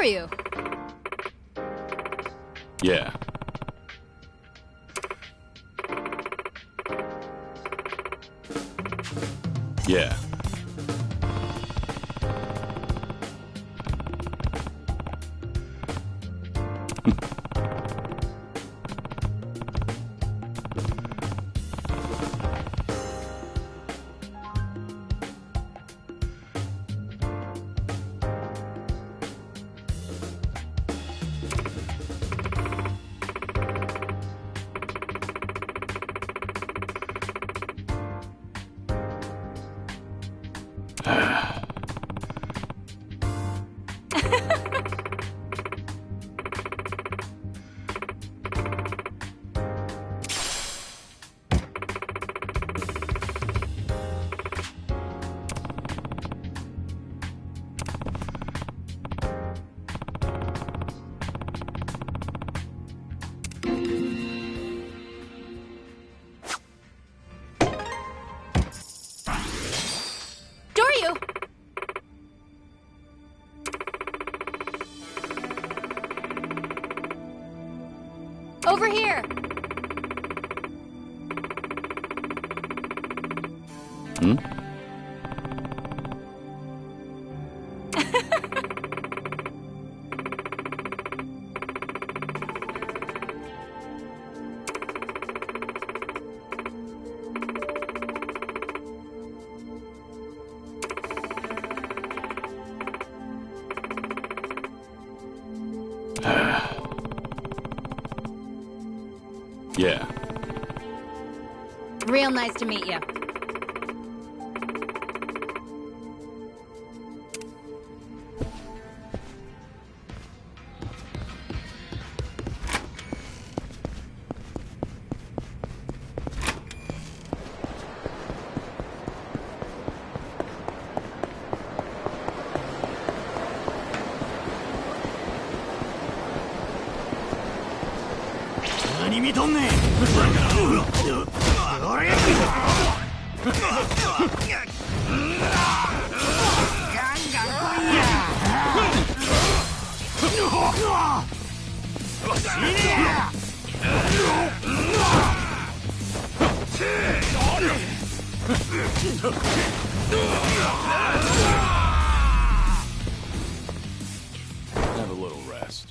You? Yeah. Yeah. Over here! Hmm? Yeah. Real nice to meet you. Have a little rest.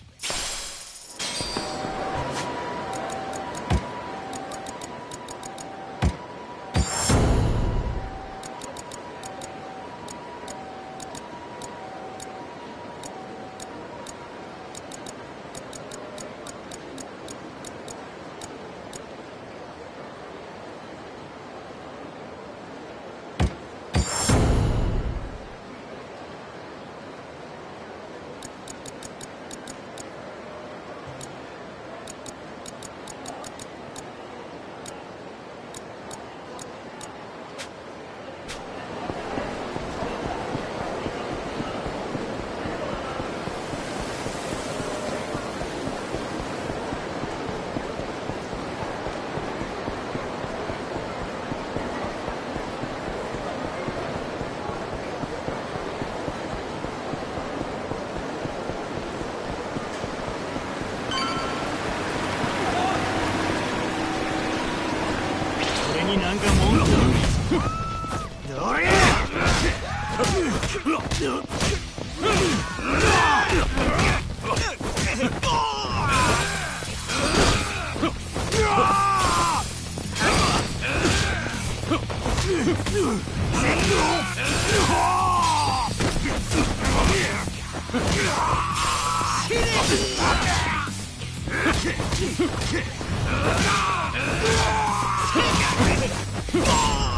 Oh!